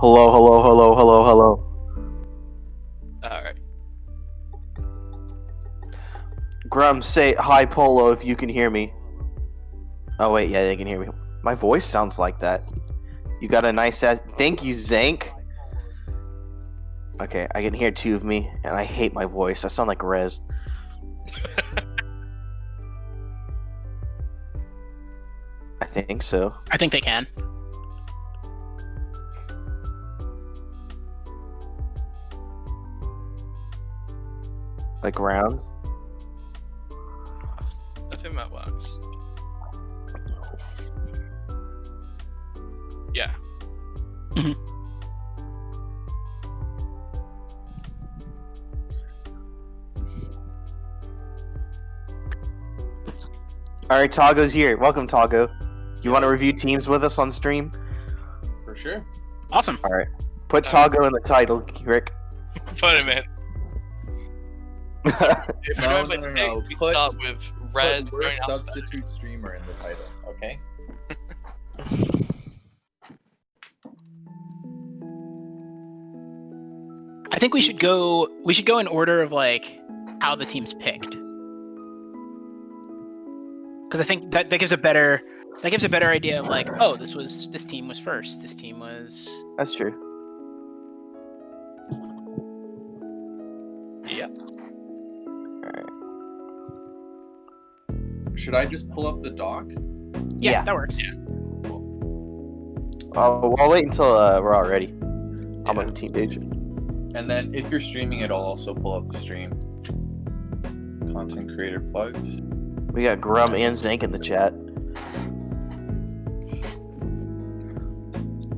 Hello, hello, hello, hello, hello. Alright. Grum, say hi, Polo, if you can hear me. Oh, wait, yeah, they can hear me. My voice sounds like that. You got a nice ass. Thank you, Zank. Okay, I can hear two of me, and I hate my voice. I sound like Rez. I think so. I think they can. Like rounds? I think that works. Yeah. Alright, Tago's here. Welcome, Tago. You want to review teams with us on stream? For sure. Awesome. Alright. Put Tago in the title, Rick. Wait a minute. If we No, go by no, no, name, no. we Put- start with Rez. Put worst substitute streamer in the title, okay? I think we should go in order of like how the team's picked. Because I think that gives a better idea of like, oh, this team was first. This team was. That's true. Yeah. Should I just pull up the doc? Yeah, that works. I'll wait until we're all ready. I'm on the team page. And then if you're streaming it, I'll also pull up the stream. Content creator plugs. We got Grum and Zank in the chat.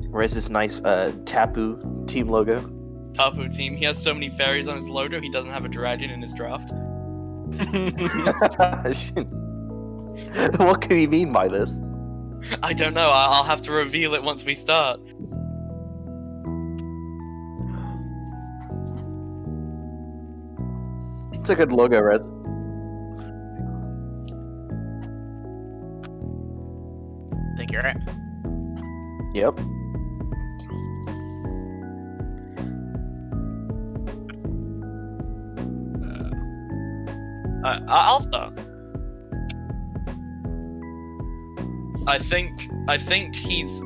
Where's this nice Tapu team logo? Tapu team. He has so many fairies on his logo, he doesn't have a dragon in his draft. What can he mean by this? I don't know. I'll have to reveal it once we start. It's a good logo, Rez. I think you're right. Yep. I'll start. I think he's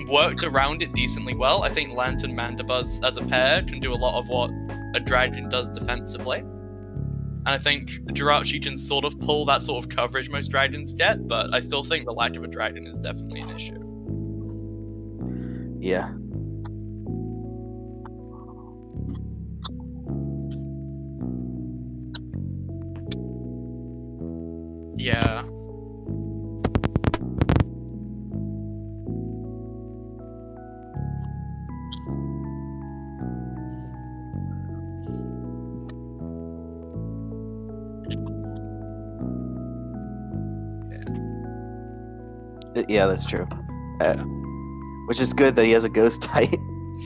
worked around it decently well. I think Lantern Mandibuzz as a pair can do a lot of what a dragon does defensively. And I think Jirachi can sort of pull that sort of coverage most dragons get, but I still think the lack of a dragon is definitely an issue. Yeah. Yeah. Yeah, that's true. Which is good that he has a ghost type.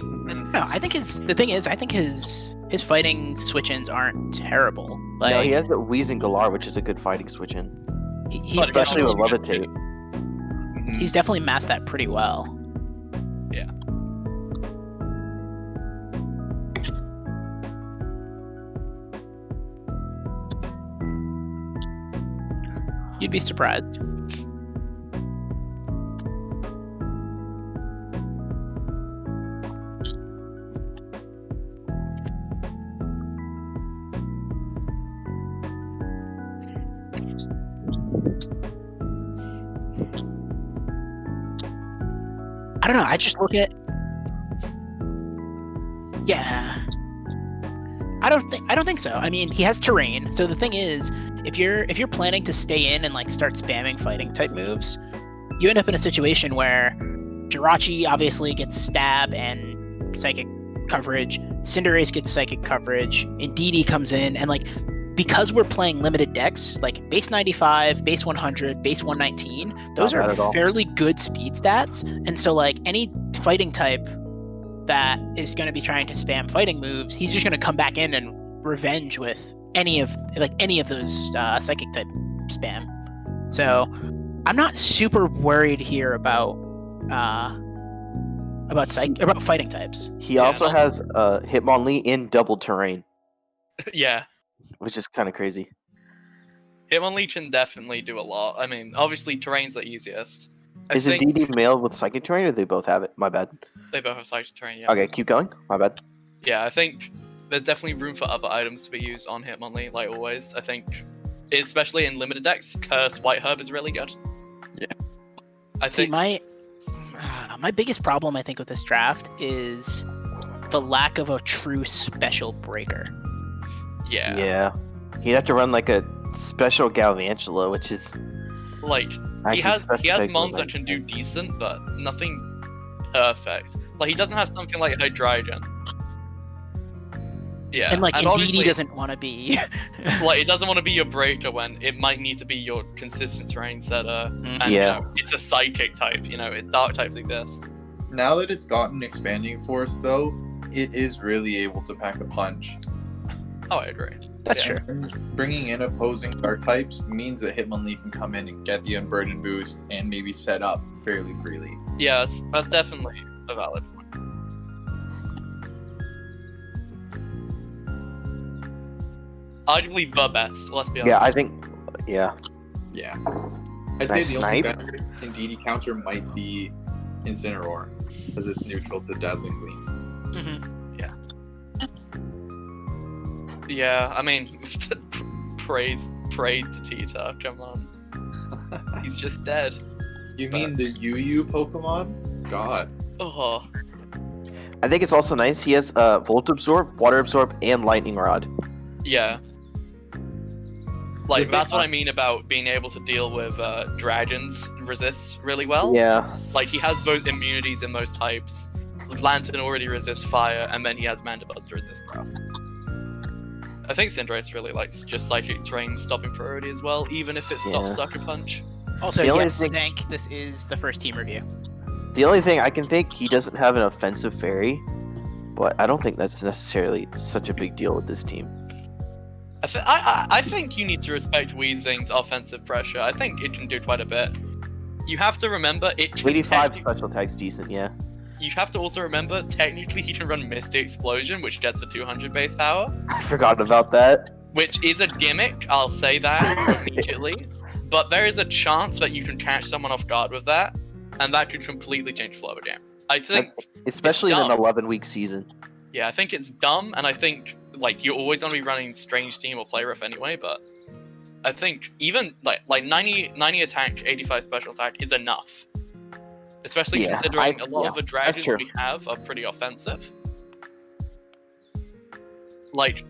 No, I think the thing is, I think his fighting switch-ins aren't terrible. Like, No, he has the Wheezing Galar, which is a good fighting switch-in. he's Especially with definitely, Levitate. he's definitely masked that pretty well. Yeah. You'd be surprised. I don't know. I just look at. Yeah. I don't think so. I mean, he has terrain. So the thing is, if you're planning to stay in and like start spamming fighting type moves, you end up in a situation where Jirachi obviously gets stab and psychic coverage. Cinderace gets psychic coverage. Indeedee comes in, and like, because we're playing limited decks, like base 95, base 100, base 119, those Not bad at are all. fairly good speed stats. And so like any fighting type that is going to be trying to spam fighting moves, he's just going to come back in and revenge with any of those psychic type spam. So I'm not super worried here about about fighting types. He Yeah, also not- has Hitmonlee in double terrain, Yeah. which is kind of crazy. Hitmonlee can definitely do a lot. I mean, obviously terrain's the easiest. I Is it think DD male with psychic terrain, or they both have it? My bad. they both have psychic terrain, yeah. Okay, keep going. My bad. Yeah, I think there's definitely room for other items to be used on Hitmonlee, like always. I think, especially in limited decks, Curse White Herb is really good. Yeah. I See, think my biggest problem, I think, with this draft is the lack of a true special breaker. yeah. Yeah. He'd have to run like a special Galvantula, which is Like actually he has special mons that like- can do decent, but nothing perfect. Like he doesn't have something like Hydreigon. Yeah, And like obviously, Indeedee doesn't want to be. like it doesn't want to be your breaker when it might need to be your consistent terrain setter. And Yeah. you know, it's a psychic type. You know, dark types exist. Now that it's gotten expanding force, though, it is really able to pack a punch. Oh, I agree. That's Yeah. true. Bringing in opposing dark types means that Hitmonlee can come in and get the Unburden boost and maybe set up fairly freely. Yeah, that's definitely a valid point. Arguably the best. Let's be honest. Yeah, I think. Yeah. Yeah. I'd Nice say the only snipe. better Indeedee counter might be Incineroar, because it's neutral to Dazzling Gleam. Mhm. Yeah, I mean, praise to Tita. Come on, he's just dead. You mean the UU Pokemon? God. Oh, I think it's also nice. He has Volt Absorb, Water Absorb, and Lightning Rod. yeah. Like Did that's they- what I mean about being able to deal with dragons resists really well. Yeah. Like he has both immunities in most types. Lantern already resists fire, and then he has Mandibuzz to resist Frost. I think Cinderace really likes just psychic terrain stopping priority as well, even if it stops Yeah. Sucker Punch. Also, The only yes, thing- Stank, this is the first team review. The only thing I can think, he doesn't have an offensive fairy, but I don't think that's necessarily such a big deal with this team. I think you need to respect Weezing's offensive pressure. I think it can do quite a bit. You have to remember it can 85 techni- special attacks decent, yeah. You have to also remember, technically he can run Misty Explosion, which gets for 200 base power. I forgot about that. Which is a gimmick, I'll say that immediately. But there is a chance that you can catch someone off guard with that, and that could completely change the flow of a game. I think, Especially in an dumb. 11-week season. yeah, I think it's dumb, and I think, like, you're always going to be running Strange Team or Play Rough anyway, but I think even, like 90 attack, 85 special attack is enough. Especially Yeah, considering a lot yeah, of the that's dragons true. we have are pretty offensive. Like,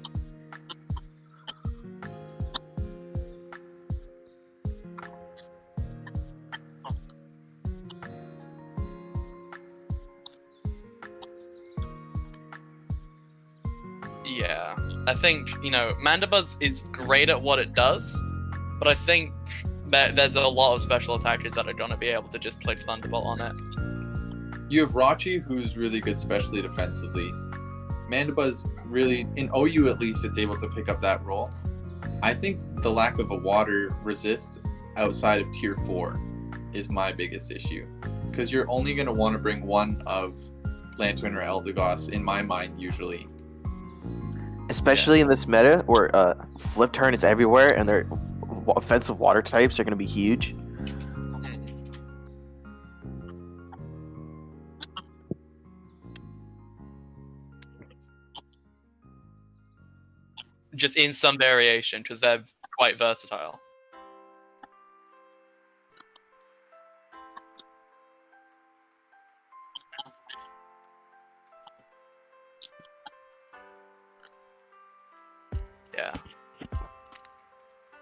yeah, I think, you know, Mandibuzz is great at what it does, but I think that there's a lot of special attackers that are going to be able to just click Thunderbolt on it. You have Rachi, who's really good, especially defensively. Mandibuzz really, in OU at least, it's able to pick up that role. I think the lack of a water resist outside of tier 4 is my biggest issue. Because you're only going to want to bring one of Lantern or Eldegoss, in my mind, usually. Especially in this meta where Flip Turn is everywhere and their offensive water types are going to be huge. Just in some variation, because they're quite versatile. Yeah.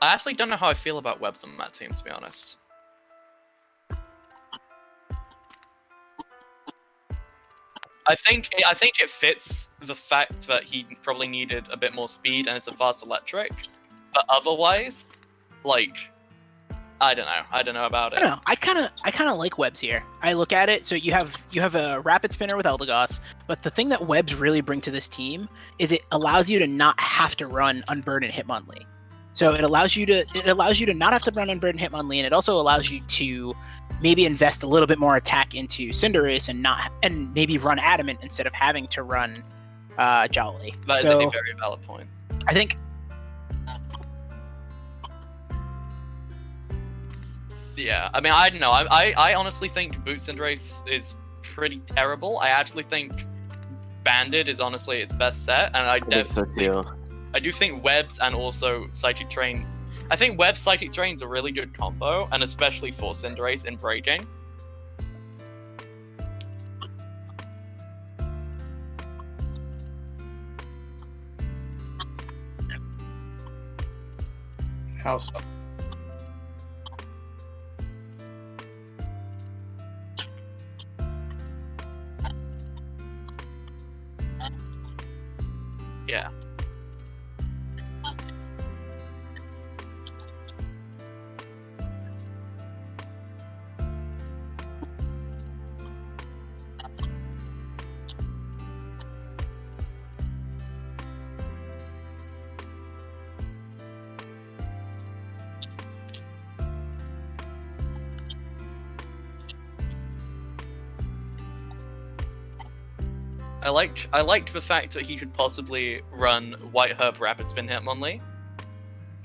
I actually don't know how I feel about Webs on that team, to be honest. I think it fits the fact that he probably needed a bit more speed and it's a fast electric, but otherwise, like, I don't know about I it. don't know. I kind of like Webs here. I look at it. So you have a rapid spinner with Eldegoss, but the thing that Webs really bring to this team is it allows you to not have to run Unburden Hitmonlee. So it allows you to not have to run Unburdened Hitmonlee, and it also allows you to maybe invest a little bit more attack into Cinderace and maybe run Adamant instead of having to run Jolly. That is a very valid point. I think. Yeah, I mean, I don't know. I honestly think Boot Cinderace is pretty terrible. I actually think Banded is honestly its best set, and I do think Webs and also Psychic Terrain. I think Webs Psychic Terrain's a really good combo, and especially for Cinderace in breaking. How so? Yeah. I liked the fact that he could possibly run White Herb Rapid Spin Hitmonlee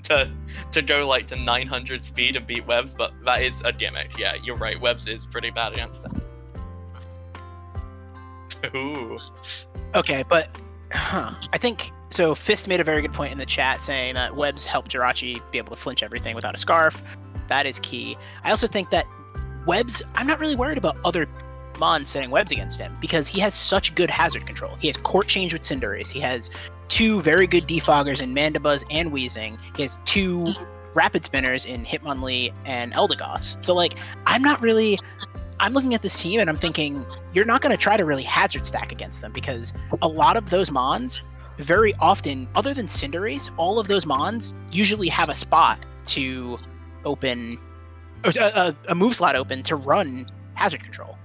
to go like to 900 speed and beat Webs, but that is a gimmick. Yeah, you're right. Webs is pretty bad against him. Ooh. Okay, but I think so. Fist made a very good point in the chat saying that Webs help Jirachi be able to flinch everything without a scarf. That is key. I also think that Webs. I'm not really worried about other Mons setting Webs against him because he has such good hazard control. He has Court Change with Cinderace. He has 2 very good defoggers in Mandibuzz and Weezing. He has 2 Rapid Spinners in Hitmonlee and Eldegoss. So like, I'm looking at this team and I'm thinking, you're not going to try to really hazard stack against them because a lot of those Mons, very often, other than Cinderace, all of those Mons usually have a spot to open, a move slot open to run hazard control.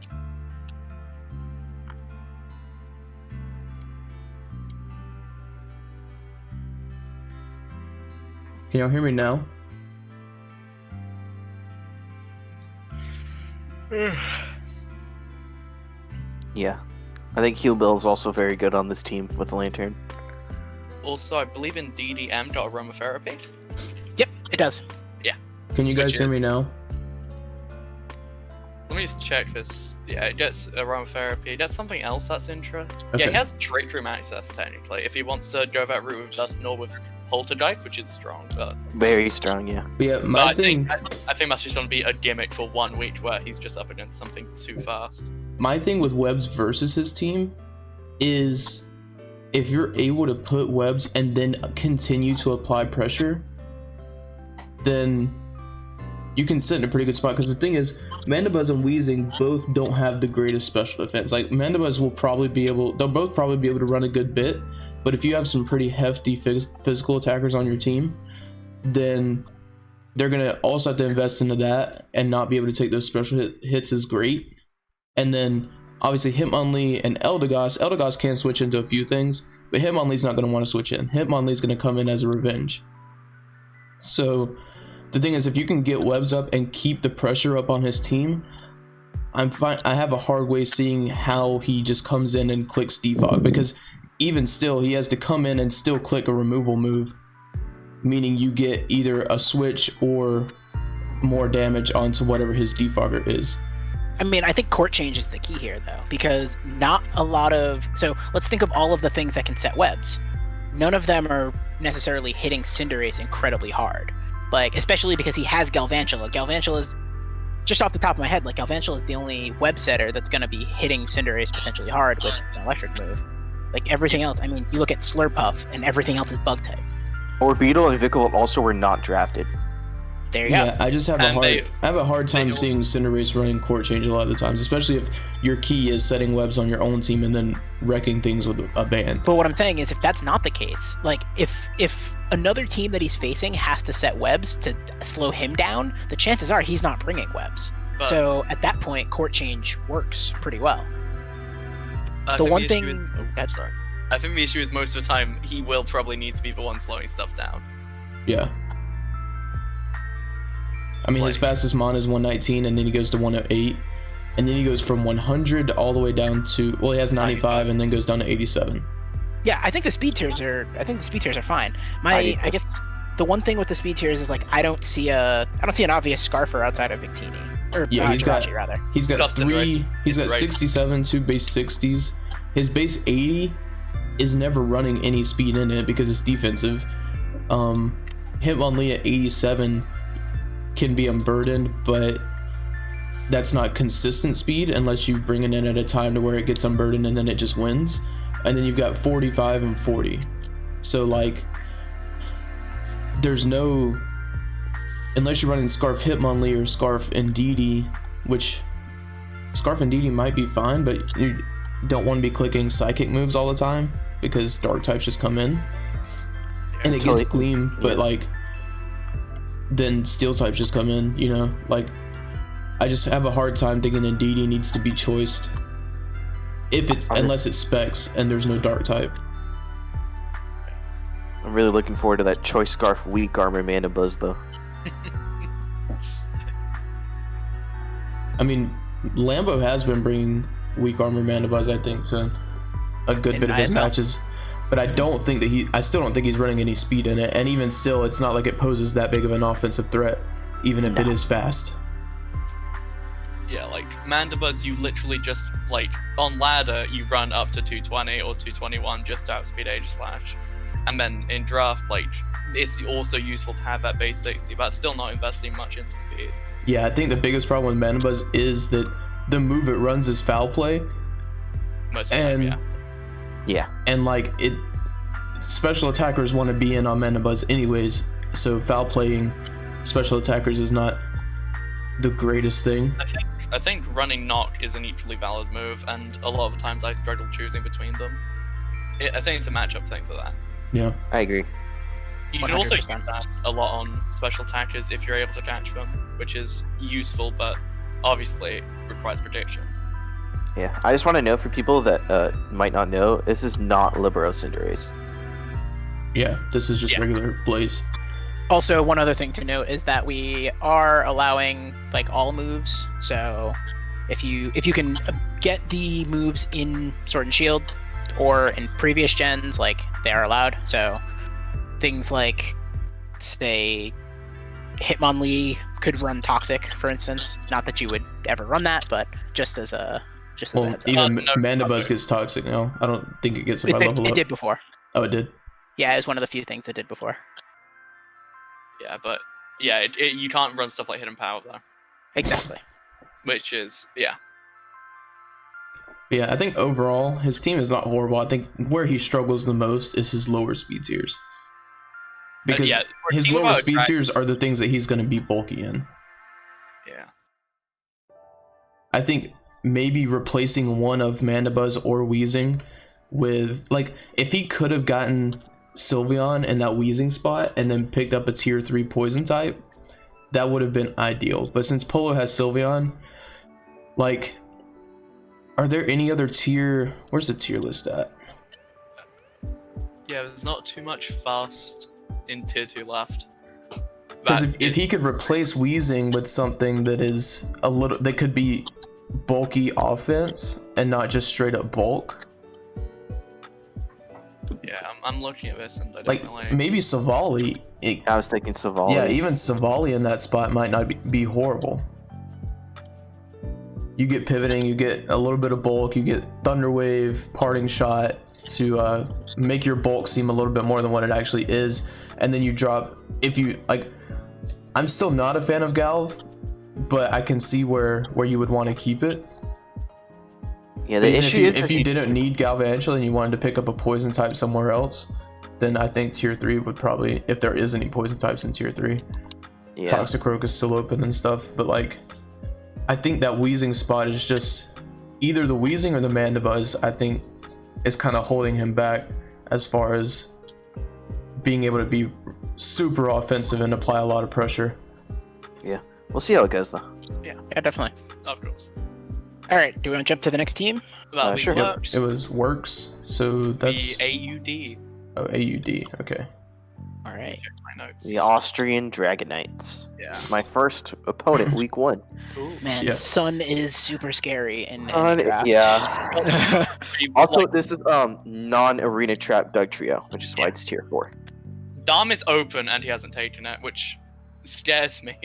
Can y'all hear me now? Yeah. I think Heal Bill is also very good on this team with the Lantern. Also, I believe in DDM got aromatherapy. Yep, it does. Can you guys hear me now? Let me just check this. Yeah, it gets aromatherapy. That's something else that's intra. Okay. Yeah, he has Trick Room access technically. If he wants to go that route with Dusknoir with Poltergeist, which is strong, but Very strong, yeah. But yeah, my thing. I think that's just gonna be a gimmick for 1 week where he's just up against something too fast. My thing with Webs versus his team is if you're able to put Webs and then continue to apply pressure, then you can sit in a pretty good spot. Because the thing is, Mandibuzz and Weezing both don't have the greatest special defense. Like Mandibuzz will probably be able, they'll both probably be able to run a good bit, but if you have some pretty hefty physical attackers on your team, then they're gonna also have to invest into that and not be able to take those special hits is great. And then obviously Hitmonlee and Eldegoss can switch into a few things, but Hitmonlee's not gonna want to switch in. Hitmonlee's gonna come in as a revenge. So the thing is, if you can get Webs up and keep the pressure up on his team, I'm fine. I have a hard way seeing how he just comes in and clicks defog, because even still, he has to come in and still click a removal move, meaning you get either a switch or more damage onto whatever his defogger is. I mean, I think Court Change is the key here, though, because not a lot of... So let's think of all of the things that can set Webs. None of them are necessarily hitting Cinderace incredibly hard. Like, especially because he has Galvantula. Galvantula is, just off the top of my head, like, Galvantula is the only web setter that's going to be hitting Cinderace potentially hard with an electric move. Like, everything else, I mean, you look at Slurpuff, and everything else is bug type. Orbeetle and Vikavolt also were not drafted. There you go. Yeah, I just have a hard time seeing Cinderace running Court Change a lot of the times, especially if your key is setting Webs on your own team and then wrecking things with a ban. But what I'm saying is, if that's not the case, like, if another team that he's facing has to set Webs to slow him down, the chances are he's not bringing Webs. But so at that point, Court Change works pretty well. I The think one issue thing... with- Oh, God, I think the issue is most of the time he will probably need to be the one slowing stuff down. Yeah. I mean, his Like- fastest mon is 119, and then he goes to 108, and then he goes from 100 all the way down to, well, he has 95, and then goes down to 87. Yeah, I think the speed tiers are fine. I guess the one thing with the speed tiers is like I don't see an obvious scarfer outside of Victini or Yeah, he's got- Jirachi, rather. He's got Stuff's in race. he's got Right. 67, 2 base 60s. His base 80 is never running any speed in it because it's defensive. Hitmonlee at 87 can be unburdened, but that's not consistent speed unless you bring it in at a time to where it gets unburdened and then it just wins. And then you've got 45 and 40. So like, there's no, unless you're running Scarf Hitmonlee or Scarf Ndidi, which Scarf Ndidi might be fine, but you don't want to be clicking psychic moves all the time because dark types just come in. And it gets Gleam, but like, then steel types just come in, you know? Like, I just have a hard time thinking Ndidi needs to be choiced unless it's specs and there's no dark type. I'm really looking forward to that choice scarf weak armor Mandibuzz though. I mean, Lambo has been bringing weak armor Mandibuzz, I think, to a good In bit of his ISL. matches. But I still don't think he's running any speed in it. And even still, it's not like it poses that big of an offensive threat, even if it is fast. Yeah, like Mandibuzz, you literally just like on ladder you run up to 220 or 221 just to outspeed Aegislash, and then in draft like it's also useful to have that base 60, but still not investing much into speed. Yeah, I think the biggest problem with Mandibuzz is that the move it runs is foul play, Most of the time, And- yeah. Yeah. and like it, special attackers want to be in on Mandibuzz anyways. So foul playing special attackers is not the greatest thing. I think running knock is an equally valid move, and a lot of the times I struggle choosing between them. I think it's a matchup thing for that. Yeah. I agree. You can also use 100%. that a lot on special attackers if you're able to catch them, which is useful, but obviously requires prediction. Yeah. I just want to know for people that might not know, this is not Libero Cinderace. Yeah, this is just Yeah. regular Blaze. Also, one other thing to note is that we are allowing like all moves. So if you can get the moves in Sword and Shield or in previous gens, like they are allowed. So things like, say, Hitmonlee could run Toxic, for instance. Not that you would ever run that, but just as a Well, heads up. even no, Mandibuzz okay. gets toxic now. I don't think it gets if I It, level it up. did before. Oh, it did. Yeah, it was one of the few things it did before. Yeah, but yeah, you can't run stuff like Hidden Power though, Exactly. which is yeah. Yeah, I think overall his team is not horrible. I think where he struggles the most is his lower speed tiers. Because yeah, we're his thinking lower about speed drag- tiers are the things that he's going to be bulky in. Yeah, I think maybe replacing one of Mandibuzz or Weezing with, like, if he could have gotten Sylveon in that Weezing spot and then picked up a tier 3 poison type, that would have been ideal. But since Polo has Sylveon, like, are there any other tier, where's the tier list at? yeah. There's not too much fast in tier 2 left. Because That if is- he could replace Weezing with something that is a little, that could be bulky offense and not just straight up bulk, yeah, I'm looking at this and I don't like really. maybe Savali, I was thinking Savali. yeah, even Savali in that spot might not be horrible. You get pivoting, you get a little bit of bulk, you get Thunder Wave, Parting Shot to make your bulk seem a little bit more than what it actually is, and then you drop, if you, like, I'm still not a fan of Galv, but I can see where you would want to keep it. Yeah, the Even issue is if you didn't need Galvantula and you wanted to pick up a poison type somewhere else, then I think tier 3 would probably, if there is any poison types in tier 3. yeah. Toxicroak is still open and stuff, but like, I think that Weezing spot is just either the Weezing or the Mandibuzz, I think, is kind of holding him back as far as being able to be super offensive and apply a lot of pressure. We'll see how it goes though. Yeah, definitely. Of course. All right, do we want to jump to the next team? That'll be Sure. Works. It was Works, so that's the AUD. AUD. Okay. All All right. Check my notes. The Austrian Dragon Knights. Yeah. My first opponent, week 1. Man, Yeah. Sun is super scary in any draft. Yeah. He- Also, like, this is non-arena trap Doug Trio, which is why it's tier 4. Dom is open and he hasn't taken it, which scares me.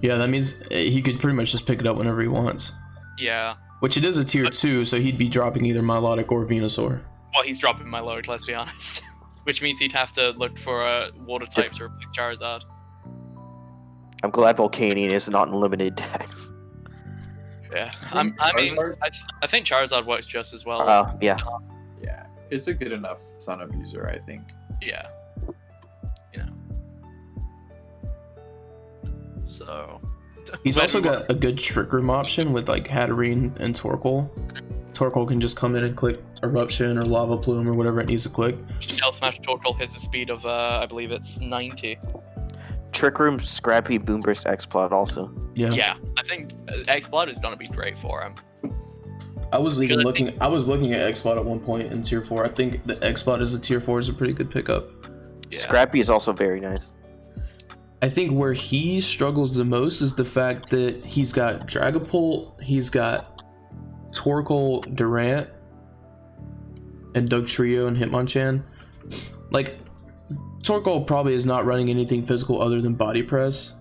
Yeah, that means he could pretty much just pick it up whenever he wants. Yeah. Which it is a tier 2, so he'd be dropping either Milotic or Venusaur. Well, he's dropping my load, let's be honest. Which means he'd have to look for a water type to replace Charizard. I'm glad Volcanion is not in limited decks. Yeah. I think Charizard works just as well. Yeah. Yeah, it's a good enough Sun abuser, I think. Yeah. You know. So. He's where also do we got a good Trick Room option with like Hatterene and Torkoal. Torkoal can just come in and click Eruption or Lava Plume or whatever it needs to click. L Smash Torkoal hits a speed of, I believe it's 90. Trick Room, Scrappy, Boomburst, X-Plot also. Yeah. Yeah, I think X-Blood is going to be great for him. I was even Because I I was looking at X-Bot at one point in tier 4. I think the X-Bot as a tier 4 is a pretty good pickup. Yeah. Scrappy is also very nice. I think where he struggles the most is the fact that he's got Dragapult, he's got Torkoal, Durant, and Doug Trio and Hitmonchan. Like, Torkoal probably is not running anything physical other than Body Press.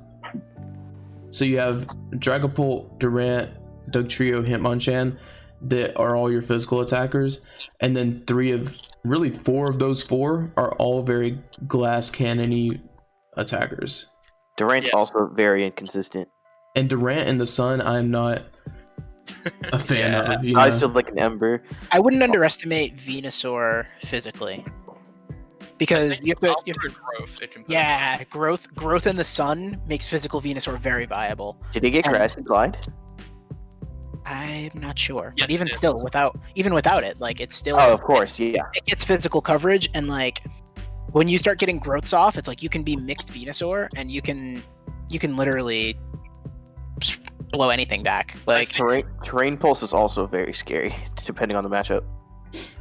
So you have Dragapult, Durant, Doug Trio, Hitmonchan that are all your physical attackers, and then 4 of those 4 are all very glass cannon-y attackers. Durant's also very inconsistent. And Durant in the Sun, I'm not a fan Yeah. of. You I know? still like an Ember. I wouldn't underestimate Venusaur physically, because you have to. After growth, it can put Yeah, growth in the Sun makes physical Venusaur very viable. Did he get And- Grassy Glide? I'm not sure, Yes, but even it is. still, without it, like it's still Oh, of course, yeah. it gets physical coverage, and like when you start getting growths off, it's like you can be mixed Venusaur, and you can literally blow anything back. Like Terrain Pulse is also very scary, depending on the matchup.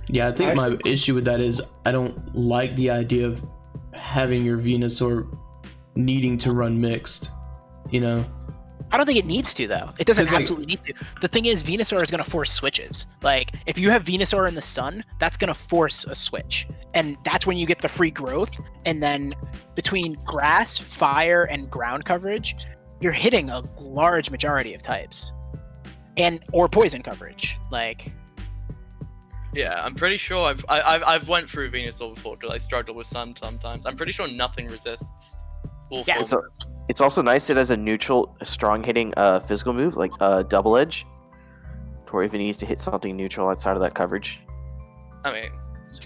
Yeah, I think my issue with that is I don't like the idea of having your Venusaur needing to run mixed. You know? I don't think it needs to, though. It doesn't 'Cause, like- absolutely need to. The thing is, Venusaur is going to force switches. Like, if you have Venusaur in the Sun, that's going to force a switch. And that's when you get the free growth. And then between grass, fire, and ground coverage, you're hitting a large majority of types. Or poison coverage. Like, Yeah, I'm pretty sure I've went through Venusaur before because I struggle with Sun sometimes. I'm pretty sure nothing resists all Yeah, four It's, it's also nice it has a neutral, strong hitting physical move, like Double Edge, or if it needs to hit something neutral outside of that coverage. I mean,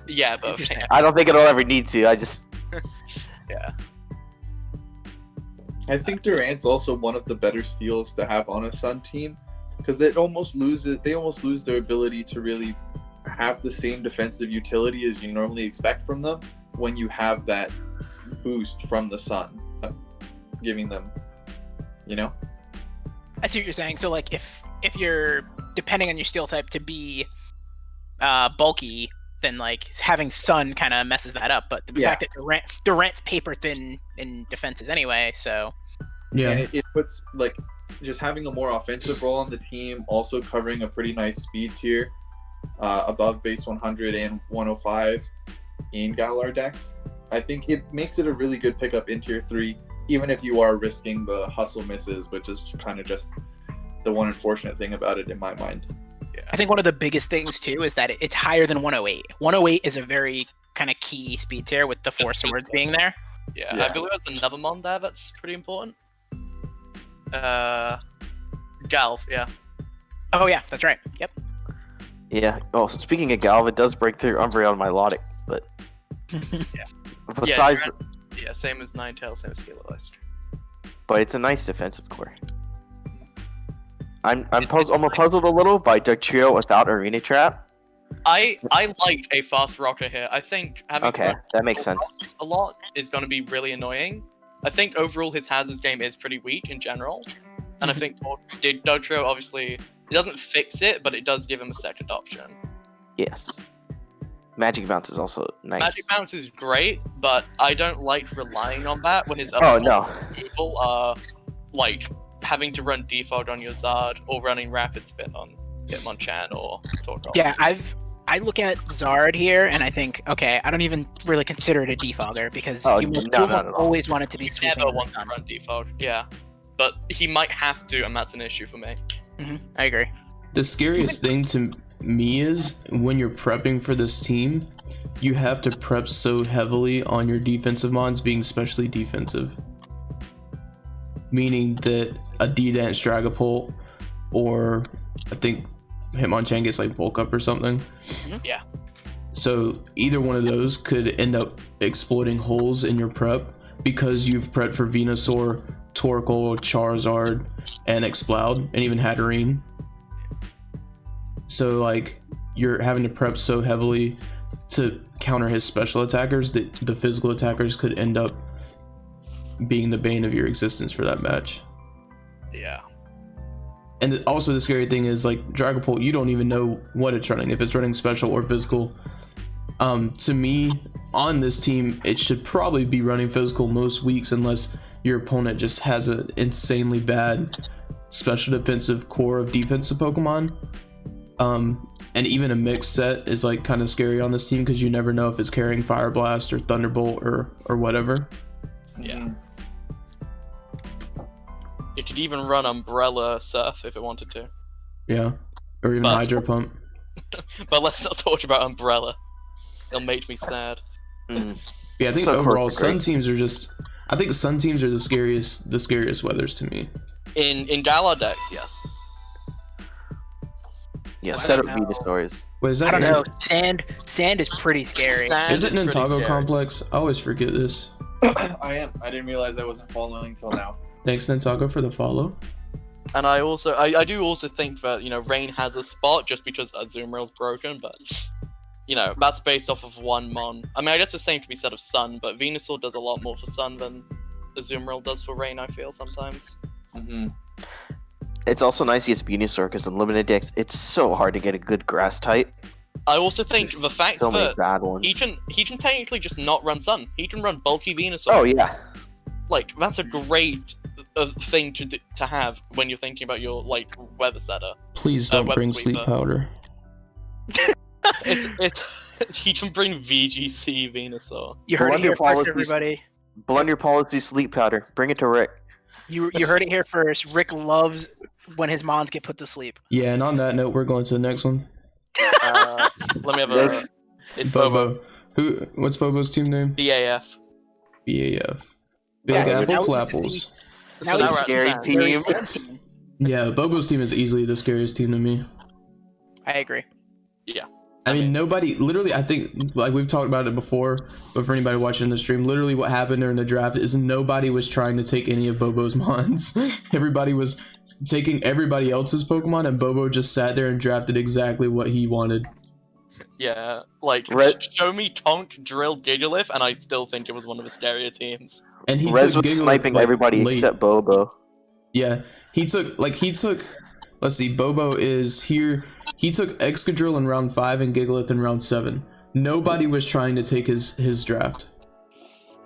yeah, but Interesting. I don't think it'll ever need to. I just yeah, I think Durant's also one of the better steals to have on a Sun team because they almost lose their ability to really have the same defensive utility as you normally expect from them when you have that boost from the Sun giving them, you know. I see what you're saying. So, like, if you're depending on your steel type to be bulky, then like having Sun kind of messes that up. But the fact that Durant's paper thin in defenses anyway, so Yeah. And it puts like just having a more offensive role on the team, also covering a pretty nice speed tier above base 100 and 105 in Galar decks. I think it makes it a really good pickup in tier 3, even if you are risking the hustle misses, which is kind of just the one unfortunate thing about it in my mind. I think one of the biggest things too is that it's higher than 108. 108 is a very kind of key speed tier with the 4 swords being there. yeah. Yeah. I believe there's another mon there that's pretty important. Galv, yeah. Oh yeah, that's right. Yep. yeah. Oh, so speaking of Galv, it does break through Umbreon Milotic, but besides, Yeah, same as Ninetail, same as Heliolisk. but it's a nice defensive core. I'm puzzled a little by Doug Trio without Arena Trap. I like a fast rocker here. I think having to Okay, run that makes sense. a lot is going to be really annoying. I think overall his hazards game is pretty weak in general, and I think Doug Trio obviously it doesn't fix it, but it does give him a second option. Yes. Magic Bounce is also nice. Magic Bounce is great, but I don't like relying on that when his Oh, other no. people are like having to run defog on your Zard or running Rapid Spin on Hitmonchan or Torkoal. Yeah, I look at Zard here and I think, okay, I don't even really consider it a defogger because Oh, you no, will not at all. always want it to be He sweeping. never the wants to sun. run defog. Yeah, but he might have to, and that's an issue for me. I agree. The scariest thing to me is when you're prepping for this team, you have to prep so heavily on your defensive mons being especially defensive. Meaning that a D-Dance Dragapult or I think Hitmonchan gets like bulk up or something. Yeah. So either one of those could end up exploiting holes in your prep because you've prepped for Venusaur, Torkoal, Charizard, and Exploud, and even Hatterene. So like you're having to prep so heavily to counter his special attackers that the physical attackers could end up being the bane of your existence for that match. Yeah. And also the scary thing is like Dragapult, you don't even know what it's running, if it's running special or physical. To me, on this team, it should probably be running physical most weeks unless your opponent just has an insanely bad special defensive core of defensive Pokemon. And even a mixed set is like kind of scary on this team because you never know if it's carrying Fire Blast or Thunderbolt or whatever. Yeah. It could even run Umbrella Surf if it wanted to. Yeah. Or even But- Hydro Pump. But let's not talk about Umbrella. It'll make me sad. Mm. Yeah, I think So close overall to Sun great. teams are just I think Sun teams are the scariest weathers to me. In Galar decks, yes. Yeah, I set up don't know. Venusaurs. Wait, is that I don't Nin- know. Sand is pretty scary. Sand Is it pretty Nintago scary. Complex? I always forget this. I am. I didn't realize I wasn't following until now. Thanks Nintago for the follow. And I also, I do also think that, you know, Rain has a spot just because Azumarill's broken, but, you know, that's based off of one mon. I mean, I guess the same to be said of Sun, but Venusaur does a lot more for Sun than Azumarill does for Rain, I feel, sometimes. Mm-hmm. It's also nice against Venusaur because in limited decks, it's so hard to get a good grass type. I also think the fact So many that bad ones. he can technically just not run Sun. He can run bulky Venusaur. Oh yeah. Like, that's a great thing to have when you're thinking about your, like, weather setter. Please don't Weather bring sleep Sweeper. powder. He can bring VGC Venusaur. You heard it Blunder here first, policies. everybody. Blunder policy sleep powder. Bring it to Rick. You heard it here first. Rick loves when his mons get put to sleep. Yeah, and on that note, we're going to the next one. Let me have a. Next. It's Bobo. What's Bobo's team name? BAF. BAF. Big Yeah, so Apple now we get to Flapples. see- So Now now he's we're at scary Sand. team. very same team. Yeah, Bobo's team is easily the scariest team to me. I agree. I mean, nobody, literally, I think, like we've talked about it before, but for anybody watching the stream, literally what happened during the draft is nobody was trying to take any of Bobo's mons. Everybody was taking everybody else's Pokemon, and Bobo just sat there and drafted exactly what he wanted. Yeah, like, show me Tonk, Drill, Gigalith, and I still think it was one of the scarier teams. And he Rez took was Gigalith, sniping like, everybody late. except Bobo. Yeah, he took, let's see, Bobo is here. He took Excadrill in round 5 and Gigalith in round 7. Nobody was trying to take his draft.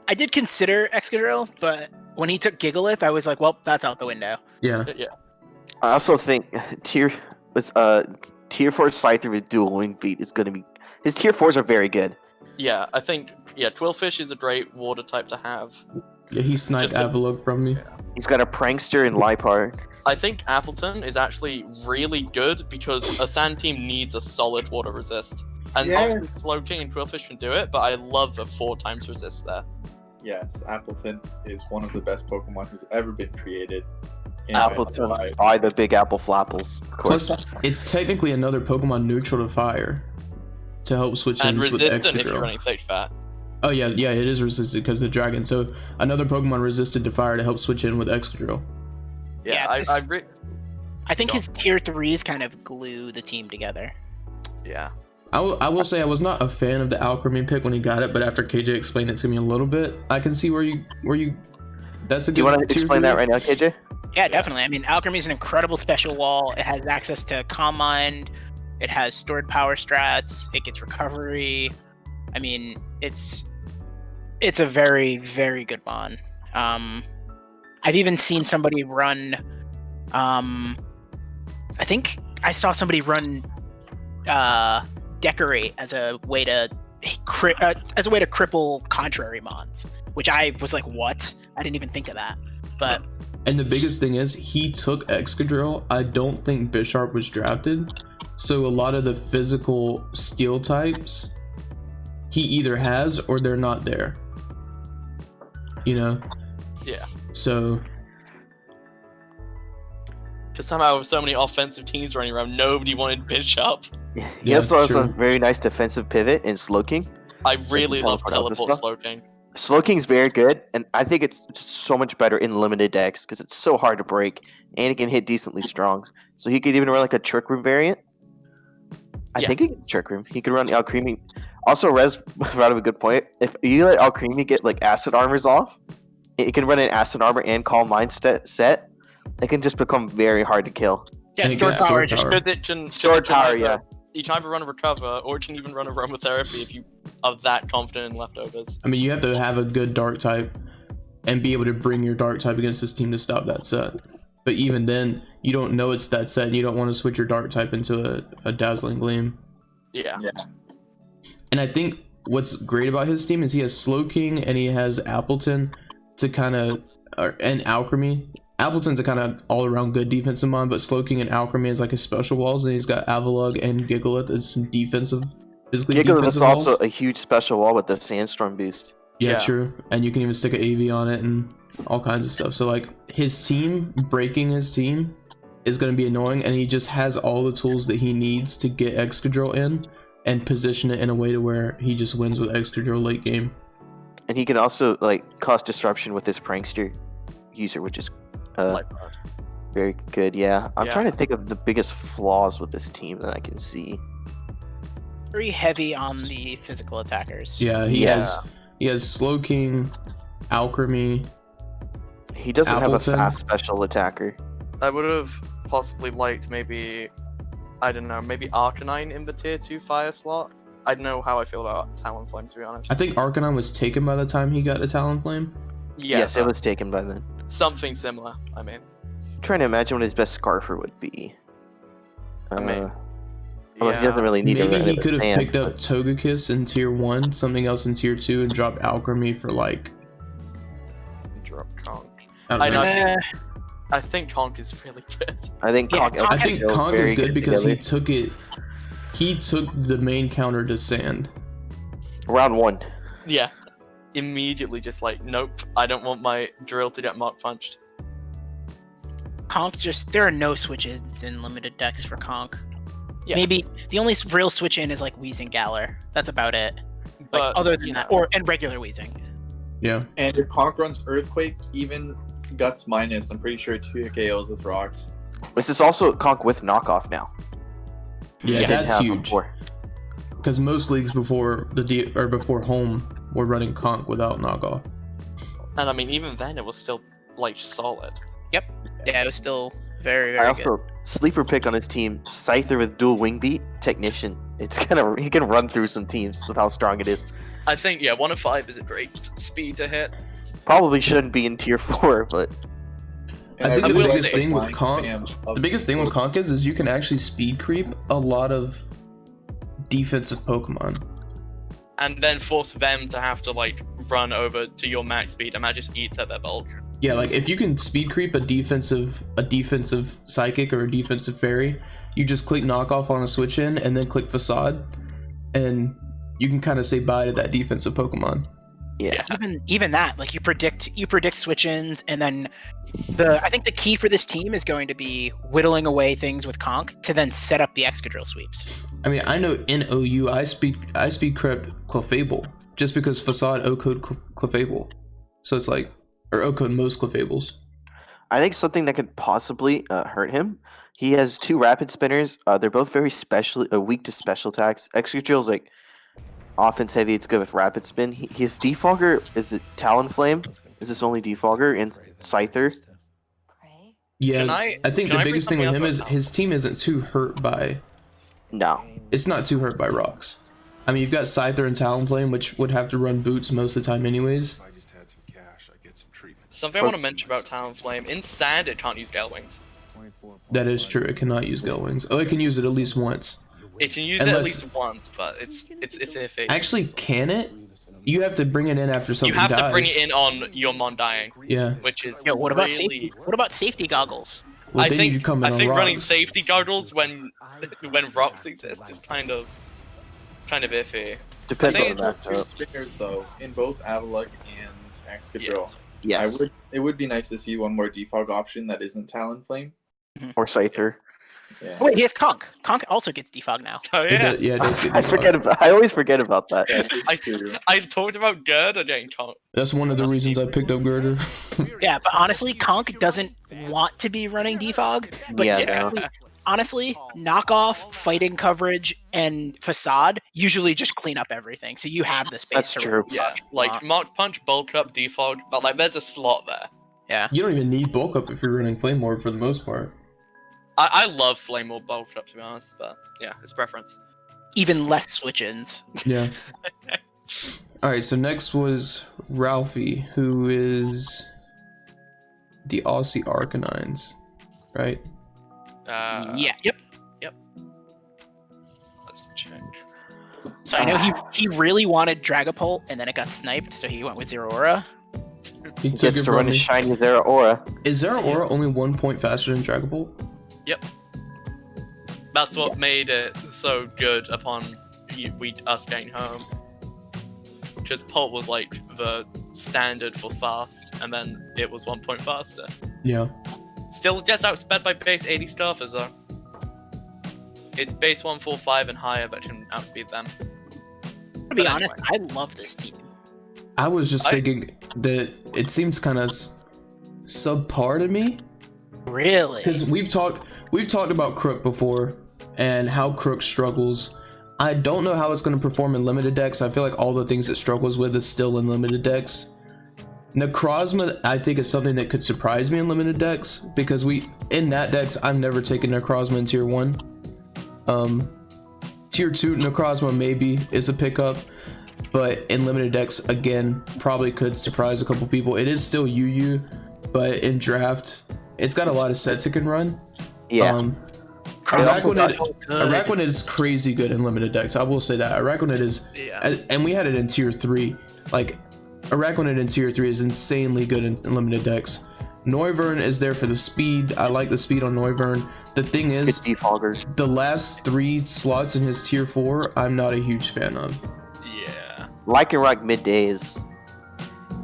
I did consider Excadrill, but when he took Gigalith, I was like, well, that's out the window. Yeah. Yeah. I also think tier 4 Scyther with dual wing beat is going to be. His tier 4s are very good. Yeah, I think, Twillfish is a great water type to have. Yeah, he sniped Just a- Avalok from me. He's got a Prankster and Liepard. I think Appleton is actually really good because a sand team needs a solid water resist. And obviously Slowking and Quillfish can do it, but I love the 4 times resist there. Yes, Appleton is one of the best Pokemon who's ever been created. in Appleton Hype. by the big apple flapples. Of course. Plus, it's technically another Pokemon neutral to fire to help switch And in with resistant if you're Excadrill. running Thick Fat. Oh yeah, it is resistant because of the dragon. So another Pokemon resisted to fire to help switch in with Excadrill. Yeah, Yeah, this- I think Go. his tier 3s kind of glue the team together. yeah. I will say I was not a fan of the Alchemy pick when he got it, but after KJ explained it to me a little bit, I can see where you. That's a good. Do you want to tier explain 3. that right now, KJ? Yeah, definitely. I mean, Alchemy is an incredible special wall. It has access to Calm Mind. It has stored power strats. It gets recovery. I mean, it's a very, very good mon. I've even seen somebody run. I think I saw somebody run decorate as a way to cripple contrary mons, which I was like, what? I didn't even think of that. But And the biggest thing is he took Excadrill. I don't think Bisharp was drafted, so a lot of the physical steel types he either has or they're not there. You know? Yeah. So Because somehow with so many offensive teams running around, nobody wanted Bishop. He Yeah, also has a true. very nice defensive pivot in Slowking. I really can love teleport out this teleport stuff. Slowking. Slowking's very good, and I think it's just so much better in limited decks because it's so hard to break, and it can hit decently strong. So he could even run like a Trick Room variant. I Yeah. think he can Trick Room. He could run Alcremie. Also, Rez brought up a good point. If you let Alcremie get like Acid Armors off, it can run an Acid Armor and Calm Mind set. It can just become very hard to kill. yeah, And it stored gets power stored just power. Because it can Stored power, yeah. You can either run a recover or it can even run aromatherapy if you are that confident in leftovers. I mean, you have to have a good dark type and be able to bring your dark type against this team to stop that set. But even then, you don't know it's that set, and you don't want to switch your dark type into a Dazzling Gleam. Yeah. And I think what's great about his team is he has Slowking and he has Appleton to kind of, and Alchemy. Appleton's a kind of all-around good defensive mon, but Slowking and Alchemy is like his special walls, and he's got Avalugg and Gigalith as some defensive, physically Gigalith defensive is walls. also a huge special wall with the Sandstorm boost. Yeah, Yeah. true. And you can even stick an AV on it and all kinds of stuff. So like his team, breaking his team is going to be annoying, and he just has all the tools that he needs to get Excadrill in and position it in a way to where he just wins with Excadrill late game. And he can also like cause disruption with his Prankster user, which is Like that. very good. Yeah, I'm Yeah. trying to think of the biggest flaws with this team that I can see. very heavy on the physical attackers. Yeah, he Yeah. has Slowking, Alchemy. He doesn't have Appleton. a fast special attacker. I would have possibly liked maybe, I don't know, maybe Arcanine in the tier 2 fire slot. I don't know how I feel about Talonflame, to be honest. I think Arcanine was taken by the time he got a Talonflame. Yeah, Yes, it was taken by then. something similar, I mean. I'm trying to imagine what his best Scarfer would be. I mean, well, he doesn't really need Maybe to he could have picked up Togekiss in tier 1, something else in tier 2, and dropped Alchemy for like, Drop Conk. I don't I know. know. Eh, I think Conk is really good. I think Yeah, Conk, Conk I think Elkins Conk very is good because together. he took the main counter to Sand. Round 1. Yeah. Immediately just like, nope, I don't want my drill to get Mark punched. Conk there are no switches in limited decks for Conk. Yeah. Maybe the only real switch in is like Weezing Galar. That's about it. Like But, other than you that, know. and regular Weezing. Yeah. And if Conk runs Earthquake, even Guts minus, I'm pretty sure 2 KOs with rocks. This is also Conk with knockoff now. Yeah, Didn't that's have huge. before. Because most leagues before before home were running Conk without knockoff. And I mean, even then it was still like solid. Yeah, it was still very, I very also sleeper pick on his team, Scyther with dual wing beat, Technician. It's he can run through some teams with how strong it is. I think, yeah, 1 of 5 is a great speed to hit. Probably shouldn't be in tier 4, but I think I the will biggest say- thing with Conk, the biggest thing with Conk is you can actually speed creep a lot of defensive Pokemon. And then force them to have to like run over to your max speed and that just eats at their bulk. Yeah, like if you can speed creep a defensive psychic or a defensive fairy, you just click knockoff on a switch in and then click facade, and you can kind of say bye to that defensive Pokemon. yeah. even that, like you predict switch ins, and then I think the key for this team is going to be whittling away things with Conk to then set up the Excadrill sweeps. I mean, I know in OU I speed crept Clefable just because facade O-code Clefable, so it's like, or O-code most Clefables. I think something that could possibly hurt him. He has 2 rapid spinners. They're both very weak to special attacks. Excadrill's like offense heavy. It's good with rapid spin. His defogger is the Talonflame. Is his only defogger and Scyther. Yeah, Can I I think can the I bring biggest thing with something him up is about his team isn't too hurt by No. It's not too hurt by rocks. I mean, you've got Scyther and Talonflame, which would have to run boots most of the time anyways. Something I want to mention about Talonflame, in sand it can't use Gale Wings. That is true. It cannot use Gale Wings. Oh, it can use it at least once. It can use it at least once, but it's iffy. Actually, can it? You have to bring it in after something You have dies. to bring it in on your Mon dying. Yeah. Which is Yo, what about really... safety? What about safety goggles? Well, I then think you come in on running rocks. safety goggles when rocks exist is kind of iffy. Depends I on think the Two matchup. spinners though in both Avalok and Excadrill. Yes. It would be nice to see one more defog option that isn't Talonflame. Or Scyther. Yeah. Oh, wait, he has Conk. Conk also gets defog now. Oh yeah. It does get I debugged. I always forget about that. I talked about Gerda getting Conk. That's one of the reasons I picked up Girder. Yeah, but honestly, Conk doesn't want to be running defog. But Yeah, typically, honestly, knockoff, fighting coverage, and facade usually just clean up everything. So you have the space That's to true. run Yeah, defog. like Mark Punch, Bulk Up, Defog, but like there's a slot there. Yeah. You don't even need bulk up if you're running Flame Orb for the most part. I love Flame or Bulk Up to be honest, but yeah, it's preference. Even less switch-ins. Yeah. Alright, so next was Ralphie, who is the Aussie Arcanines, right? Yeah. Yep. Let's check. So I know he really wanted Dragapult, and then it got sniped, so he went with Zero Aura. He He took gets it to from run me. his shiny Zera Aura. Is Zeraora only 1 point faster than Dragapult? That's what made it so good upon us getting home. Just Pult was like the standard for fast, and then it was 1 point faster. Yeah. Still gets outsped by base 80 staffers though. It's base 145 and higher that can outspeed them. To be But honest, anyway. I love this team. I was just thinking that it seems kind of subpar to me. Really? Because we've talked about Crook before and how Crook struggles. I don't know how it's going to perform in limited decks. I feel like all the things it struggles with is still in limited decks. Necrozma, I think, is something that could surprise me in limited decks, because in that decks I've never taken Necrozma in tier 1. Tier 2 Necrozma maybe is a pickup, but in limited decks again probably could surprise a couple people. It is still UU, but in draft it's got a lot of sets it can run. Yeah. Araquanid is crazy good in limited decks. I will say that. Araquanid is, Yeah. and we had it in tier 3. Like, Araquanid in tier 3 is insanely good in limited decks. Noivern is there for the speed. I like the speed on Noivern. The thing Good is, defoggers. the last 3 slots in his tier 4, I'm not a huge fan of. Yeah. Lycanroc midday is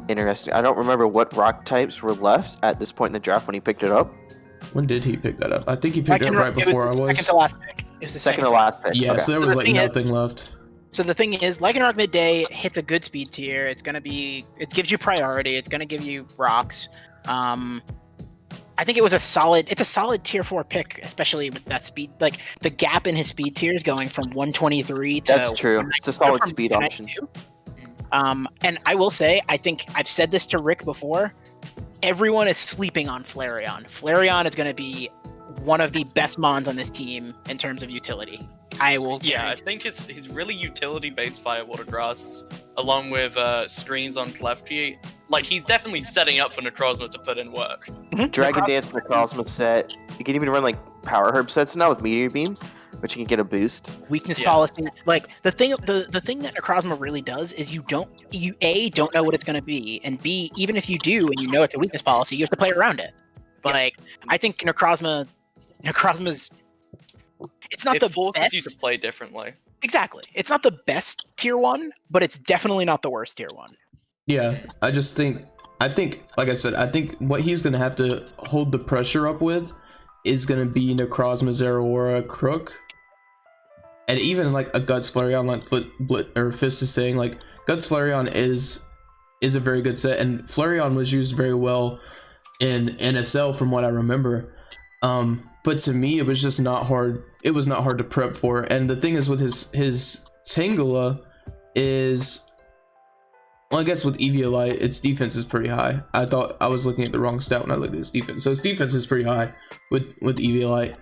interesting. I don't remember what rock types were left at this point in the draft when he picked it up. When did he pick that up? I think he picked it up right before I Second was. to last pick. It was the Second to last pick. Yeah, Okay. so there So was the like thing is- nothing left. So the thing is, Lycanroc Midday hits a good speed tier. It's gonna be, it gives you priority. It's gonna give you rocks. I think it's a solid tier 4 pick, especially with that speed. Like the gap in his speed tiers going from 123 to That's true. It's a solid from speed option. 192. And I will say, I think I've said this to Rick before. Everyone is sleeping on Flareon. Flareon is going to be one of the best mons on this team in terms of utility. I will. Yeah, I guarantee. think he's really utility-based Firewater Grass, along with screens on Klefki. Like, he's definitely setting up for Necrozma to put in work. Dragon Dance Necrozma set. You can even run like Power Herb sets now with Meteor Beam, which you can get a boost. Weakness Yeah. policy. Like the thing that Necrozma really does is you don't know what it's going to be, and B, even if you do and you know it's a weakness policy, you have to play around it. But like, I think Necrozma's. It's not It the forces best. you to play differently. Exactly. It's not the best tier 1, but it's definitely not the worst tier 1. Yeah, I think, like I said, I think what he's going to have to hold the pressure up with is going to be Necrozma, Zeraora, Crook. And even like a Guts Flareon, like Fist is saying, like Guts Flareon is a very good set, and Flareon was used very well in NSL from what I remember. But to me, it was just not hard. It was not hard to prep for. And the thing is with his Tangela is, well, I guess with Eviolite, its defense is pretty high. I thought I was looking at the wrong stat when I looked at its defense. So its defense is pretty high with Eviolite.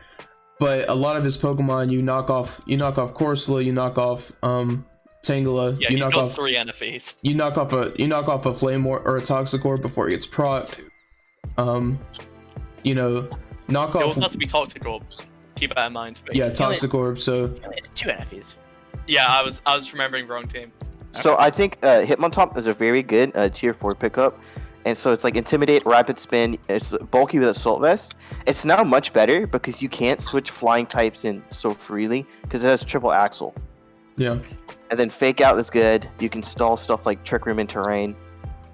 but a lot of his Pokemon, you knock off Corsola, you knock off Tangela, Yeah, you he's knock got off 3 NFEs. you knock off a Flame or a Toxicor before it gets procced. You know, knock It off. also has to be Toxic Orb. Keep that in mind. But Yeah, Toxicor. So It's 2 NFEs. yeah, I was remembering wrong team. So I think Hitmontop is a very good tier 4 pickup. And so it's like Intimidate, Rapid Spin, it's bulky with Assault Vest. It's now much better because you can't switch flying types in so freely because it has triple Axle. yeah, And then Fake Out is good. You can stall stuff like Trick Room and Terrain.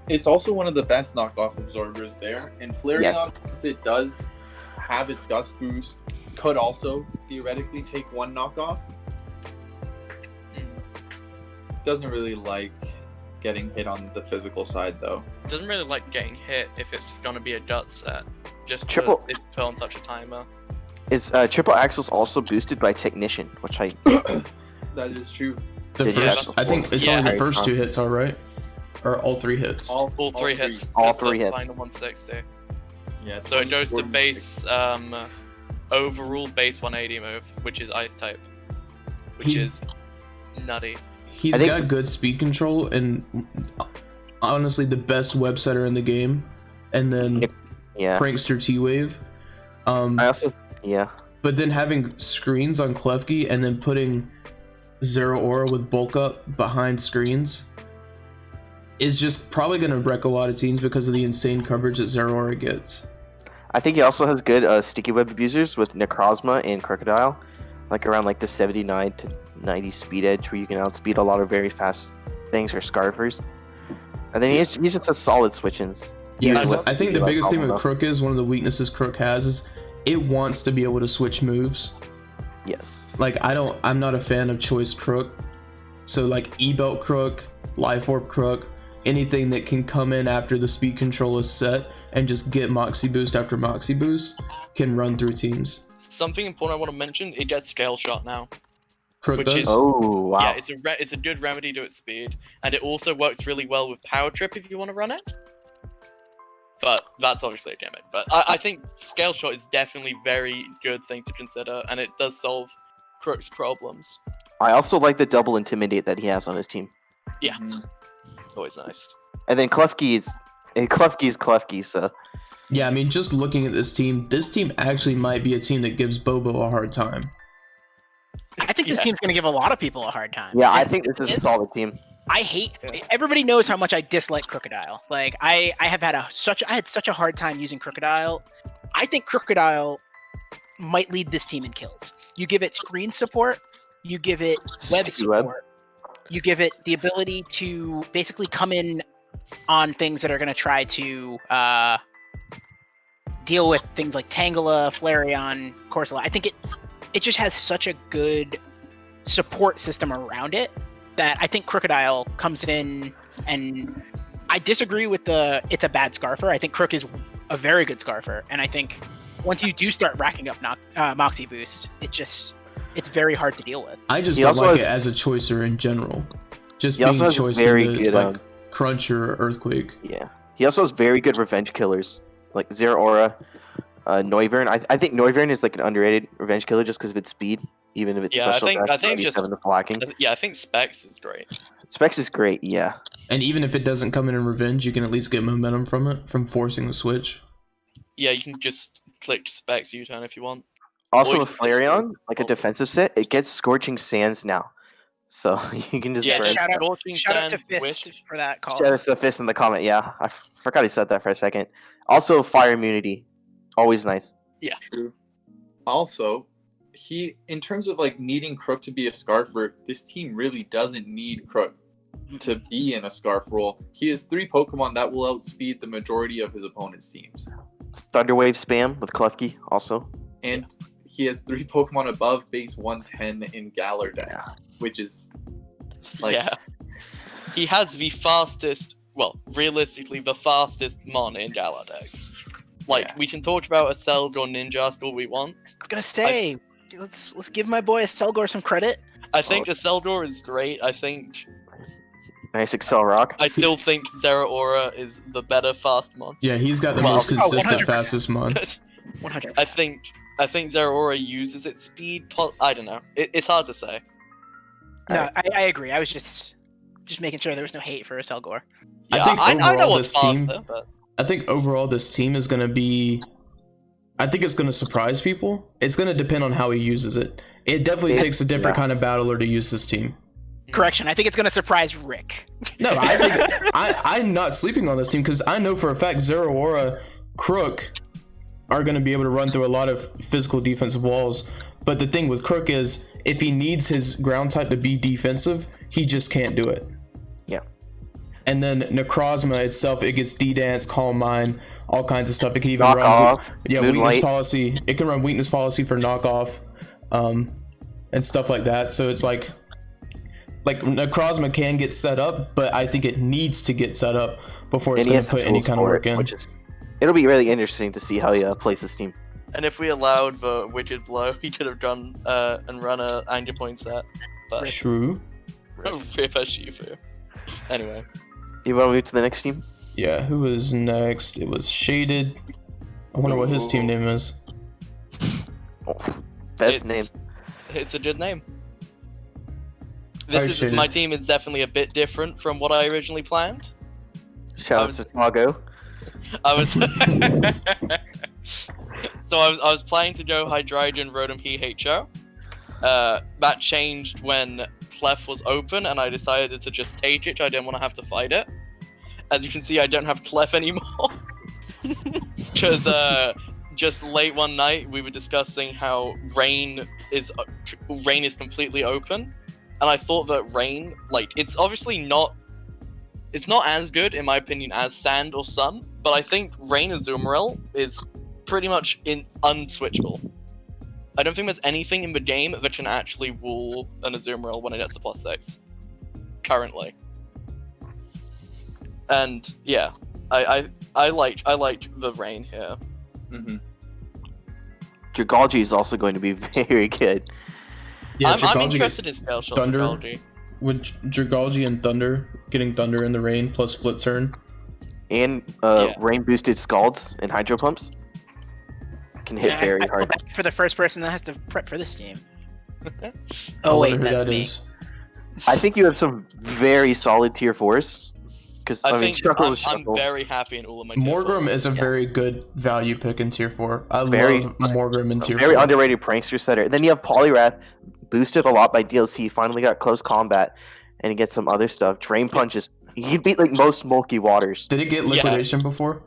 It's also one of the best knockoff absorbers there, and Flareon, Yes. since it does have its Gust boost, could also theoretically take 1 knockoff. Doesn't really like getting hit on the physical side though. Doesn't really like getting hit if it's gonna be a gut set, just because Triple- it's put on such a timer. Is Triple Axle's also boosted by Technician, which I That is true. the Did you first. have I think it's Yeah. only the first 2 hits, all right, or all 3 hits. All 3 hits. All It's a 3 hits. Final 160. Yeah. So it goes to 40. base overall base 180 move, which is Ice type, which He's- is nutty. He's I think- got good speed control and honestly the best web setter in the game, and then yeah. Prankster T-Wave. I also But then having screens on Klefki and then putting Zero Aura with bulk up behind screens is just probably going to wreck a lot of teams because of the insane coverage that Zero Aura gets. I think he also has good sticky web abusers with Necrozma and Crocodile, like around like the 79 to 90 speed edge, where you can outspeed a lot of very fast things or Scarfers. And then he just has solid switch-ins. Yeah, Usually. I think the Like biggest thing with Alma. Crook is one of the weaknesses Crook has is it wants to be able to switch moves. Yes. Like I'm not a fan of choice Crook. So like E-Belt Crook, Life Orb Crook, anything that can come in after the speed control is set and just get Moxie Boost after Moxie Boost can run through teams. Something important I want to mention: it gets Scale Shot now. Crook Which does. is- Oh, wow. Yeah, it's a good remedy to its speed, and it also works really well with Power Trip if you want to run it. But that's obviously a gimmick. But I think Scale Shot is definitely a very good thing to consider, and it does solve Crook's problems. I also like the double Intimidate that he has on his team. Yeah. Mhm. Always nice. And then Klefki's Klefki, so Yeah, I mean, just looking at this team actually might be a team that gives Bobo a hard time. I think this Yeah. team's going to give a lot of people a hard time. yeah, I And think this is a it's- solid team. I hate. Yeah. Everybody knows how much I dislike Crocodile. Like I had such a hard time using Crocodile. I think Crocodile might lead this team in kills. You give it screen support, you give it web Sticky web. support, you give it the ability to basically come in on things that are going to try to deal with things like Tangela, Flareon, Corsola. I think it just has such a good support system around it that I think Crocodile comes in, and I disagree with it's a bad Scarfer. I think Crook is a very good Scarfer, and I think once you do start racking up Moxie boosts, it's very hard to deal with. I just He don't also like has- it as a choicer in general. Just He being also has choice very into, good, like Crunch or Earthquake. Yeah. He also has very good revenge killers, like Zero Aura, Noivern. I think Noivern is like an underrated revenge killer just because of its speed, even if it's Yeah, special. I think attack, just- 97 to flacking. Yeah, I think Specs is great. Specs is great, yeah. And even if it doesn't come in revenge, you can at least get momentum from it, from forcing the switch. Yeah, you can just click Specs U-turn if you want. Also Or with you can take Flareon, it. like a defensive set, it gets Scorching Sands now. So you can just Yeah, press- shout out- Scorching Shout out to Sand, Fist Wish. for that call. Shout out to Fist in the comment, yeah. I forgot he said that for a second. Also fire immunity. Always nice. True. Also, in terms of like needing Crook to be a Scarfer, this team really doesn't need Crook to be in a Scarf role. He has 3 Pokemon that will outspeed the majority of his opponent's teams. Thunderwave spam with Klefki also. And he has 3 Pokemon above base 110 in Galar decks, which is like Yeah. He has the fastest, well, realistically, the fastest Mon in Galadex. Like, Yeah. we can talk about a Selgor Ninjask all we want. I was gonna say, let's give my boy Selgor some credit. I think a Selgor is great. I think, Nice Excel Rock. I still think Zera Aura is the better fast Mon. Yeah, he's got the Well, most consistent 100%. fastest mon. 100. I think I think Zeraora uses its speed. I don't know. It's hard to say. No, I agree. I was just making sure there was no hate for Selgor. Yeah, I think I know overall what's this team. faster, but I think overall this team is gonna be. I think it's gonna surprise people. It's gonna depend on how he uses it. It definitely takes a different kind of battler to use this team. Correction, I think it's gonna surprise Rick. No, I think I'm not sleeping on this team because I know for a fact Zeraora, Crook are going to be able to run through a lot of physical defensive walls. But the thing with Crook is if he needs his ground type to be defensive, he just can't do it. Yeah. And then Necrozma itself, it gets D-Dance, Calm Mind, all kinds of stuff. It can even Knock run off, weakness Moonlight. policy. It can run weakness policy for knockoff, and stuff like that. So it's like Necrozma can get set up, but I think it needs to get set up before it's And he going has to the put any tools kind of for work it, in. which is it'll be really interesting to see how he plays this team. and if we allowed the Wicked Blow, he could have done and run a anger point set. But True. rip as Shifu. Anyway, You want to move to the next team? Yeah, who was next? It was Shaded. I wonder what his team name is. Oh, best It's- name. it's a good name. Alright, This is Shaded. my team is definitely a bit different from what I originally planned. Shout out to Tago. I was so I was planning to go Hydreigon, Rotom, PHO. That changed when Clef was open, and I decided to just take it. I didn't want to have to fight it. As you can see, I don't have Clef anymore. Because just late one night, we were discussing how Rain is completely open, and I thought that Rain, like, it's obviously not. It's not as good, in my opinion, as Sand or Sun, but I think Rain Azumarill is pretty much unswitchable. I don't think there's anything in the game that can actually wool an Azumarill when it gets to +6. Currently. And yeah, I like the Rain here. Mm-hmm. Dragalge is also going to be very good. Yeah, I'm Dragalge interested gets in Scale Shot Thunder. Dragalge. with Dragalge and Thunder, getting Thunder in the rain plus flip turn. And Yeah. rain boosted Scalds and Hydro Pumps can hit Yeah, very I feel hard. bad for the first person that has to prep for this team. I Oh wait, wonder who that's that me. is. I think you have some very solid tier 4s. Because I I mean, think Shuckle I'm is Shuckle. very happy in all of my tier Morgrim fours. is a very good value pick in tier 4. I Very- love Morgrim in tier Very 4. underrated prankster setter. Then you have Poliwrath, boosted a lot by DLC. Finally got close combat, and he gets some other stuff. Drain Punch is he beat like most Mulky Waters. Did it get liquidation before?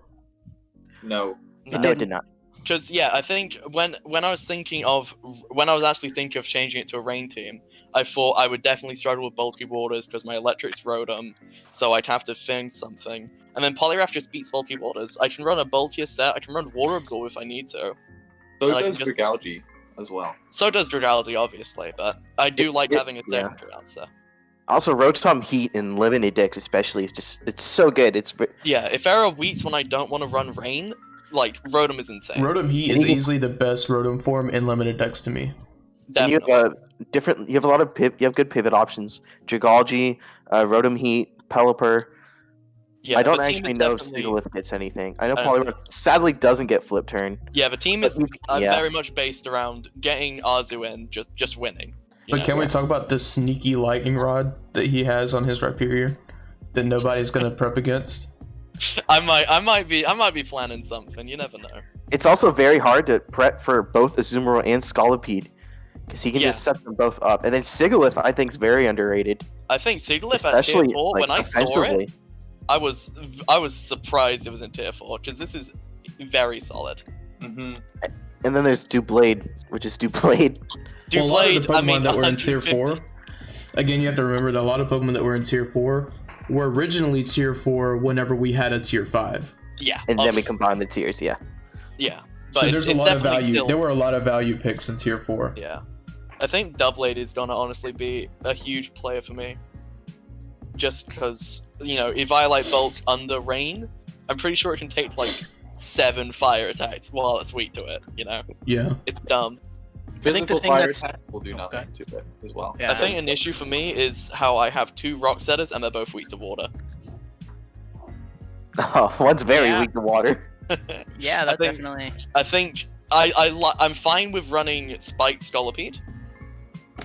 No. No, it didn't. did not. Because yeah, I think when I was actually thinking of changing it to a rain team, I thought I would definitely struggle with bulky waters because my electrics Rotom, so I'd have to think something. And then Poliwrath just beats bulky waters. I can run a bulkier set. I can run Water Absorb if I need to. So I does can just- Dragalge as well. So does Dragalge, obviously, but I do like It- having a second answer. Also, Rotom Heat in limited decks especially is it's so good. Yeah, if there are weeks when I don't want to run rain, like Rotom is insane. Rotom Heat is easily the best Rotom form in limited decks to me. And you Definitely. have you have a lot of you have good pivot options. Dragalge, Rotom Heat, Pelipper. Yeah, I don't the team actually is know if definitely- Sigalith gets anything. I know I don't Poliwrath sadly doesn't get flip turn. Yeah, the team But is you- yeah. very much based around getting Arzu in, just winning. you But know? can we talk about this sneaky lightning rod that he has on his Rhyperior that nobody's gonna prep against? I might be planning something. You never know. It's also very hard to prep for both Azumarill and Scolipede because he can Yeah. just set them both up. And then Sigalith, I think, is very underrated, I think Sigalith at tier especially 4. like, When I saw offensively. it, I was surprised it was in tier 4 because this is very solid. Mm-hmm. And then there's Doublade, which is Doublade. Dude, Well, a lot of the played. I Pokemon mean, that were in tier 150 4, again, you have to remember that a lot of Pokemon that were in tier 4 were originally tier 4 whenever we had a tier 5. Yeah, And then we obviously, combine the tiers, yeah. yeah. But So it's- there's a it's lot of definitely value. still- There were a lot of value picks in tier 4. Yeah, I think Doublade is gonna honestly be a huge player for me. Just because, if I like bulk under rain, I'm pretty sure it can take like 7 fire attacks while it's weak to it. Yeah. It's dumb. I think the Physical thing fire that's- attack will do nothing to it as well. Yeah. I think an issue for me is how I have 2 rock setters and they're both weak to water. Oh, one's very Yeah. weak to water. Yeah, I that think- definitely. I think I'm fine with running Spike Scolipede,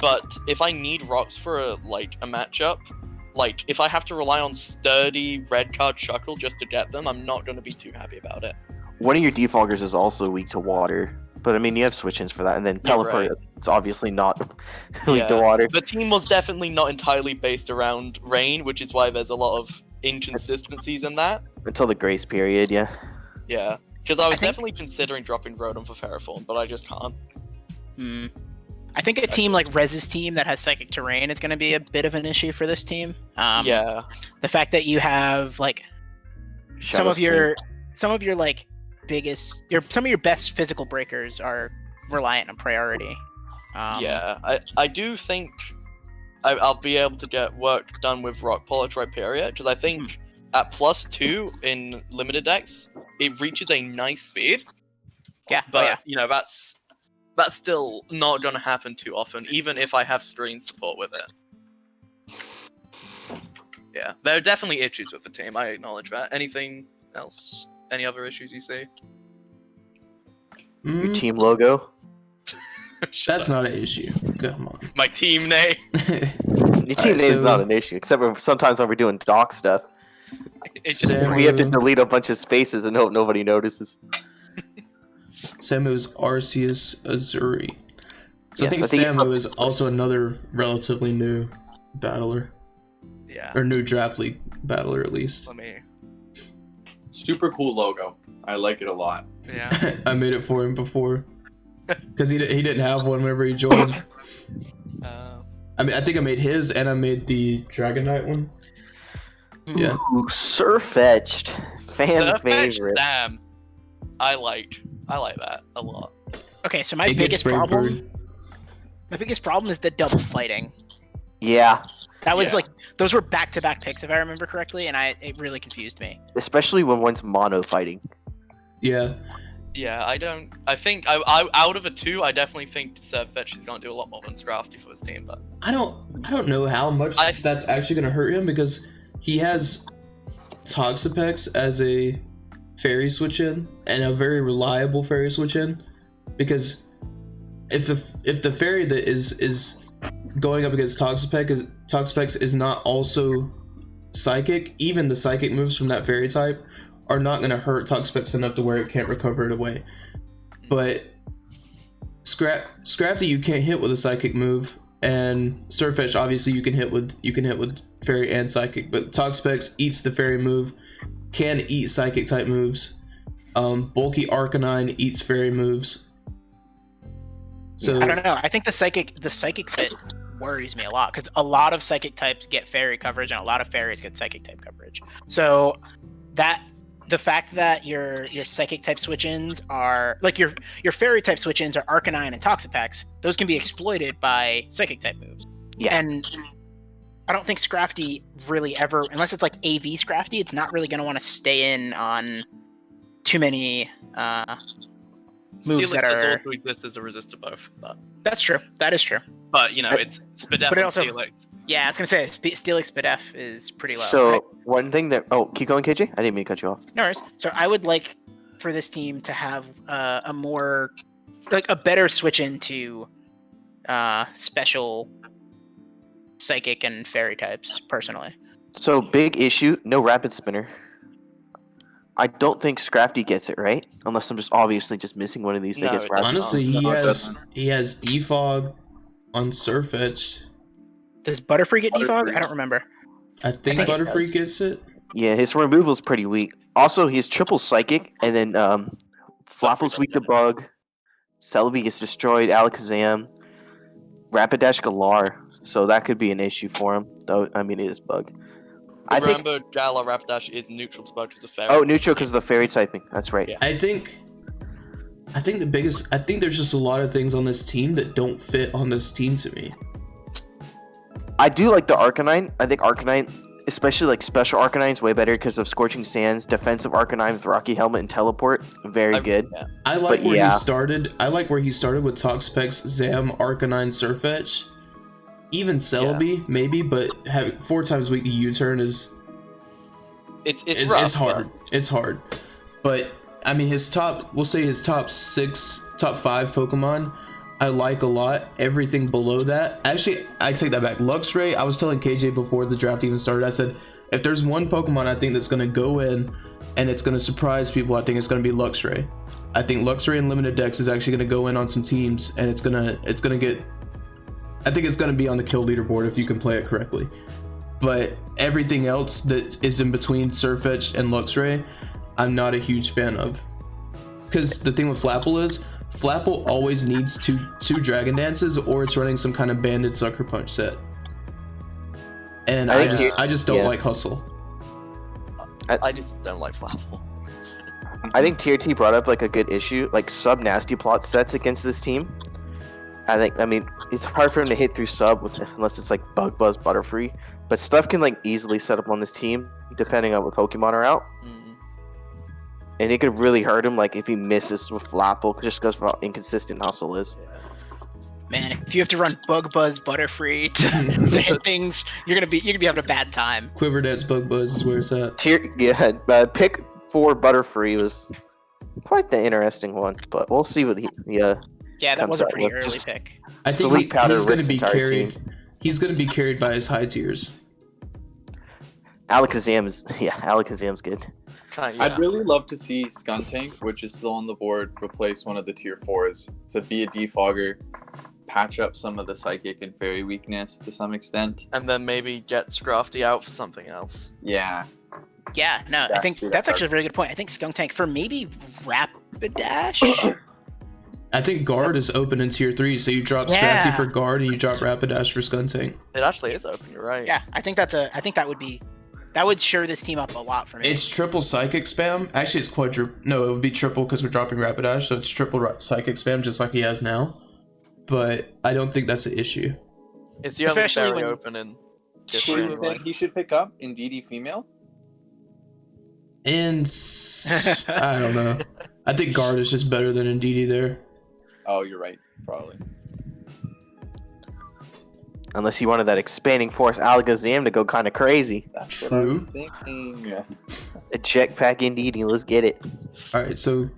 but if I need rocks for a matchup, like if I have to rely on sturdy red card Shuckle just to get them, I'm not going to be too happy about it. One of your defaulters is also weak to water, but I mean you have switch-ins for that, and then Pelipper, it's obviously not weak to water. The team was definitely not entirely based around rain, which is why there's a lot of inconsistencies in that. Until the grace period, yeah. Yeah, because I was definitely considering dropping Rotom for Ferroform, but I just can't. I think a team like Rez's team that has Psychic Terrain is going to be a bit of an issue for this team. Yeah. The fact that you have like some of your like biggest, some of your best physical breakers are reliant on priority. Yeah, I do think I'll be able to get work done with Rock Polish Rhyperior, because I think at +2 in limited decks, it reaches a nice speed. Yeah, but you know that's still not going to happen too often, even if I have screen support with it. Yeah, there are definitely issues with the team. I acknowledge that. Anything else? Any other issues you see? Your team logo. That's not an issue. Come on. My team name. Your team name is not an issue, except for sometimes when we're doing doc stuff. We have to delete a bunch of spaces and hope nobody notices. Samu is Arceus Azuri. So Yes, I think Samu is also another relatively new battler. Yeah. Or new draft league battler, at least. Let me. Super cool logo. I like it a lot. Yeah. I made it for him before. Because he didn't have one whenever he joined. I mean, I think I made his and I made the Dragonite one. Yeah. Ooh, Surfetched. Fan favorite. Sam. I like that a lot. Okay, so my biggest problem is the double fighting. Yeah. That was like, those were back-to-back picks if I remember correctly, and it really confused me. Especially when one's mono fighting. Yeah. Yeah, I think out of the two, I definitely think Surfetch is gonna do a lot more than Scrafty for his team, but I don't know how much that's actually gonna hurt him, because he has Toxapex as a fairy switch in, and a very reliable fairy switch in, because if the fairy that is going up against Toxapex is not also psychic, even the psychic moves from that fairy type are not going to hurt Toxapex enough to where it can't recover it away. But Scrafty you can't hit with a psychic move, and Surfetch obviously you can hit with fairy and psychic, but Toxapex eats the fairy move, can eat psychic type moves. Bulky Arcanine eats fairy moves. So I don't know. I think the psychic bit worries me a lot, because a lot of psychic types get fairy coverage and a lot of fairies get psychic type coverage. So the fact that your psychic type switch-ins are like your fairy type switch-ins are Arcanine and Toxapex, those can be exploited by psychic type moves. Yeah. And I don't think Scrafty really ever, unless it's like AV Scrafty, it's not really going to want to stay in on too many moves that are. Also exist as a resist to both. But... That's true. That is true. But you know, it's Spidef and also, Steelix. Yeah, I was gonna say Steelix Spidef is pretty low. So right? one thing that keep going, KJ. I didn't mean to cut you off. No worries. So I would like for this team to have a more a better switch into special psychic and fairy types. Personally. So big issue. No rapid spinner. I don't think Scrafty gets it right, unless I'm just obviously just missing one of these. No, honestly, he has defog on Surfetch. Does Butterfree get defog? I don't remember. I think Butterfree gets it. Yeah, his removal's pretty weak. Also, he has triple psychic, and then Flapple's weak to bug. Celebi gets destroyed. Alakazam, Rapidash Galar. So that could be an issue for him. Though I mean, it is bug. Remember, Galar Rapidash is neutral to bug because of fairy. Oh, neutral because of the fairy typing. That's right. Yeah. I think there's just a lot of things on this team that don't fit on this team to me. I do like the Arcanine. I think Arcanine, especially like special Arcanine, is way better because of Scorching Sands, defensive Arcanine with Rocky Helmet and Teleport. Very good. Yeah. I like where he started. I like where he started with Toxapex, Zam, Arcanine, Surfetch. Even Celebi, maybe, but having 4 times week U-turn is it's rough, hard. It's hard. But I mean, we'll say his top 5 Pokemon, I like a lot. Everything below that, actually, I take that back. Luxray, I was telling KJ before the draft even started, I said, if there's one Pokemon I think that's going to go in and it's going to surprise people, I think it's going to be Luxray. I think Luxray and Limited Dex is actually going to go in on some teams, and it's gonna get, I think it's going to be on the kill leaderboard if you can play it correctly. But everything else that is in between Sirfetch'd and Luxray, I'm not a huge fan of. Because the thing with Flapple is, Flapple always needs two Dragon Dances, or it's running some kind of banded Sucker Punch set. And I just don't like Hustle. I just don't like Flapple. I think TRT brought up like a good issue, like sub nasty plot sets against this team. I mean, it's hard for him to hit through sub unless it's like Bug Buzz, Butterfree, but stuff can like easily set up on this team depending on what Pokemon are out. And it could really hurt him, like if he misses with Flapple, just because of how inconsistent Hustle is. Man, if you have to run Bug Buzz, Butterfree to hit things, you're gonna be having a bad time. Quiver Dance Bug Buzz is where it's at. Pick 4 Butterfree was quite the interesting one, but we'll see what he. Yeah, that was a pretty with. early Just pick. I think Sweet Powder he's going to Rick's be entire carried. team. He's going to be carried by his high tiers. Alakazam's good. I'd really love to see Skuntank, which is still on the board, replace one of the tier 4s to be a defogger, patch up some of the psychic and fairy weakness to some extent. And then maybe get Scrafty out for something else. Yeah. Yeah, no, I think that's actually a very good point. I think Skuntank for maybe Rapidash. I think Guard is open in tier 3, so you drop Scrafty for Guard and you drop Rapidash for Skuntank. It actually is open, you're right. Yeah, I think that would shore this team up a lot for me. It's triple Psychic spam. Actually, it's quadruple. No, it would be triple because we're dropping Rapidash, so it's triple Psychic spam just like he has now. But I don't think that's an issue. Is the only Especially fairy when- open in Who tier you 3 saying he should pick up? Indeedee female? And I don't know. I think Guard is just better than Indeedee there. Oh, you're right. Probably. Unless you wanted that expanding force Alakazam to go kind of crazy. That's what I True. was thinking. A jetpack indeed, let's get it. Alright, so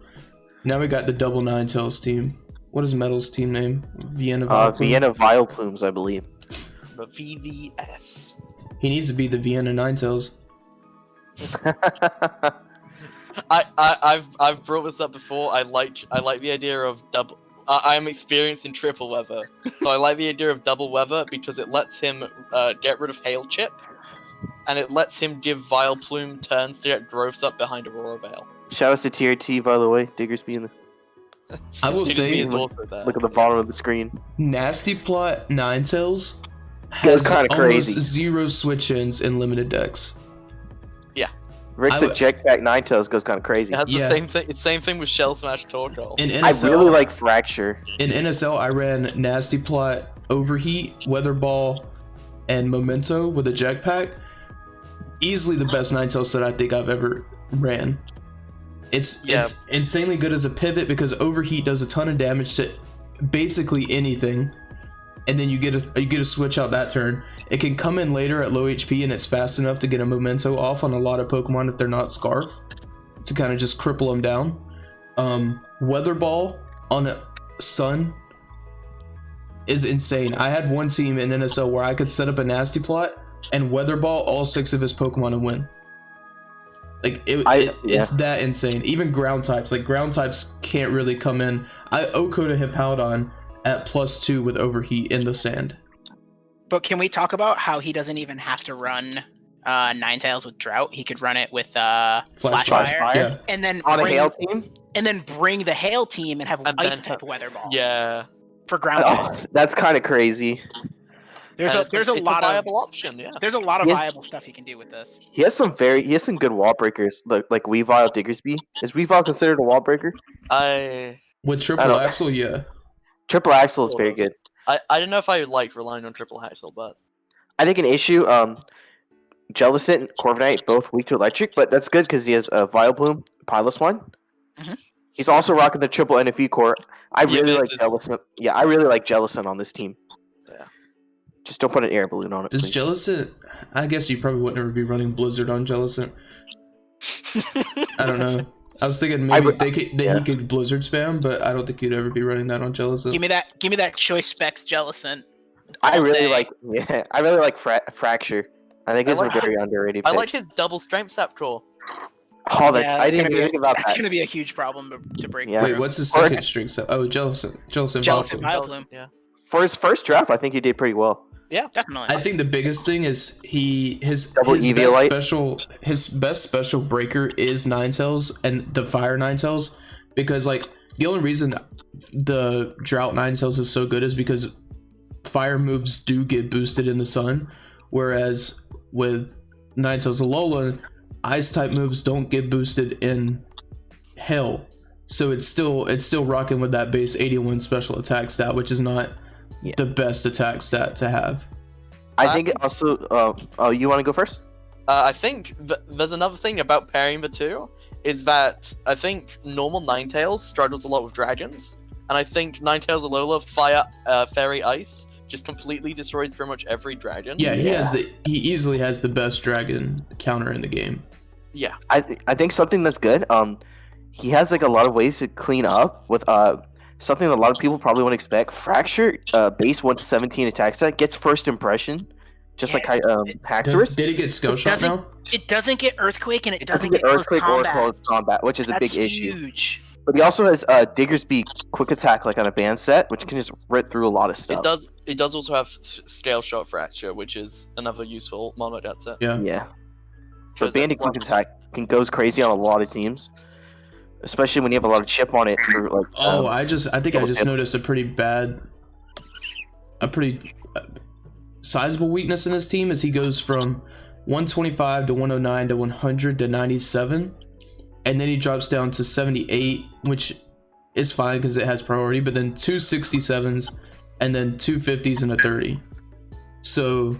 now we got the double Ninetales team. What is Metal's team name? Vienna Vileplume? Vienna Vileplumes, I believe. The VVS. He needs to be the Vienna Ninetales. I've brought this up before. I like the idea of double. I'm experienced in triple weather, so I like the idea of double weather because it lets him get rid of Hail Chip, and it lets him give Vileplume turns to get growths up behind Aurora Veil. Shout out to TRT, by the way. Diggersby in the I will say, is also there. look at the bottom of the screen. Nasty Plot Ninetales Goes has kinda almost crazy. 0 switch-ins in limited decks. Rick's I the jetpack Ninetales goes kind of crazy. It has the Yeah. same thing. It's same thing with Shell Smash Torkoal. In I NSL, really like Fracture. in NSL, I ran Nasty Plot, Overheat, Weather Ball, and Memento with a jetpack. Easily the best Ninetales set I think I've ever ran. It's insanely good as a pivot because Overheat does a ton of damage to basically anything, and then you get a switch out that turn. It can come in later at low HP and it's fast enough to get a Memento off on a lot of Pokemon if they're not Scarf, to kind of just cripple them down. Weather Ball on a Sun is insane. I had one team in NSL where I could set up a Nasty Plot and Weather Ball all 6 of his Pokemon and win. Like it's that insane. Even ground types can't really come in. I Okoda Hippowdon at +2 with Overheat in the sand. But can we talk about how he doesn't even have to run Ninetales with Drought? He could run it with Flashfire, Yeah. and then On a Hail team? and then bring the Hail team and have And Ice then- type Weather Ball. Yeah. For ground type. Oh, that's kind of crazy. There's And a it's lot of viable option. Yeah. there's a lot of Yes. viable stuff he can do with this. He has some good wall breakers, like Weavile Diggersby. Is Weavile considered a wall breaker? With I Triple don't- Axle, yeah. Triple Axle is very good. I don't know if I like relying on triple Haxel, but I think an issue, Jellicent and Corviknight both weak to electric, but that's good because he has a Vileplume, Piloswine. Mhm. He's also rocking the triple NFE core. I Yeah, really but like it's- Jellicent. Yeah, I really like Jellicent on this team. Yeah. Just don't put an air balloon on it. Does please. Jellicent... I guess you probably would never be running Blizzard on Jellicent. I don't know. I was thinking maybe would- he could Blizzard spam, but I don't think he'd ever be running that on Jellicent. Give me that choice specs Jellicent. I all really day. like Fracture. I think it's a very underrated. I pick. like his double strength sap draw. Oh, that's Yeah, I didn't gonna even be think about That's that. gonna be a huge problem to break. Yeah. Wait, through. what's his second string set? Oh, Jellicent. Jellicent Vileplume. Vileplume. Yeah. For his first draft, I think he did pretty well. Definitely. I think the biggest thing is his Double best Eviolite. his best special breaker is Ninetales and the Fire Ninetales, because like the only reason the Drought Ninetales is so good is because fire moves do get boosted in the sun, whereas with Ninetales Alolan, ice type moves don't get boosted in hell. So it's still rocking with that base 81 special attack stat, which is not the best attack stat to have. I think also. Oh, you want to go first? I think there's another thing about pairing the two, is that I think normal Ninetales struggles a lot with dragons, and I think Ninetales Alola Fire, Fairy, Ice just completely destroys pretty much every dragon. Yeah, he easily has the best dragon counter in the game. Yeah. I think something that's good. He has like a lot of ways to clean up with something that a lot of people probably wouldn't expect. Fracture, base 117 attack stat, gets first impression, just like Haxorus. Did he get skill shot now? It doesn't get Earthquake, and it doesn't get get Earthquake close or combat. close combat, which is a That's big issue. huge. But he also has Diggersby quick attack, like on a band set, which can just rip through a lot of stuff. It does also have scale shot fracture, which is another useful mono jet set. Yeah. Yeah. So Because it banding quick attack goes crazy on a lot of teams, especially when you have a lot of chip on it. For like, I think I double just chip. noticed a pretty sizable weakness in his team as he goes from 125 to 109 to 100 to 97, and then he drops down to 78, which is fine because it has priority, but then two 67s and then two 50s and a 30. So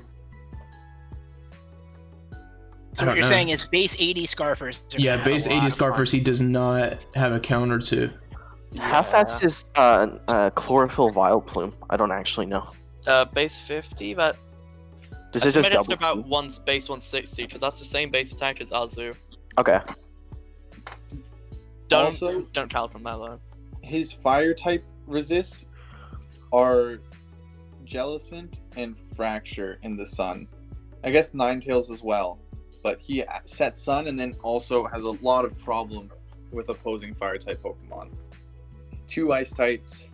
So what you're saying is base 80 Scarfers. yeah, base 80 Scarfers he does not have a counter to. Half that's his chlorophyll Vileplume. I don't actually know. Base 50, but Does it just it's double? about base 160, because that's the same base attack as Azu. Okay. Don't Also- count on that though. His fire type resist are Jellicent and Fracture in the sun. I guess Ninetales as well. But he sets sun and then also has a lot of problem with opposing fire type Pokemon. Two ice types.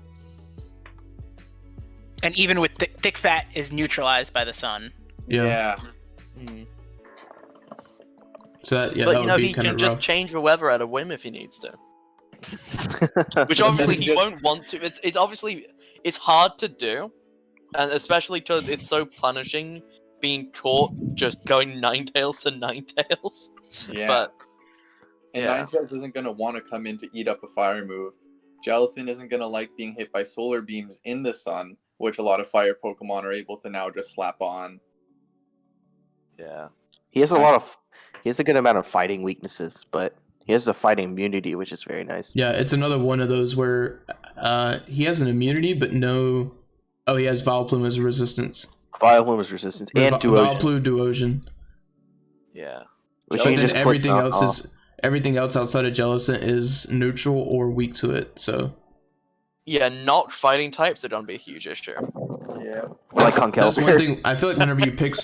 And even with Thick Fat is neutralized by the sun. Yeah. Mm. So that, yeah, But that you know, would be he kind can of just rough. change the weather at a whim if he needs to. Which obviously he won't want to. It's obviously it's hard to do, and especially because it's so punishing being caught just going Ninetales to Ninetales. Yeah. But And yeah. Ninetales isn't going to want to come in to eat up a fire move. Jellicent isn't going to like being hit by solar beams in the sun, which a lot of fire Pokemon are able to now just slap on. yeah, He has a good amount of fighting weaknesses, but he has a fighting immunity, which is very nice. Yeah, it's another one of those where he has an immunity, but no. Oh, he has Vileplume as a resistance. Vileplume is resistance and Duosion, Vileplume, Duosion. yeah. which And you can then just click everything else outside of Jellicent is neutral or weak to it. So Yeah, not fighting types are gonna be a huge issue. Yeah. like that's one Conkeldurr. thing. I feel like whenever you pick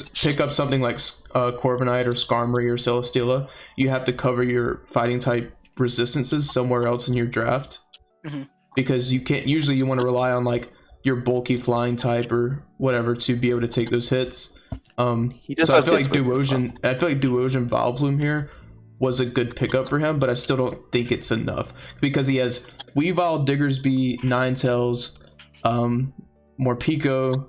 up something like Corviknight or Skarmory or Celesteela, you have to cover your fighting type resistances somewhere else in your draft, Mhm. because you can't. Usually, you want to rely on like your bulky flying type or whatever to be able to take those hits. He does So I have feel like good swing as well. Duosion Vileplume here was a good pickup for him, but I still don't think it's enough because he has Weavile, Diggersby, Ninetales, Morpeko,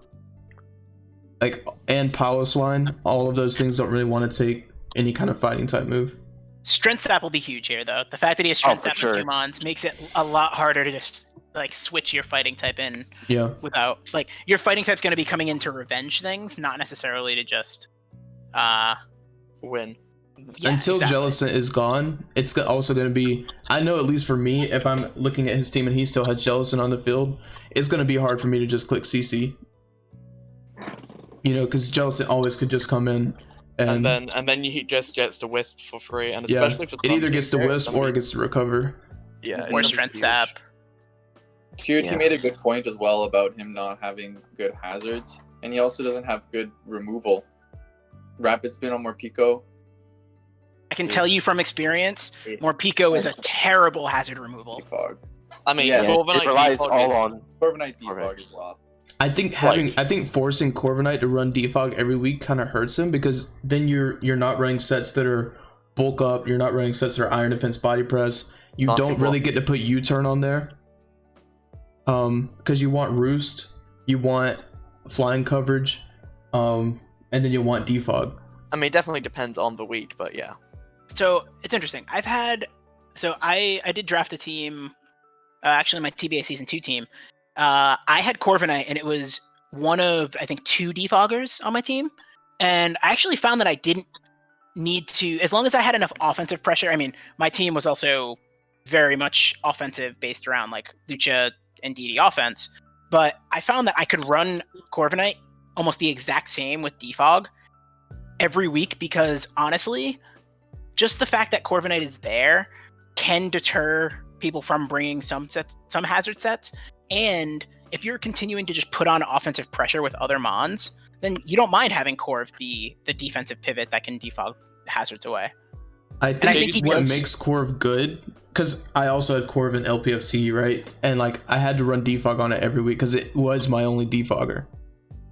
like, and Piloswine. All of those things don't really want to take any kind of fighting type move. Strength Sap will be huge here, though. The fact that he has Strength for Sap sure. and 2 Mons makes it a lot harder to just like switch your fighting type in Yeah. without like your fighting type's going to be coming in to revenge things, not necessarily to just Win. yeah, Until exactly. Jellicent is gone, it's also going to be, I know at least for me, if I'm looking at his team and he still has Jellicent on the field, it's going to be hard for me to just click CC. You know, because Jellicent always could just come in and then he just gets to wisp for free, and Yeah, especially for it either gets to some wisp or it gets to recover. Yeah, Or it's strength huge. sap. TRT Yeah. made a good point as well about him not having good hazards, and he also doesn't have good removal. Rapid spin on Morpico. I can tell you from experience, Morpico is a terrible hazard removal. Defog. I mean, Yeah, Corviknight it relies defog all is- on. Corviknight defog Correct. as well. I think forcing Corviknight to run defog every week kind of hurts him, because then you're not running sets that are bulk up. You're not running sets that are iron defense body press. You Bossy don't really block. get to put U-turn on there. Because you want roost, you want flying coverage, and then you want defog. I mean, it definitely depends on the week, but yeah. So it's interesting. I did draft a team, actually my TBA Season 2 team. I had Corviknight, and it was one of, I think, 2 defoggers on my team. And I actually found that I didn't need to, as long as I had enough offensive pressure. I mean, my team was also very much offensive, based around like Lucha and DD offense. But I found that I could run Corviknight almost the exact same with defog every week, because honestly, just the fact that Corviknight is there can deter people from bringing some hazard sets. And if you're continuing to just put on offensive pressure with other mons, then you don't mind having Corv be the defensive pivot that can defog hazards away. I think, he what does- makes Corv good, because I also had Corv in LPFT, right? And like I had to run defog on it every week because it was my only defogger.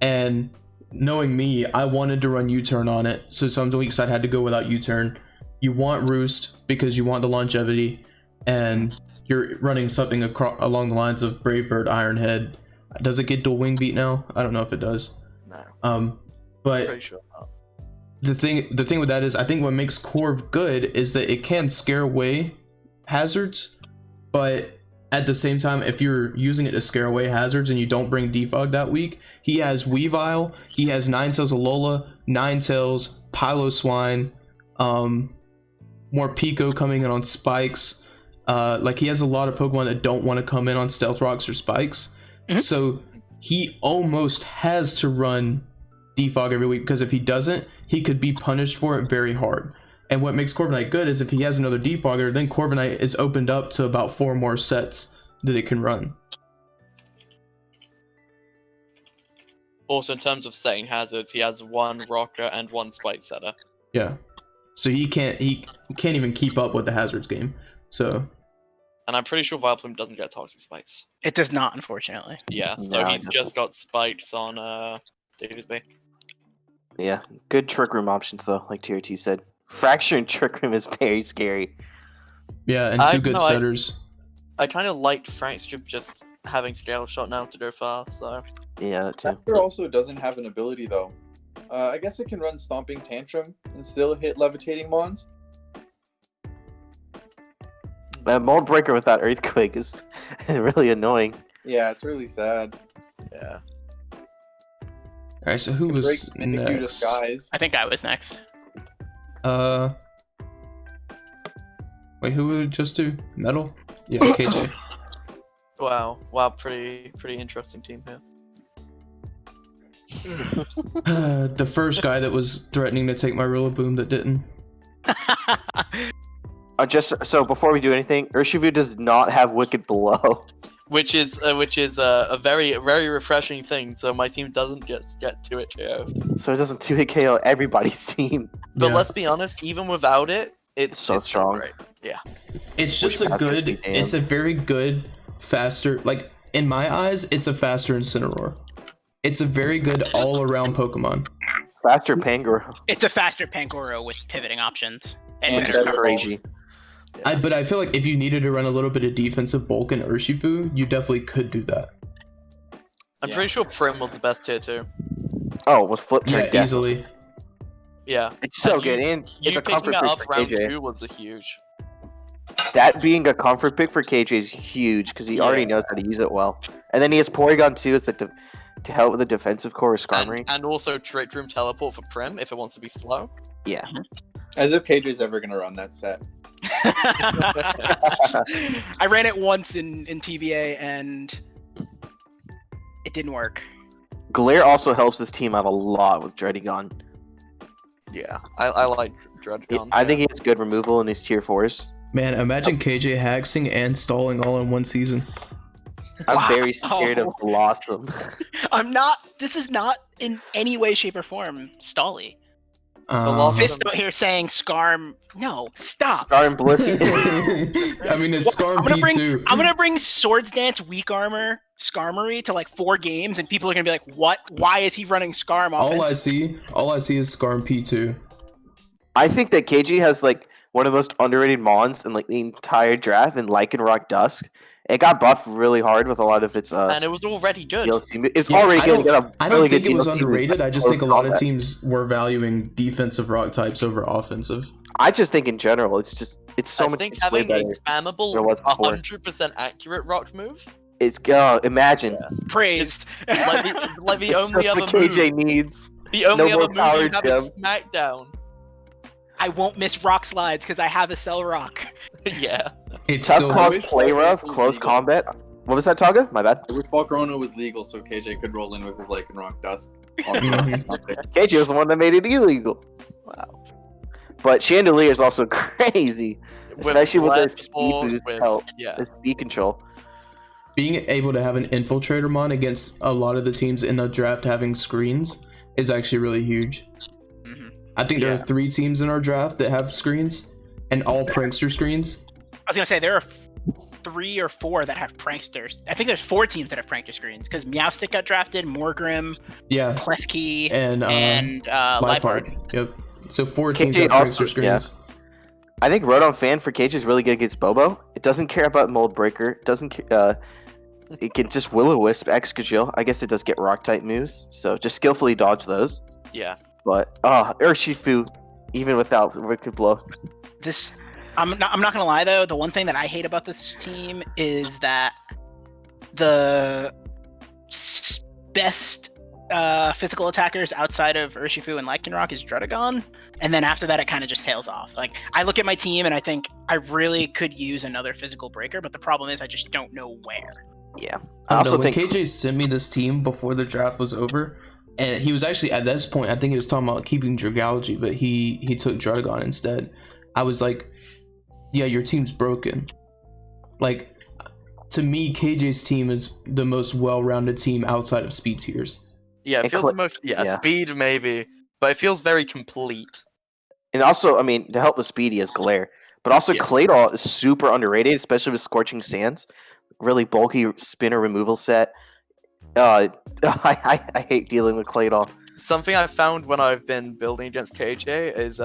And knowing me, I wanted to run U-turn on it, so some weeks I had to go without U-turn. You want roost because you want the longevity, and you're running something along the lines of Bravebird, Ironhead. Does it get dual wing beat now? I don't know if it does. No, But pretty sure not. the thing with that is, I think what makes Corv good is that it can scare away hazards, but at the same time, if you're using it to scare away hazards and you don't bring defog that week, he has Weavile, he has Ninetails Alola, Ninetales, Piloswine, more Pico coming in on spikes. Like he has a lot of Pokemon that don't want to come in on Stealth Rocks or spikes. Mhm. So he almost has to run defog every week, because if he doesn't, he could be punished for it very hard. And what makes Corviknight good is if he has another defogger, then Corviknight is opened up to about 4 more sets that it can run. Also, in terms of setting hazards, he has 1 rocker and 1 spike setter. Yeah. So he can't even keep up with the hazards game. So And I'm pretty sure Vileplume doesn't get toxic spikes. It does not, unfortunately. Yeah, so No, he's it just got spikes on Diggersby. Yeah, good trick room options though, like TRT said. Fracture and trick room is very scary. yeah, and 2 good setters. I kind of liked Fracture just having scale shot now to go fast, so Yeah, that too. Raptor also doesn't have an ability though. I guess it can run Stomping Tantrum and still hit Levitating Mons. Mold Breaker without Earthquake is really annoying. Yeah, it's really sad. yeah. All right, so who Can was break Mimikyu next? Disguise. I think I was next. Wait, who would just do metal? Yeah, KJ. Wow, pretty interesting team here. The first guy that was threatening to take my Rillaboom that didn't. Just so before we do anything, Urshifu does not have Wicked Blow. Which is a very refreshing thing. So my team doesn't get to it KO. So it doesn't 2-hit KO everybody's team. But Yeah. let's be honest, even without it, it's So it's strong. Great. Yeah. It's just a Which good. Patrick began. It's a very good, faster. Like in my eyes, it's a faster Incineroar. It's a very good all-around Pokemon. Faster Pangoro. It's a faster Pangoro with pivoting options. And better better coverage. Crazy. But I feel like if you needed to run a little bit of defensive bulk in Urshifu, you definitely could do that. I'm Yeah. pretty sure Prim was the best tier 2. Oh, with Flip Turn, Yeah, definitely. easily. Yeah. It's so And good, and it's You a picking comfort it pick up for round KJ. 2 was a huge. That being a comfort pick for KJ is huge because he already knows how to use it well. And then he has Porygon too, as to help with the defensive core of Skarmory. And also Trick Room Teleport for Prim if it wants to be slow. Yeah. As if KJ's ever gonna run that set. I ran it once in TVA and it didn't work. Glare also helps this team out a lot with Dreadigon. Yeah, I like Dreadgon. I think he has good removal in his tier 4s. Man, imagine KJ hexing and stalling all in one season. I'm Wow. very scared of Blossom. I'm not. This is not in any way, shape, or form Stolly. Blossom- Fist out here saying Scarm. No, stop. Scar and Blissey. I mean, it's Scar I'm gonna P2. I'm gonna bring Swords Dance Weak Armor Skarmory to like 4 games, and people are gonna be like, "What? Why is he running Scarm All I offensive?" see is Scar P2. I think that KG has like one of the most underrated mons in like the entire draft in Lycanroc Dusk. It got buffed really hard with a lot of its and it was already good. DLC. It's Yeah, already I good. don't- I don't really think good it was DLC with underrated. I just close think a lot of combat. teams were valuing defensive rock types over offensive. I just think in general, it's so I much think way having a better. spammable, than it was before. 100% accurate rock move, It's imagine. Praised. like the It's only just other what KJ move, needs. the only no more other move power you have is Smackdown. I won't miss rock slides because I have a Cell Rock. Yeah. It's Tough still calls, wish play Volcarona rough, was close legal. combat. What was that, Taga? My bad. I wish Volcarona was legal so KJ could roll in with his Lycanroc Dusk. Mhm. KJ was the one that made it illegal. Wow. But Chandelier is also crazy, especially with the Blast speed Ball, boost with- help, Yeah. the speed control. being able to have an infiltrator mon against a lot of the teams in the draft having screens is actually really huge. Mhm. I think there Yeah. are 3 teams in our draft that have screens, and all prankster screens. I was gonna say there are 3 or 4 that have pranksters. I think there's 4 teams that have prankster screens because Meowstic got drafted, Morgrim, Yeah, Klefki, and and Liepard. Liepard. Yep. So 4 teams KJ have also- prankster screens. I think Rodon Fan for KJ is really good against Bobo. It doesn't care about Mold Breaker. It can just Will-O-Wisp, Excadrill. I guess it does get Rock type moves, so just skillfully dodge those. Yeah. But Urshifu, even without Wicked Blow. This, I'm not gonna lie though. The one thing that I hate about this team is that the best physical attackers outside of Urshifu and Lycanroc is Druddigon, and then after that it kind of just tails off. Like I look at my team and I think I really could use another physical breaker, but the problem is I just don't know where. Yeah. I I also don't know, when think KJ sent me this team before the draft was over, and he was actually at this point, I think he was talking about keeping Dragology, but he took Druddigon instead. I was like, yeah, your team's broken. Like, to me, KJ's team is the most well-rounded team outside of speed tiers. Yeah, it And feels Cl- the most. Yeah, yeah. speed maybe, but it feels very complete. And also, I mean, to help with speed, he has Glare. But also, Yeah. Claydol is super underrated, especially with Scorching Sands. Really bulky spinner removal set. I hate dealing with Claydol. Something I've found when I've been building against KJ is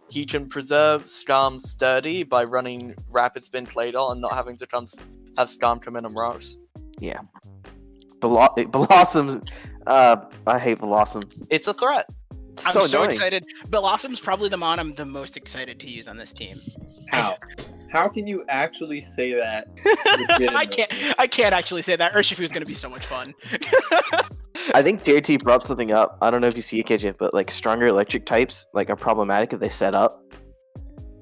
he can preserve Skarm sturdy by running Rapid Spin Claydol and not having to have Skarm come in and rocks. Blossoms. I hate Blossom. It's a threat. It's I'm so so annoying. excited. Blossom's probably the mon I'm the most excited to use on this team. How can you actually say that? I can't actually say that. Urshifu is going to be so much fun. I think JRT brought something up. I don't know if you see it, KJ, but like stronger electric types like are problematic if they set up.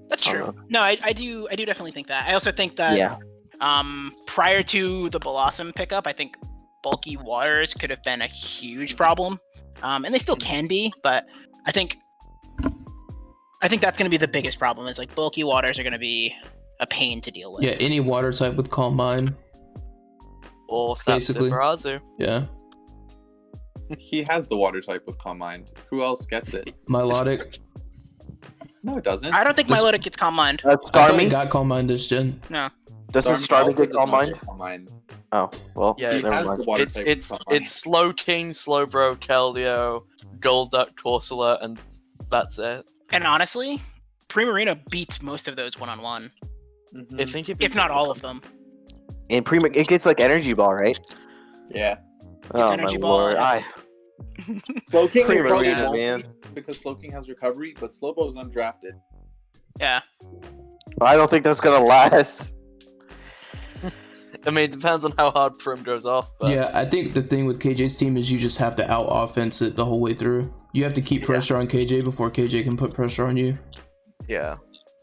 That's I true. don't No, I do definitely think that. I also think that Yeah. prior to the Blossom pickup, I think bulky waters could have been a huge problem. And they still can be, but I think that's going to be the biggest problem is like bulky waters are going to be a pain to deal with. Yeah, any water type with Calm Mind. Or Snap Basically. Barazu. Yeah. He has the water type with Calm Mind. Who else gets it? Milotic. No, it doesn't. I don't think This- Milotic gets Calm Mind. I thought he Starmie? got Calm Mind this gen. No. Doesn't Starmie Starmie also get does Calm not Mind? get Calm Mind. Oh, well, Yeah, He never has mind. the water It's type with Calm Mind. Slow King, Slowbro, Keldeo, Golduck, Corsola, and that's it. And honestly, Primarina beats most of those one-on-one, Mhm. I think it if beats not it. all of them. And it gets like Energy Ball, right? Yeah. Oh my Energy Ball lord. and Slow King is Primarina, probably man. bulky because Slow King has recovery, but Slowbo is undrafted. Yeah. I don't think that's gonna last. I mean, it depends on how hard Prim goes off, but Yeah, I think the thing with KJ's team is you just have to out offense it the whole way through. You have to keep pressure on KJ before KJ can put pressure on you. yeah.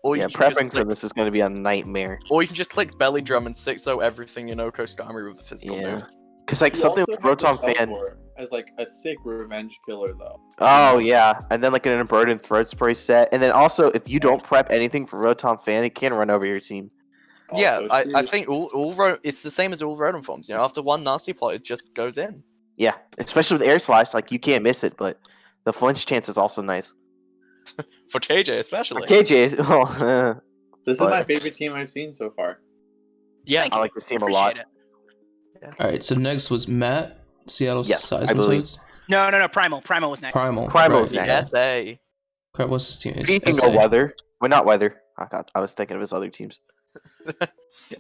Or you Yeah, can just prepping for click, this is gonna be a nightmare. or you can just click Belly Drum and 6-0 everything in Oko Skarmory with a physical Yeah. move. Cause like He something also with has a Rotom spell fans. core as like a sick revenge killer though. Oh yeah, and then like an unburdened throat spray set, and then also if you don't prep anything for Rotom Fan, it can run over your team. Yeah, Also I true. think it's the same as all Rotom forms. You know, after one nasty plot, it just goes in. Yeah, especially with Air Slash, like you can't miss it, but the flinch chance is also nice. For KJ especially. KJ, well, This is but- my favorite team I've seen so far. Yeah, Thank I you. like this team a lot. Appreciate it. All right, so next was Matt, Seattle Yes, I believe. Seismitoads. No, Primal. Primal was next. Primal. Primal right. was next. SA. Crap, what's his team? Speaking SA. of weather, well, not weather. I was thinking of his other teams.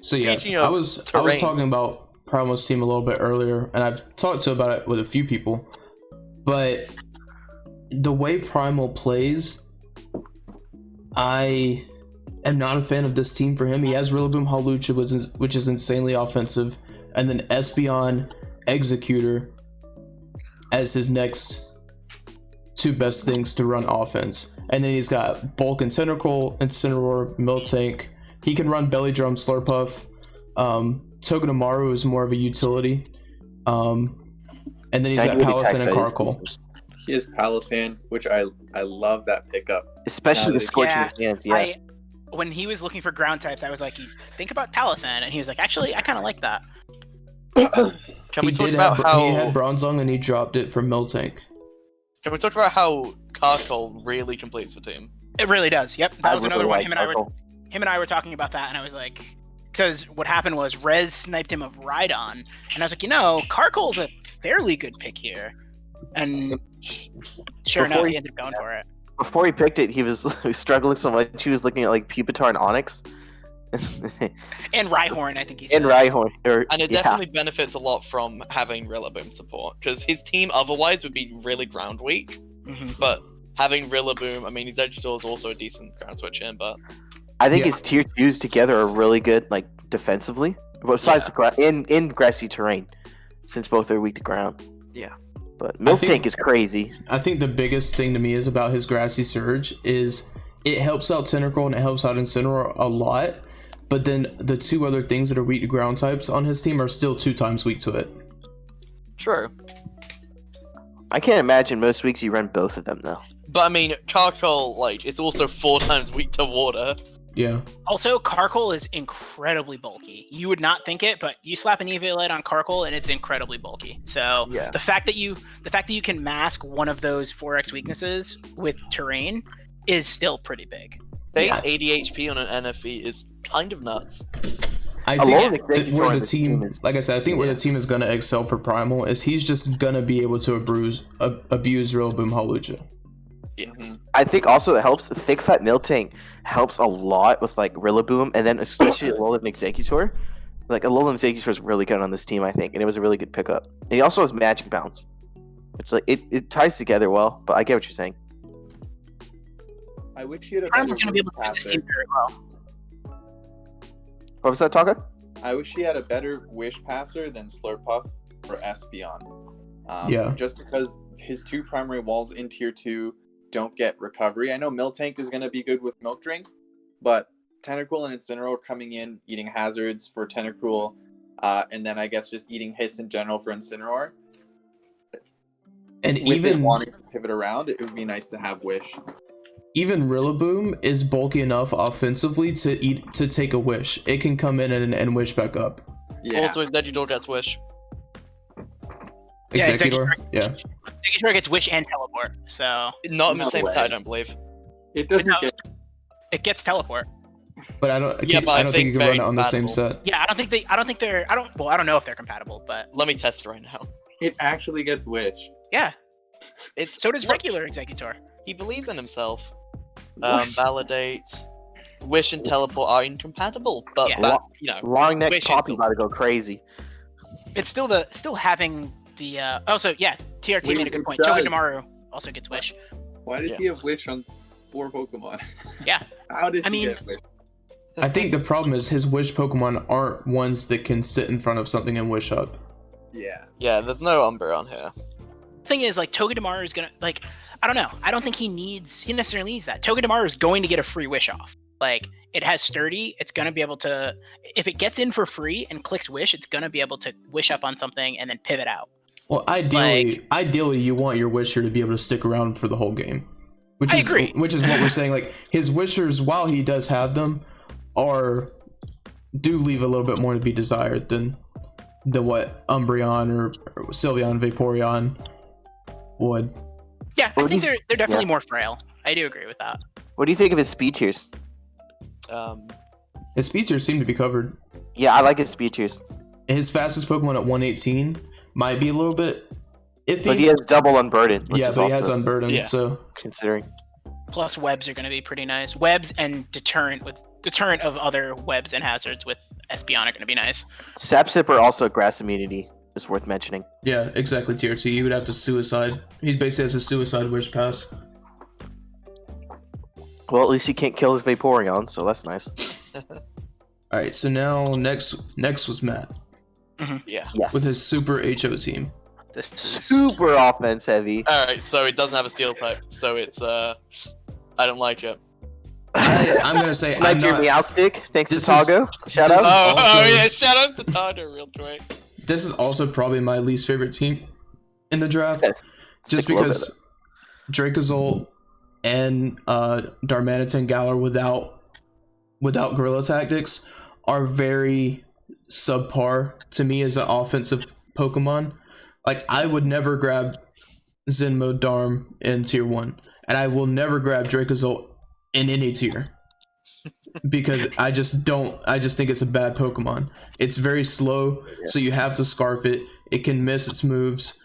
So yeah, Speaking I of was terrain. talking about Primal's team a little bit earlier, and I've talked about it with a few people. But the way Primal plays, I am not a fan of this team for him. He has Rillaboom Hawlucha, which is insanely offensive, and then Espeon Executor as his next two best things to run offense. And then he's got Bulk and Tentacruel, Incineroar, Miltank. He can run Belly Drum, Slurpuff. Togedemaru is more of a utility. And then he's got Palossand and Carkol. He has Palossand, which I love that pickup. Especially the Scorching Yeah, Hands, yeah. When he was looking for ground types, I was like, think about Palossand, and he was like, actually, I kind of like that. Can we talk about how he had Bronzong and he dropped it for Miltank. Can we talk about how Carkol really completes the team? It really does. Yep, that was another one. Him and I were talking about that, and I was like, because what happened was Rez sniped him of Rhydon, and I was like, Carkol's a fairly good pick here, and sure enough, he ended up going for it. Before he picked it, he was struggling so much. He was looking at like Pupitar and Onyx. And Rhyhorn, I think he said. And Rhyhorn. And it definitely benefits a lot from having Rillaboom support, because his team otherwise would be really ground weak. Mhm. But having Rillaboom, I mean, his Edgesaur is also a decent ground switch in, but I think Yeah. his tier 2s together are really good, like defensively. Besides in grassy terrain, since both are weak to ground. Yeah. But I think- Miltank is crazy. I think the biggest thing to me is about his Grassy Surge is it helps out Tentacruel and it helps out Incineroar a lot, but then the two other things that are weak to ground types on his team are still 2 times weak to it. true. I can't imagine most weeks you run both of them though. But I mean, Carkol, like, it's also 4 times weak to water. Yeah. Also, Carkol is incredibly bulky. You would not think it, but you slap an Eviolite on Carkol and it's incredibly bulky. So Yeah. the fact that you can mask one of those 4x weaknesses with terrain is still pretty big. Base 80 HP on an NFE is kind of nuts. I Alone think with where the this team, is- like I said, I think where the team is going to excel for Primal is he's just going to be able to abuse Rillaboom Hawlucha. I think also that helps. Thick Fat Miltank helps a lot with like Rillaboom, and then especially Alolan Executor. Like Alolan Executor is really good on this team, I think, and it was a really good pickup. And he also has Magic Bounce, which like it ties together well. But I get what you're saying. I wish he had a better Primal's going to be able to do this passer. team very well. What was that, Taka? I wish he had a better Wish Passer than Slurpuff or Espeon. Yeah. Just because his 2 primary walls in tier 2 don't get recovery. I know Miltank is going to be good with Milk Drink, but Tentacruel and Incineroar coming in, eating hazards for Tentacruel, and then I guess just eating hits in general for Incineroar. And With his even wanting to pivot around, it would be nice to have Wish. even Rillaboom is bulky enough offensively to take a wish. It can come in and wish back up. Yeah. Also, his Edgesaur gets Wish. Yeah, Executor, yeah. Executor gets Wish and Teleport, so Not in the No same way. side, I don't believe. It doesn't No. get. it gets Teleport. But I don't Yeah, but I think you think can run very it on the same compatible. set. Yeah, I don't know if they're compatible, but Let me test it right now. It actually gets Wish. yeah. It's So does look, regular Executor. He believes in himself. Wish. Validate. Wish and Teleport are incompatible, but Yeah. that, you know, Long neck Wish Poppy is- about to go crazy. It's still having the also TRT Wait, made a good it point. does. Togedemaru also gets Wish. Why does Yeah. he have Wish on 4 Pokemon? Yeah. How does I he mean- get Wish? I think the problem is his wish Pokemon aren't ones that can sit in front of something and wish up. Yeah. yeah, there's no Umbreon here. Thing is, like, Togedemaru is gonna, like, I don't know. I don't think he necessarily needs that. Togedemaru is going to get a free Wish off. Like, it has Sturdy. It's gonna be able to, if it gets in for free and clicks Wish, it's gonna be able to Wish up on something and then pivot out. Well, ideally, you want your Wisher to be able to stick around for the whole game. Which I is, agree. Which is what we're saying. Like, his Wishers, while he does have them, do leave a little bit more to be desired than what Umbreon or Sylveon, Vaporeon would. Yeah, I think they're definitely more frail. I do agree with that. What do you think of his speed tiers? His speed tiers seem to be covered. Yeah, I like his speed tiers. His fastest Pokemon at 118 might be a little bit iffy. But he has double Unburden, which yeah, is but also he has Unburden, yeah. so considering. Plus, webs are going to be pretty nice. Webs and deterrent of other webs and hazards with Espeon are going to be nice. Sap Sipper also grass immunity is worth mentioning. yeah, exactly. TRT, he would have to suicide. He basically has a suicide wish pass. Well, at least he can't kill his Vaporeon, so that's nice. All right, so now next was Matt Yeah. Yes. with his Super HO team. This is super offense heavy. Alright, so it doesn't have a steel type, so it's I don't like it. I'm gonna say I'm Sniped your not. Meowstic. Thanks to This is- Tago. Shout this out. is- also- Yeah, shout out to Todd real quick. This is also probably my least favorite team in the draft, Yes. just Stick a little because Dracozolt and Darmanitan Galar without Gorilla Tactics are very subpar to me as an offensive Pokemon. Like, I would never grab Zen Mode Darm in tier 1, and I will never grab Dracozolt in any tier. Because I just think it's a bad Pokemon. It's very slow, so you have to scarf it. It can miss its moves.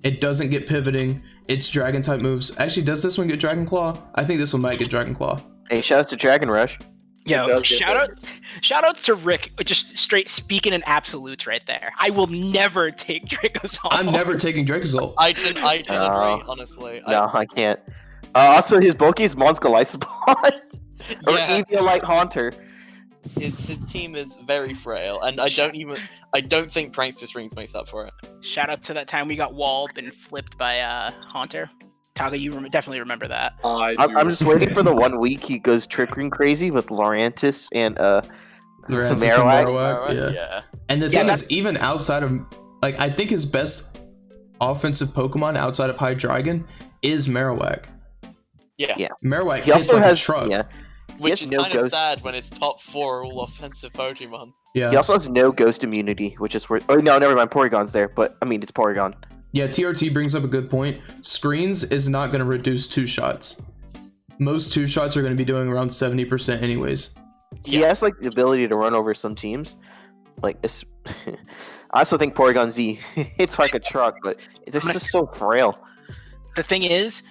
It doesn't get pivoting. It's dragon type moves. Actually, does this one get Dragon Claw? I think this one might get Dragon Claw. Hey, shout out to Dragon Rush. Yo, shout out to Rick, just straight speaking in absolutes right there. I will never take Dracozolt. I'm never taking Dracozolt. I can agree, honestly. No, I can't. Also, his bulky is Mons Galaisapod. Or Yeah. Eviolite Haunter. His team is very frail, and I don't think Prankster's Rings makes up for it. Shout out to that time we got walled and flipped by Haunter. Taga, you definitely remember that. I'm just waiting for the 1 week he goes Trick Ring crazy with Laurantis and Lorantis and Marowak. Marowak, yeah. And the thing is, even outside of, like, I think his best offensive Pokemon outside of Hydreigon is Marowak. Yeah. Marowak He hits also like has a truck. yeah. Which has is no kind of ghost. sad when his top 4 are all offensive Pokemon. Yeah. He also has no ghost immunity, which is worth. Oh no, never mind. Porygon's there, but I mean it's Porygon. Yeah, TRT brings up a good point. Screens is not going to reduce 2 shots. Most 2 shots are going to be doing around 70% anyways. He has like the ability to run over some teams. Like it's I also think Porygon Z hits like a truck, but it's just so frail. The thing is,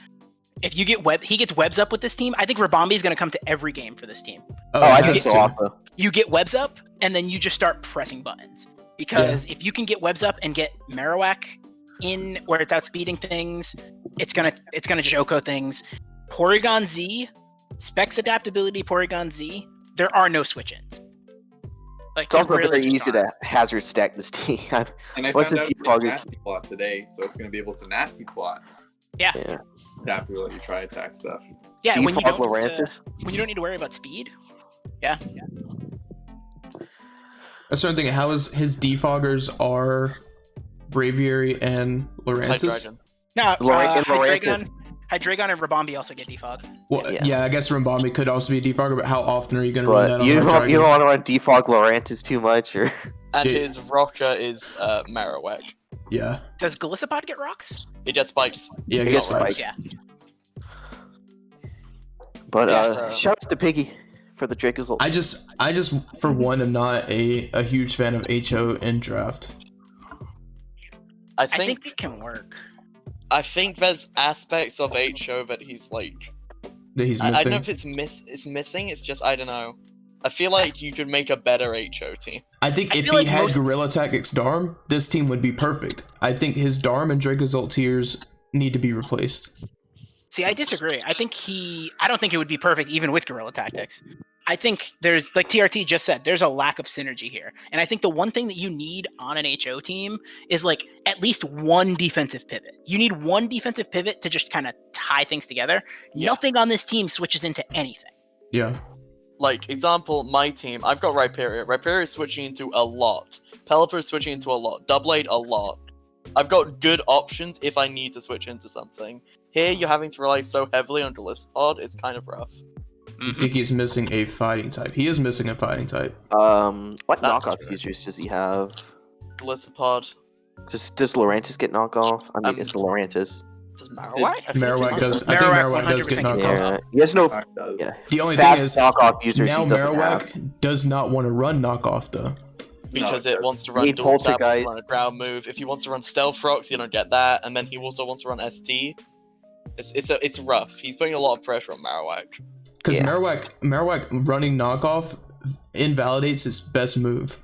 if you get he gets webs up with this team, I think Rabombi is going to come to every game for this team. Oh, I has think so to. also. You get webs up, and then you just start pressing buttons. Because if you can get webs up and get Marowak in where it's outspeeding things, it's gonna just Oko things. Porygon Z, Specs adaptability, Porygon Z, there are no switch-ins. Like, It's also there really very just easy aren't. to hazard stack this team. And I What's found the out it's default? nasty plot today, so it's going to be able to nasty plot Yeah. after we let you try attack stuff. Yeah, when you Default don't need to, Lurantis. when you don't need to worry about speed. Yeah. I started thinking, how is his defoggers are Braviary and Lurantis? Hydreigon. No, And Lurantis. Hydreigon and Rabombi also get defog. Well, Yeah. yeah, I guess Rimbombi could also be a defogger, but how often are you going to run that But on you don't Hydreigon? want to run defog Lurantis too much, or And Yeah. his rocker is Marowak. Yeah, Does Galissapod get rocks? It just spikes. yeah, It I gets guess right. spiked. Yeah. But Yeah, shout out to Piggy for the Dracozolt. I just for one am not a huge fan of HO in draft. I I think think it can work. there's aspects of HO that he's like. That he's I missing. don't know if it's missing. It's just I don't know. I feel like you could make a better HO team. I think I if feel he like had most- Gorilla Tactics Darm, this team would be perfect. I think his Darm and Dracozolt tiers need to be replaced. See, I disagree. I don't think it would be perfect even with Guerrilla Tactics. I think there's, like TRT just said, there's a lack of synergy here. And I think the one thing that you need on an HO team is like at least one defensive pivot. You need one defensive pivot to just kind of tie things together. Yeah. Nothing on this team switches into anything. Yeah. Like, example, my team, I've got Rhyperior. Rhyperior is switching into a lot. Pelipper is switching into a lot. Doublade, a lot. I've got good options if I need to switch into something. Here, you're having to rely so heavily on Pod. It's kind of rough. I think he's missing a fighting type. He is missing a fighting type. What That's knockoff true. users does he have? Pod. Does Laurentis get knockoff? I mean, it's Laurentis. Does Marowak? I think Marowak he does. might. I think Marowak Marowak does get 100% knocked gets off. Yeah, he has no Does. yeah The only fast thing is, knockoff users. now He doesn't have. Marowak does not want to run knockoff though. Because No, it wants to run Need dual stab, poltergeist. run a ground move. If he wants to run stealth rocks, you don't get that. And then he also wants to run ST. It's rough. He's putting a lot of pressure on Marowak. Because Yeah. Marowak running knockoff invalidates his best move.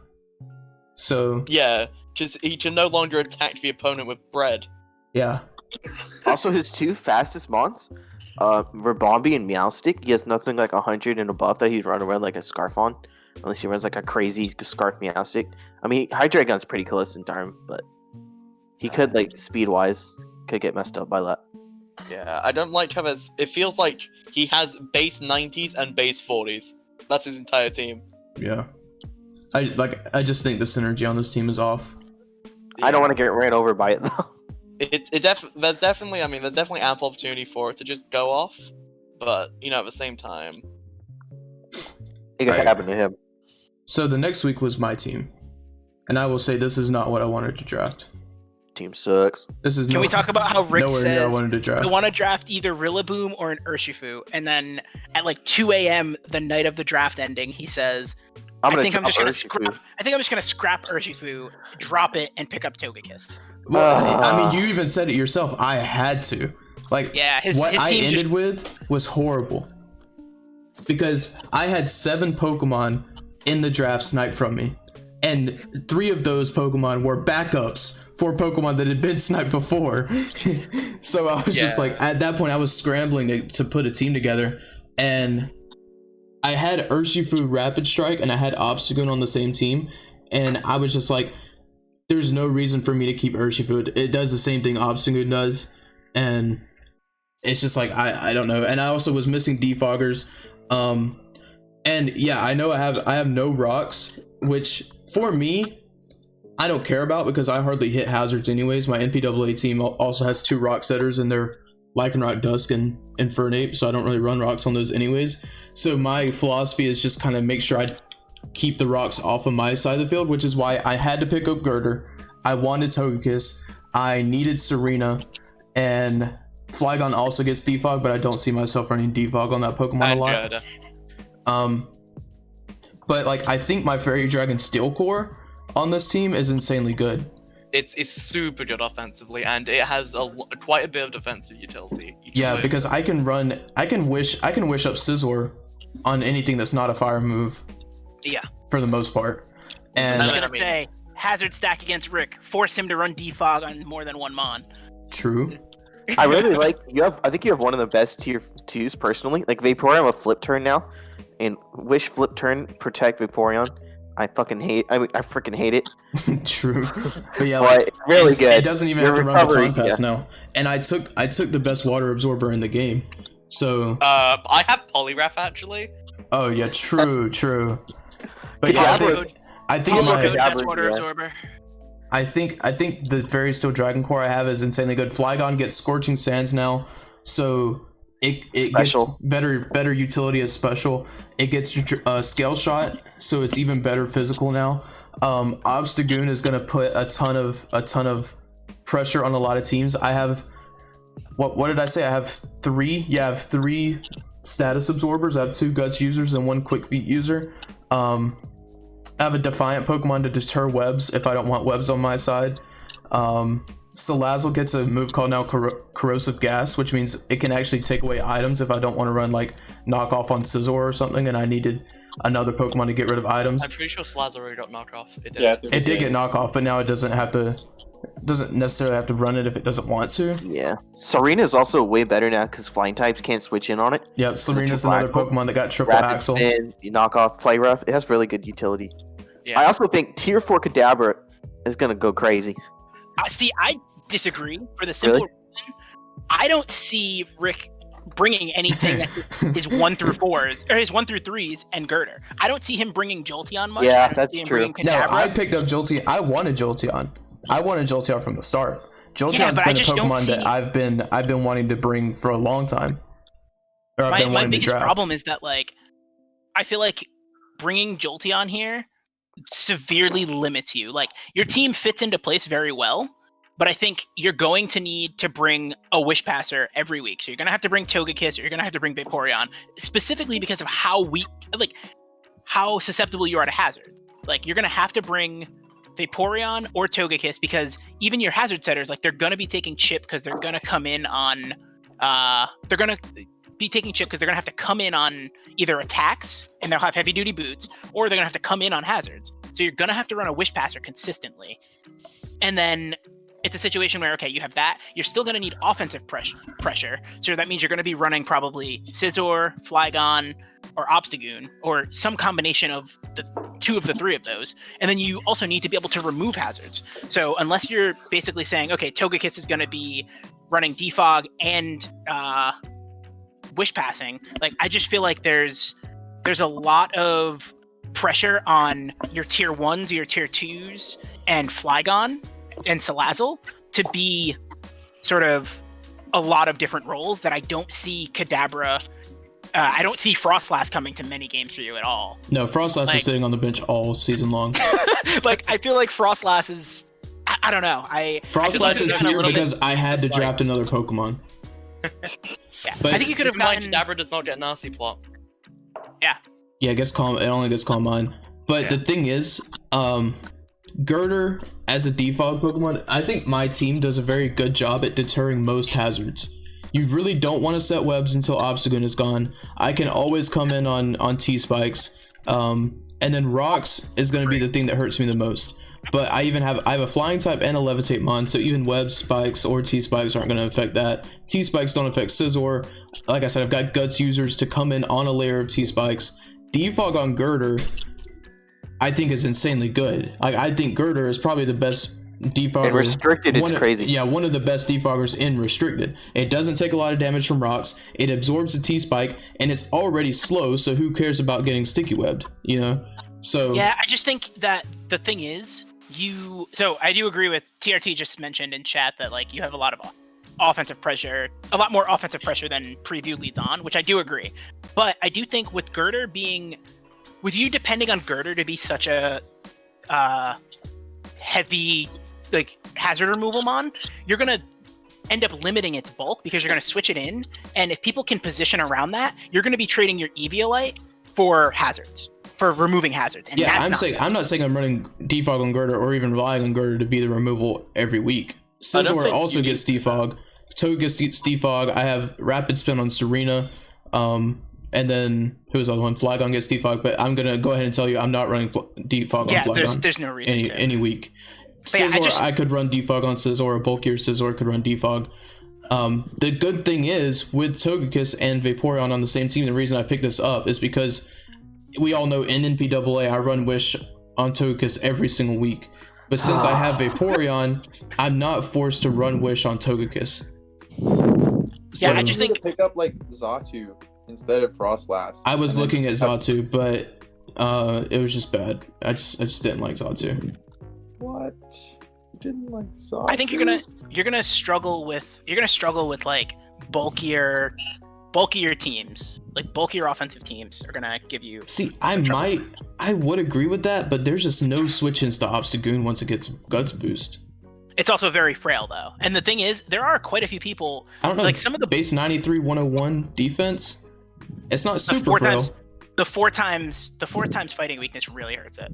So Yeah, just he can no longer attack the opponent with bread. yeah, Also, his two fastest mons, Rabombi and Meowstick, he has nothing like 100 and above that he'd run around like a Scarf on. Unless he runs like a crazy Scarf Meowstick. I mean, Hydreigon's pretty close in time, but he could, like, speed-wise, could get messed up by that. Yeah, I don't like how it feels like he has base 90s and base 40s. That's his entire team. yeah. I just think the synergy on this team is off. I don't want to get ran over by it, though. There's definitely ample opportunity for it to just go off, but at the same time, It could Right. happen to him. So the next week was my team, and I will say this is not what I wanted to draft. Team sucks. This is Can we talk about how Rick nowhere near I says wanted to draft. I want to draft either Rillaboom or an Urshifu, and then at like 2 a.m. the night of the draft ending, he says, I think I'm just gonna scrap Urshifu, drop it, and pick up Togekiss. Well, I mean, you even said it yourself. I had to. Like, Yeah, his what I team ended with was horrible. Because I had 7 Pokemon in the draft sniped from me. And 3 of those Pokemon were backups for Pokemon that had been sniped before. So I was just like, at that point, I was scrambling to put a team together. And I had Urshifu Rapid Strike and I had Obstagoon on the same team. And I was just like, there's no reason for me to keep Urshifu. It does the same thing Obstagoon does. And it's just like, I don't know. And I also was missing Defoggers. And yeah, I know I have no rocks, which for me, I don't care about because I hardly hit hazards anyways. My NPAA team also has 2 rock setters and they're Lycanroc, Dusk, and Infernape, so I don't really run rocks on those anyways. So my philosophy is just kind of make sure I keep the rocks off of my side of the field, which is why I had to pick up Girder. I wanted Togekiss. I needed Serena, and Flygon also gets Defog, but I don't see myself running Defog on that Pokemon a lot. Gerda. But like I think my Fairy Dragon Steel Core on this team is insanely good. It's super good offensively, and it has quite a bit of defensive utility. Yeah, because I can wish up Scizor on anything that's not a fire move. Yeah. For the most part. And I was I gonna mean- say, hazard stack against Rick, force him to run Defog on more than one Mon. true. I really like I think you have one of the best tier 2s personally. Like Vaporeon with flip turn now, and wish flip turn protect Vaporeon. I freaking hate it. True. But yeah, But like, really it good. doesn't even Your have to run recovery, Baton Pass now. And I took the best water absorber in the game. So I have Poliwrath actually. oh yeah, true. But yeah, Kadabra- I think Polo my Code Kadabra, has water yeah. absorber. I think the Fairy Steel Dragon Core I have is insanely good. Flygon gets Scorching Sands now, so it Special. gets better utility as special. It gets Scale Shot, so it's even better physical now. Obstagoon is gonna put a ton of pressure on a lot of teams. I have what did I say? I have 3. Yeah, I have 3 status absorbers. I have 2 Guts users and 1 Quick Feet user. I have a Defiant Pokemon to deter webs if I don't want webs on my side. Salazzle gets a move called now Corrosive Gas, which means it can actually take away items if I don't want to run like knockoff on Scizor or something and I needed another Pokemon to get rid of items. I'm pretty sure Slazzle already got knockoff. It did. Yeah, It did get knockoff, but now it doesn't necessarily have to run it if it doesn't want to. Yeah. Serena is also way better now because flying types can't switch in on it. Yep, Serena's Triple another Axle. Pokemon that got triple Rapid axle. spin, knockoff, play rough. It has really good utility. Yeah. I also think tier 4 Kadabra is gonna go crazy. See, I disagree for the simple Really? reason I don't see Rick bringing anything that is 1 through 4s or his 1 through 3s and Girder. I don't see him bringing Jolteon much. Yeah, I don't that's see him true. bringing No, Kadabra. I picked up Jolteon. I wanted Jolteon. I wanted Jolteon from the start. Jolteon's Yeah, but I been a just don't Pokemon that see- I've been wanting to bring for a long time. Or I've been My wanting to biggest draft. problem is that like I feel like bringing Jolteon here severely limits you. Like your team fits into place very well, but I think you're going to need to bring a Wish Passer every week. So you're gonna have to bring Togekiss, or you're gonna have to bring Vaporeon, specifically because of how weak, like how susceptible you are to hazards. Like you're gonna have to bring Vaporeon or Togekiss because even your hazard setters, like they're gonna be taking chip because they're gonna come in on they're gonna be taking chip because they're gonna have to come in on either attacks and they'll have heavy duty boots, or they're gonna have to come in on hazards. So you're gonna have to run a Wish Passer consistently. And then it's a situation where, okay, you have that, you're still gonna need offensive pressure. So that means you're gonna be running probably Scizor, Flygon, or Obstagoon, or some combination of the two of the three of those. And then you also need to be able to remove hazards. So unless you're basically saying, okay, Togekiss is gonna be running Defog and Wish Passing, like I just feel like there's a lot of pressure on your tier 1s, your tier 2s, and Flygon and Salazzle to be sort of a lot of different roles that I don't see Kadabra. I don't see Frostlass coming to many games for you at all. No, Frostlass Like- is sitting on the bench all season long. Like I feel like Frostlass is. I don't know. Frostlass is could've done a here little because I had to disliked. draft another Pokemon. Yeah, But- I think you could have Keep in mind, gotten. Kadabra does not get nasty plot. Yeah, it gets calm. It only gets Calm Mind. But the thing is, Girder as a defog Pokemon, I think my team does a very good job at deterring most hazards. You really don't want to set webs until Obstagoon is gone. I can always come in on T-Spikes. And then Rocks is going to be the thing that hurts me the most. But I have a Flying type and a Levitate Mon, so even Web Spikes or T-Spikes aren't going to affect that. T-Spikes don't affect Scizor. Like I said, I've got Guts users to come in on a layer of T-Spikes. Defog on Girder, I think is insanely good. I think Girder is probably the best defogger. In restricted, it's crazy. Yeah, one of the best defoggers in restricted. It doesn't take a lot of damage from rocks. It absorbs a T-Spike, and it's already slow, so who cares about getting sticky webbed, you know? So Yeah, I just think that the thing is, so I do agree with TRT just mentioned in chat that like you have a lot of offensive pressure, a lot more offensive pressure than preview leads on, which I do agree. But I do think with Girder being, with you depending on Girder to be such a heavy like hazard removal mon, you're gonna end up limiting its bulk because you're gonna switch it in, and if people can position around that, you're gonna be trading your Eviolite for hazards, for removing hazards. And yeah, that's I'm not saying I'm running defog on Girder or even relying on Girder to be the removal every week. I don't Scizor think also you gets need to do defog. Togekiss gets defog. I have Rapid Spin on Serena. And then who's the other one? Flygon gets defog, but I'm gonna go ahead and tell you I'm not running defog on Flygon there's no reason to. any week. But yeah, Scizor, I could run defog on Scizor, a bulkier Scizor could run defog. The good thing is with Togekiss and Vaporeon on the same team, the reason I picked this up is because we all know in NPAA I run Wish on Togekiss every single week. But since I have Vaporeon, I'm not forced to run Wish on Togekiss. Yeah, I just You need think to pick up like Xatu instead of Frostlass. I was And then looking at just have- Xatu, but it was just bad. I just didn't like Xatu. What? You didn't like Xatu? I think you're gonna struggle with like bulkier teams, like bulkier offensive teams are gonna give you. See, some trouble. I would agree with that, but there's just no switch-ins to Obstagoon once it gets Guts boost. It's also very frail though, and the thing is, there are quite a few people. I don't know, Like some of the base 93 101 defense, it's not the super four frail. times, the four times fighting weakness really hurts it.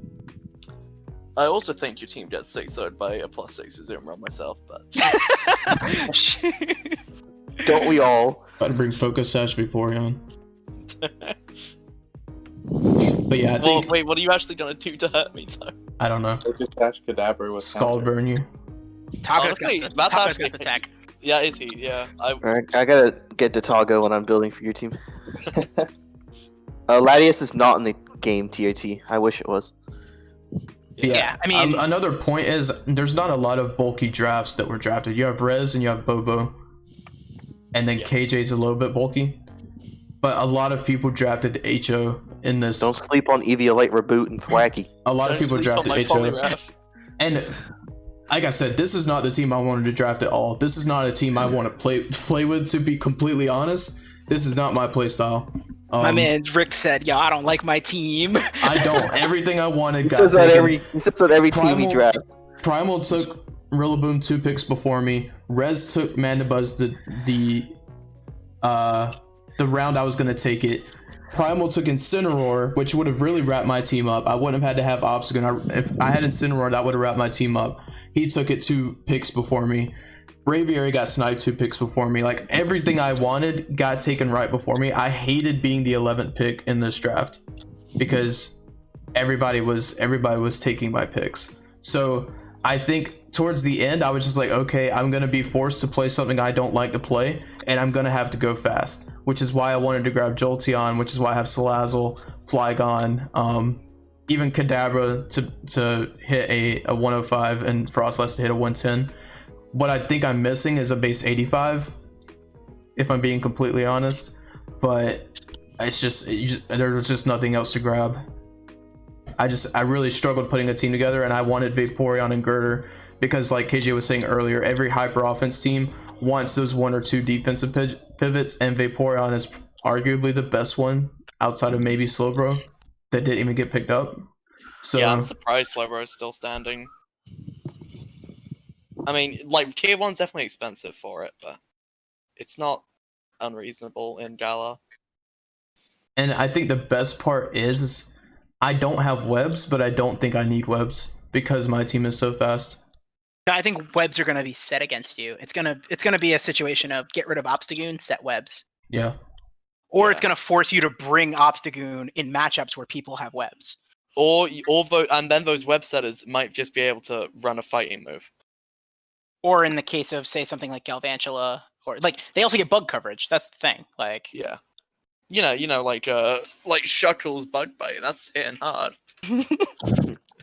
I also think your team gets 6-0'd by a +6 Zoom run myself, but Don't we all? About to bring Focus Sash Vaporeon. But yeah, I well, think wait, what are you actually gonna do to hurt me though? I don't know. Let's just dash Kadabra with Scald counter. burn you. Taco's Honestly, got that's Taco's actually- got the tech. Yeah, is he? Yeah, Alright, I gotta get Nintago when I'm building for your team. Latias is not in the game, TRT. I wish it was. Yeah, I mean, another point is there's not a lot of bulky drafts that were drafted. You have Rez and you have Bobo, and then Yeah. KJ's a little bit bulky. But a lot of people drafted HO in this. Don't sleep on Eviolite Reboot and Thwacky. A lot don't of people sleep on drafted my HO, Poliwrath. and like I said, this is not the team I wanted to draft at all. This is not a team I want to play with. To be completely honest, this is not my play style. My man Rick said, "Yo, I don't like my team." I don't. Everything I wanted He got says that taken. he says that every team he Primal- drafts. Primal took Rillaboom 2 picks before me. Rez took Mandibuzz the round I was gonna take it. Primal took Incineroar, which would have really wrapped my team up. I wouldn't have had to have Obstagoon. If I had Incineroar, that would have wrapped my team up. He took it 2 picks before me. Braviary got sniped 2 picks before me. Like, everything I wanted got taken right before me. I hated being the 11th pick in this draft because everybody was taking my picks. So I think towards the end, I was just like, okay, I'm going to be forced to play something I don't like to play, and I'm going to have to go fast, which is why I wanted to grab Jolteon, which is why I have Salazzle, Flygon, even Kadabra to hit a 105 and Frostlass to hit a 110. What I think I'm missing is a base 85, if I'm being completely honest, but there's just nothing else to grab. I really struggled putting a team together, and I wanted Vaporeon and Girder because, like KJ was saying earlier, every hyper offense team wants those 1 or 2 defensive pivots, and Vaporeon is arguably the best one outside of maybe Slowbro that didn't even get picked up. So yeah, I'm surprised Slowbro is still standing. I mean, like, tier 1's definitely expensive for it, but it's not unreasonable in Galar. And I think the best part is I don't have webs, but I don't think I need webs because my team is so fast. I think webs are going to be set against you. It's gonna be a situation of get rid of Obstagoon, set webs. Yeah. Or it's going to force you to bring Obstagoon in matchups where people have webs. And then those web setters might just be able to run a fighting move. Or in the case of, say, something like Galvantula, or like they also get bug coverage. That's the thing. Like, Yeah. You know, like Shuckle's bug bite. That's hitting hard.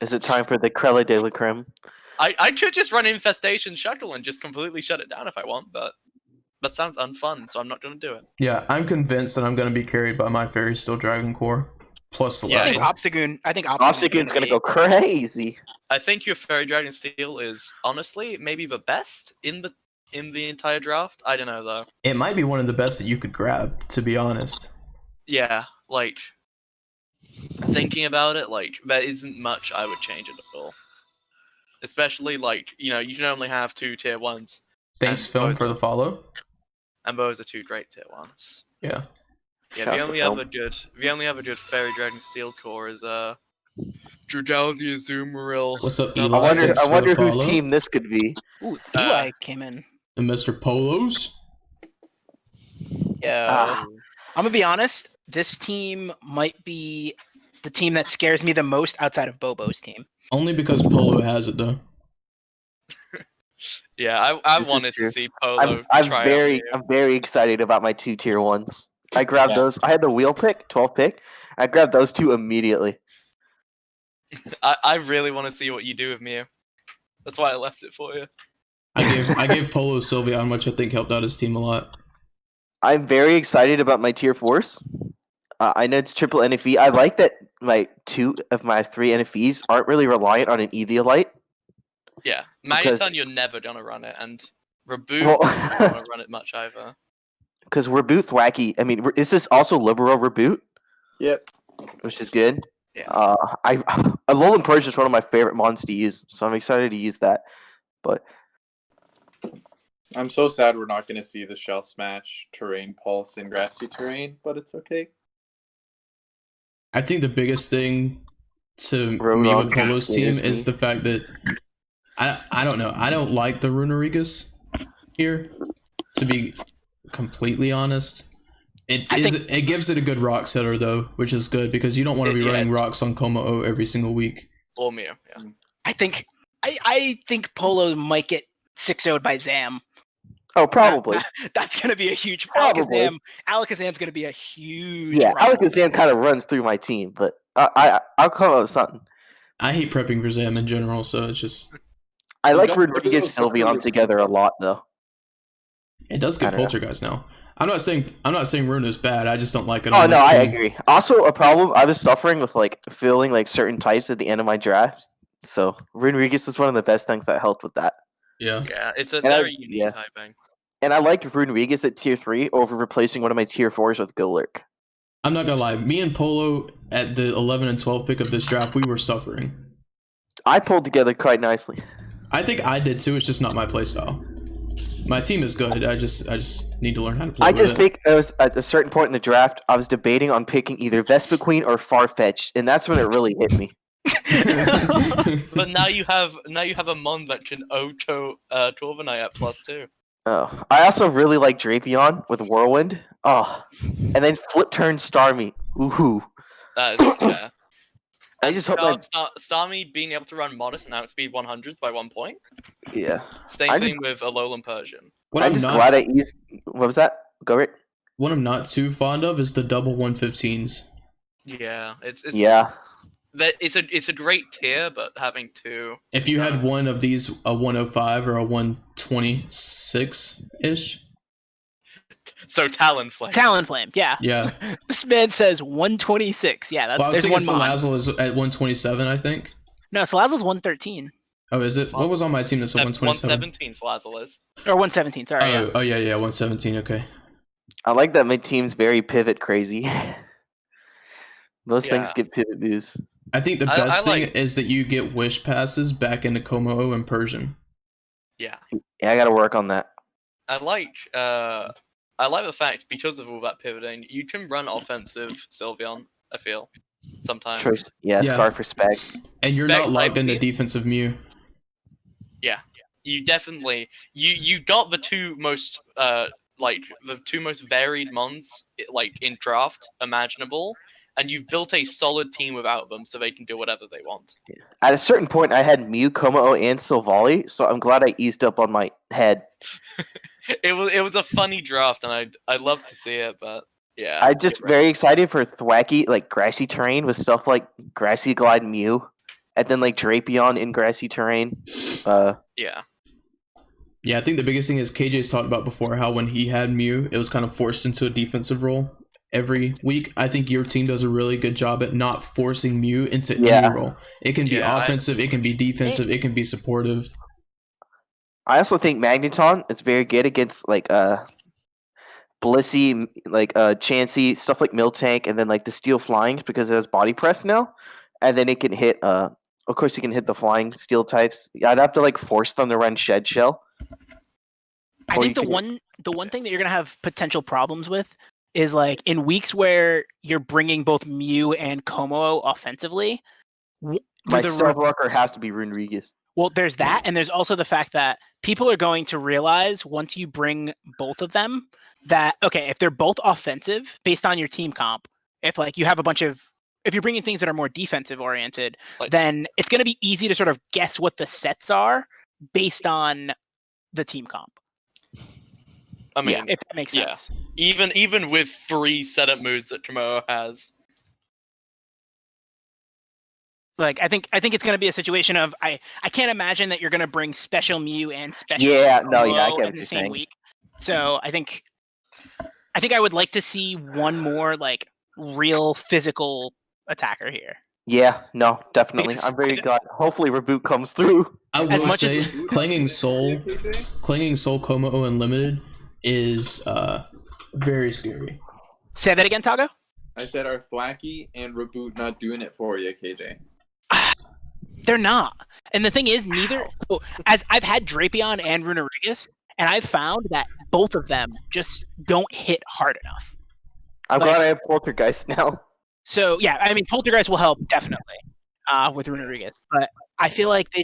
Is it time for the Crella de la Creme? I could just run Infestation Shuckle and just completely shut it down if I want, but that sounds unfun, so I'm not going to do it. Yeah, I'm convinced that I'm going to be carried by my Fairy Steel Dragon Core plus the Yeah, I think last. Obstagoon's gonna go crazy. I think your Fairy Dragon Steel is honestly maybe the best in the entire draft. I don't know though. It might be one of the best that you could grab, to be honest. Yeah, like thinking about it, like there isn't much I would change it at all. Especially like, you know, you can only have 2 tier 1s. Thanks, And Film, those for the follow. And those are 2 great tier 1s. Yeah. Yeah, Shouts the to only other good Fairy Dragon Steel core is Drudaldia Azumarill. What's up, I Eli? wonder Thanks for the whose follow. team this could be. Ooh, Eli came in. And Mr. Polos. Yeah. I'm gonna be honest. This team might be the team that scares me the most outside of Bobo's team. Only because Polo has it, though. Yeah, I This is wanted true. to see Polo I'm try I'm very excited about my 2 tier 1s. I grabbed those. I had the wheel pick, 12 pick. I grabbed those 2 immediately. I really want to see what you do with Mew. That's why I left it for you. I gave Polo Sylveon, which I think helped out his team a lot. I'm very excited about my tier 4s. I know it's triple NFE. I like that my 2 of my 3 NFEs aren't really reliant on an Eviolite. Yeah, Because- Magneton, you're never gonna run it, and Reboot, Well- you're not gonna run it much either. Because Reboot Thwacky. I mean, is this also Libero Reboot? Yep. Which is good. Yeah. Alolan Purge is one of my favorite mons to use, so I'm excited to use that. But I'm so sad we're not going to see the Shell Smash Terrain Pulse in grassy terrain, but it's okay. I think the biggest thing to me Roadhog with Polo's team scares is me. the fact that I don't know. I don't like the Runarigas here, to be completely honest. It gives it a good rock setter though, which is good because you don't want to be Yeah. running rocks on Como-O every single week. Or Mew, yeah. I think Polo might get 6-0'd by Zam. oh, probably. That's gonna be a huge Probably. Alakazam's gonna be a huge Yeah, problem. Alakazam kind of runs through my team, but I'll come up with something. I hate prepping for Zam in general, so it's just I You like got Rodriguez Rodrigo Sylveon Sylveon. together a lot, though. it does I get don't know. Poltergeist now. I'm not saying Rune is bad. I just don't like it. Oh on no, this I team. agree. Also, a problem I was suffering with like filling like certain types at the end of my draft So Rune Regis is one of the best things that helped with that. Yeah. Yeah, it's a And I- very unique yeah. typing. And I liked Rune Regis at tier 3 over replacing one of my tier 4s with Golurk. I'm not gonna lie. Me and Polo at the 11 and 12 pick of this draft, we were suffering. I pulled together quite nicely. I think I did too. It's just not my playstyle. My team is good. I just need to learn how to play. I with just it. think it was at a certain point in the draft, I was debating on picking either Vespa Queen or Farfetch, and that's when it really hit me. But now you have a mon that can auto Torvenite at +2. Oh, I also really like Drapion with Whirlwind. Oh, and then Flip Turn Starmie. Ooh, That is, yeah. I just hope that. Starmie being able to run modest and outspeed 100s by 1 point. Yeah, Same I'm thing with Alolan Persian. What I'm I'm just not, glad I eased. What was that? Go Rick. what I'm not too fond of is the double 115s. Yeah, it's Yeah, it's a great tier, but having two. If you had one of these, a 105 or a 126 ish. So Talonflame. Talonflame, yeah. Yeah. This man says 126. Yeah, that's Well, I was there's thinking one mod. Salazzle is at 127, I think. No, Salazzle's 113 Oh, is it? What was on my team that's at 127? 117 Salazzle is. or 117. Sorry. Yeah. Oh, yeah, 117. Okay. I like that my team's very pivot crazy. Most Yeah. things get pivot boosts. I think the I best thing like- is that you get wish passes back into Komo and Persian. Yeah, Yeah, I got to work on that. I like the fact because of all that pivoting, you can run offensive Sylveon. I feel sometimes. Choice. Yeah, Yeah. Scarf Respect. And you're Specs not locked might into be- defensive Mew. You definitely you got the two most varied mons in draft imaginable, and you've built a solid team without them, so they can do whatever they want. At a certain point, I had Mew, Komo, and Silvally, so I'm glad I eased up on my head. It was a funny draft, and I'd love to see it, but yeah. I'm just very excited for thwacky, like grassy terrain with stuff like Grassy Glide Mew, and then like Drapion in grassy terrain. Yeah. Yeah, I think the biggest thing is KJ's talked about before how when he had Mew, it was kind of forced into a defensive role every week. I think your team does a really good job at not forcing Mew into any role. It can be Yeah, offensive, it can be defensive, it can be supportive. I also think Magneton is very good against like Blissey, like Chansey, stuff like Miltank, and then like the Steel Flyings because it has body press now, and then it can hit. Of course, you can hit the flying steel types. I'd have to like force them to run Shed Shell. I Or think you the can- one thing that you're gonna have potential problems with is like in weeks where you're bringing both Mew and Como offensively. My the Stealth Rocker has to be Rune Regis. Well, there's that, and there's also the fact that people are going to realize once you bring both of them that okay, if they're both offensive based on your team comp, if like you have a bunch of if you're bringing things that are more defensive oriented, then it's going to be easy to sort of guess what the sets are based on the team comp. I mean, If that makes yeah. sense. even with 3 setup moves that Tomoe has. Like I think it's going to be a situation of I can't imagine that you're going to bring special Mew and special Yeah, no, yeah, I Como get what in the you're same saying. week. So I think I would like to see one more like real physical attacker here. Yeah, no, definitely. Because- I'm very glad. Hopefully, Reboot comes through. I As will much as- say, Clanging Soul Como Unlimited is very scary. Say that again, Tago. I said are Thwacky and Reboot not doing it for you, KJ? They're not. And the thing is, neither. So, as I've had Drapion and Runerigus, and I've found that both of them just don't hit hard enough. I'm Like- glad I have Poltergeist now. So yeah, I mean, Poltergeist will help definitely with Runerigus, but I feel like they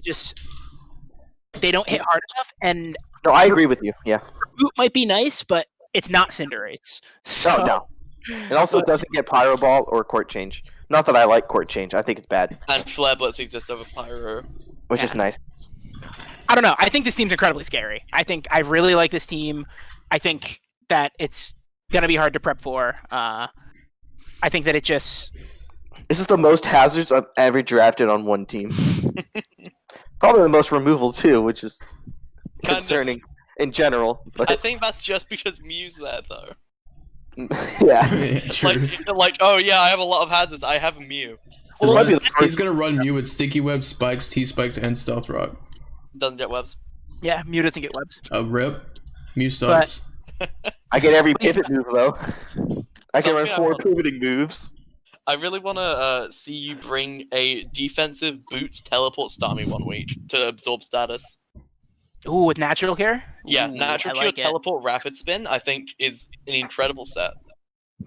don't hit hard enough, and No, I agree with you. Yeah. Root might be nice, but it's not Cinderace. So No, no. It also doesn't get Pyro Ball or Court Change. Not that I like Court Change. I think it's bad, And Flare Blitz exists over Pyro. which is nice. I don't know. I think this team's incredibly scary. I really like this team. I think that it's gonna be hard to prep for. I think that it just This is the most hazards I've ever drafted on one team. Probably the most removal too, which is Kind of. concerning in general. I But think that's just because Mew's there, though. yeah, True. Like, oh yeah, I have a lot of hazards. I have a Mew. This Well, might be the He's first. gonna run Mew with Sticky Web, Spikes, T-Spikes, and Stealth Rock. Doesn't get webs. yeah, Mew doesn't get webs. A rip. Mew sucks. I get every pivot move though. I can run Something I 4 want- pivoting moves. I really want to see you bring a defensive boots teleport Starmie 1 week to absorb status. Ooh, with natural care. Yeah, Ooh, natural I cure like it. teleport rapid spin I think is an incredible set.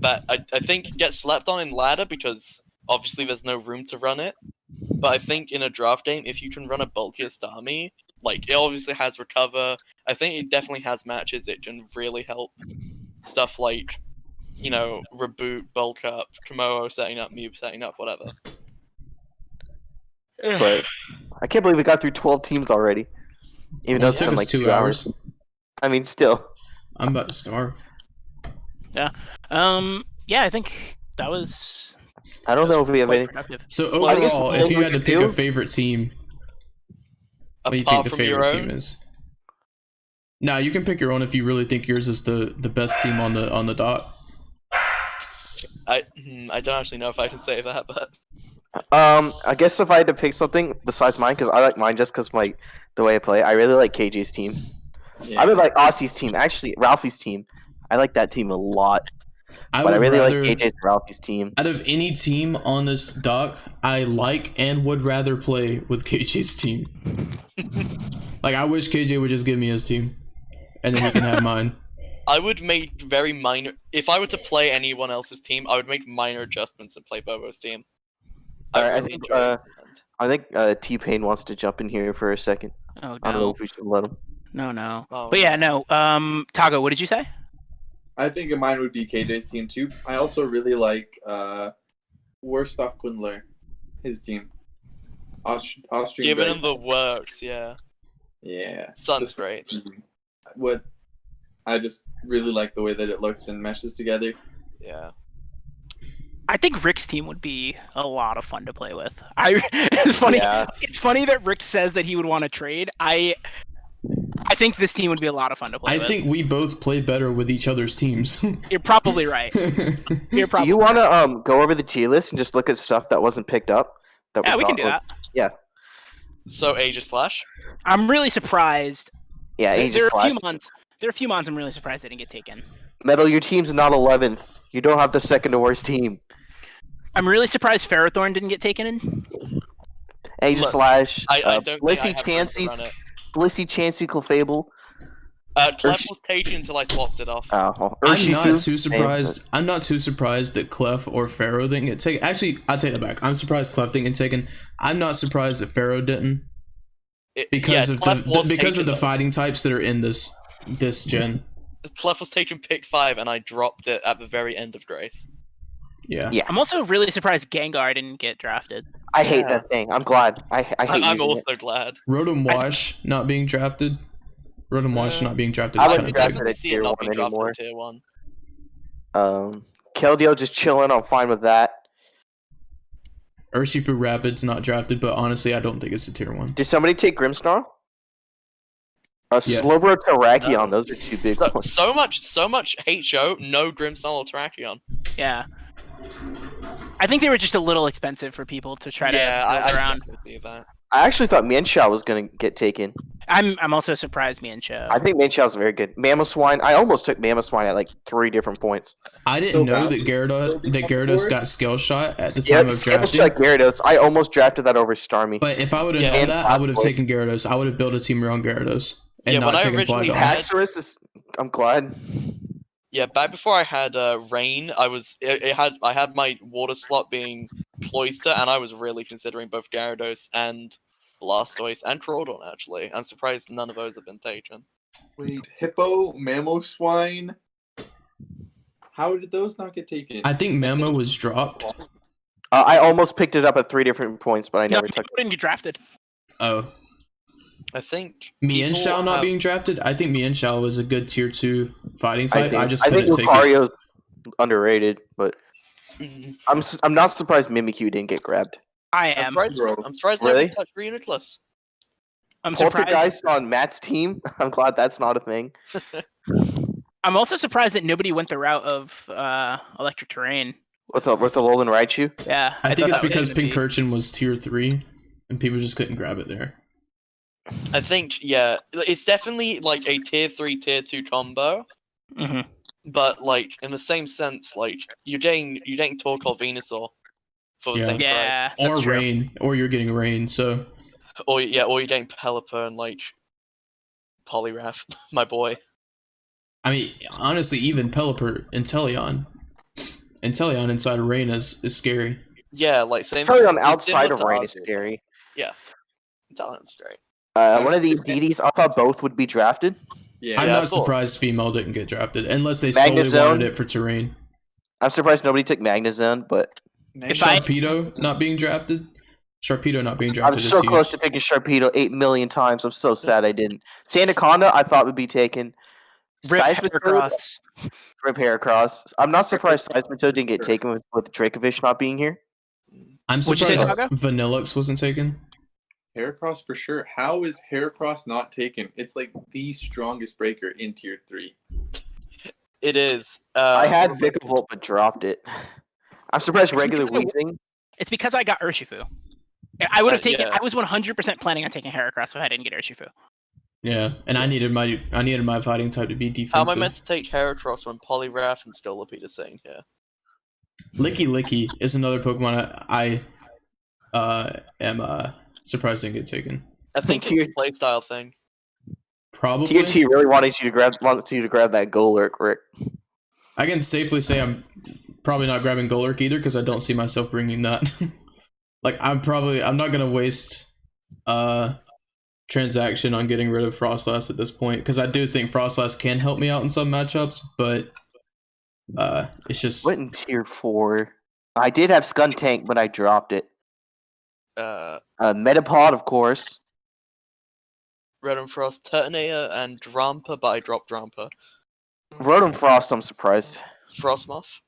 That I think gets slept on in ladder because obviously there's no room to run it. But I think in a draft game, if you can run a bulkier Starmie, like it obviously has recover. I think it definitely has matches it can really help stuff like, you know, reboot, bulk up, Komodo setting up, Mew setting up, whatever. But I can't believe we got through 12 teams already. Even though It it's took been us like 2 2 hours. I mean, still. I'm about to starve. Yeah, I think that was. I don't know if we have quite any. productive. So Well, I guess overall, what if you we had to could pick do- a favorite team, what do you think Apart the from your favorite own, team is? Nah, you can pick your own if you really think yours is the best team on the dot. I don't actually know if I can say that, but I guess if I had to pick something besides mine, because I like mine just because the way I play, I really like KJ's team. Yeah. I would like Aussie's team. Actually, Ralphie's team. I like that team a lot. But I would really rather, like KJ's and Ralphie's team. out of any team on this dock, I like and would rather play with KJ's team. Like, I wish KJ would just give me his team, and then he can have mine. I would make very minor. If I were to play anyone else's team, I would make minor adjustments and play Bobo's team. Alright, I really think, enjoy this event. I think T-Pain wants to jump in here for a second. Oh I don't know no, if we should let him. no. Oh, But yeah, no. Tago, what did you say? I think mine would be KJ's team too. I also really like Werstoff Quindler, his team. Austrian. Giving Dragon. him the works, yeah. Yeah. Sun's Just- great. What I just really like the way that it looks and meshes together. Yeah. I think Rick's team would be a lot of fun to play with. It's funny. Yeah. It's funny that Rick says that he would want to trade. I think this team would be a lot of fun to play I with. think we both play better with each other's teams. You're probably right. You're Do probably you want to go over the tier list and just look at stuff that wasn't picked up? Yeah, we can do that. So Aegis Slash. I'm really surprised. Yeah, There Aegis are a Slash. few months. There are a few months I'm really surprised they didn't get taken. Metal, your team's not 11th. You don't have the second to worst team. I'm really surprised Ferrothorn didn't get taken in. Aegis Look, Slash. I don't think I Blissey have room to run Chansey. it. Blissey Chansey Clefable. Clef was taken until I swapped it off. I'm Urshifu. not too surprised. I'm not too surprised that Clef or Pharaoh didn't get taken. Actually, I take that back. I'm surprised Clef didn't get taken. I'm not surprised that Pharaoh didn't because of Clef was the taken, though. fighting types that are in this gen. Clef was taken pick 5 and I dropped it at the very end of Grace. Yeah. Yeah. I'm also really surprised Gengar didn't get drafted. I hate Yeah. that thing. I'm glad. I hate I'm using also it. glad. Rotom Wash not being drafted. Rotom Wash not being drafted I is wouldn't kind of draft big. it at See tier it not 1 being drafted anymore. in tier 1. Keldeo just chilling. I'm fine with that. Urshifu Rapid's not drafted, but honestly, I don't think it's a tier 1. Did somebody take Grimmsnarl? Yeah. Slowbro Terrakion. No. Those are two big So, ones. so much HO, no Grimmsnarl or Terrakion. Yeah. I think they were just a little expensive for people to try Yeah, to I build around. definitely see that. I actually thought Mienshao was going to get taken. I'm also surprised Mienshao. I think Mienshao's very good. Mamoswine. I almost took Mamoswine at like 3 different points. I didn't So know Bounty that Gyarados got Scale Shot at the Yeah, time of Scale drafting. Shot Gyarados. I almost drafted that over Starmie. But if I would have Yeah, known and that, I would have Blackboard. taken Gyarados. I would have built a team around Gyarados and Yeah, not when I taken originally Flygon. had- Haxorus is. I'm glad. Yeah, back before I had Rain, I had my water slot being Cloyster, and I was really considering both Gyarados and Blastoise and Crawdon, actually. I'm surprised none of those have been taken. Wait, Hippo, Mamoswine. How did those not get taken? I think Memo was dropped. I almost picked it up at 3 different points, but I No, never people took it. didn't get drafted. Oh. I think Mienshao people not have- being drafted? I think Mienshao was a good tier 2 fighting I type. think, I just I think couldn't take it. Lucario's underrated, but Mhm. I'm not surprised Mimikyu didn't get grabbed. I I'm am. surprised, Bro. I'm surprised Really? nobody touched Reuniclus. I'm surprised. Poltergeist on Matt's team. I'm glad that's not a thing. I'm also surprised that nobody went the route of electric terrain. With a Alolan Raichu. Yeah. I think thought it's that was because gonna be- Pincurchin was tier 3, and people just couldn't grab it there. I think, yeah, it's definitely like a tier 3, tier 2 combo. Mhm. But like in the same sense, like you're getting Torkoal or Venusaur for the Yeah. same price. Yeah, Or that's true. Rain, or you're getting Rain, so... Or you're getting Pelipper and like Poliwrath, my boy. I mean, honestly, even Pelipper, Inteleon inside of Rain is scary. Yeah, like same. Probably on it's outside similar of to Rain is Arceus. scary. Talent's great. One of the DDs, I thought both would be drafted. Yeah. I'm Yeah, not cool. surprised Female didn't get drafted, unless they Magnet solely Zone? wanted it for terrain. I'm surprised nobody took Magnezone, but If I- Sharpedo not being drafted? Sharpedo not being I'm drafted is so huge. close to picking Sharpedo 8 million times. I'm so sad I didn't. Sandaconda, I thought would be taken. Rip Seismitoad, Heracross. Rip Heracross. I'm not surprised Seismitoad didn't get taken with Dracovish not being here. I'm What'd you say, surprised Saga? Vanillux wasn't taken. Heracross for sure. How is Heracross not taken? It's like the strongest breaker in tier 3. It is. I had Vikavolt but dropped it. I'm surprised It's regular because Weezing. It's because I got Urshifu. I would have taken. yeah. I was 100% planning on taking Heracross if I didn't get Urshifu. Yeah, and I needed my fighting type to be How am I defensive. meant to take Heracross when Poliwrath and Scolipede are sitting here? Licky is another Pokemon I am surprised didn't get taken. I think it's Tier- a playstyle thing. Probably. TNT really wanted you to grab that Golurk, Rick. I can safely say I'm probably not grabbing Golurk either because I don't see myself bringing that. Like I'm not gonna waste transaction on getting rid of Frostlass at this point because I do think Frostlass can help me out in some matchups, but it's just Went in tier 4. I did have Skuntank, but I dropped it. Metapod, of course. Rotom Frost, Turtonator, and Drampa, but I dropped Drampa. Rotom Frost, I'm surprised. Frostmoth.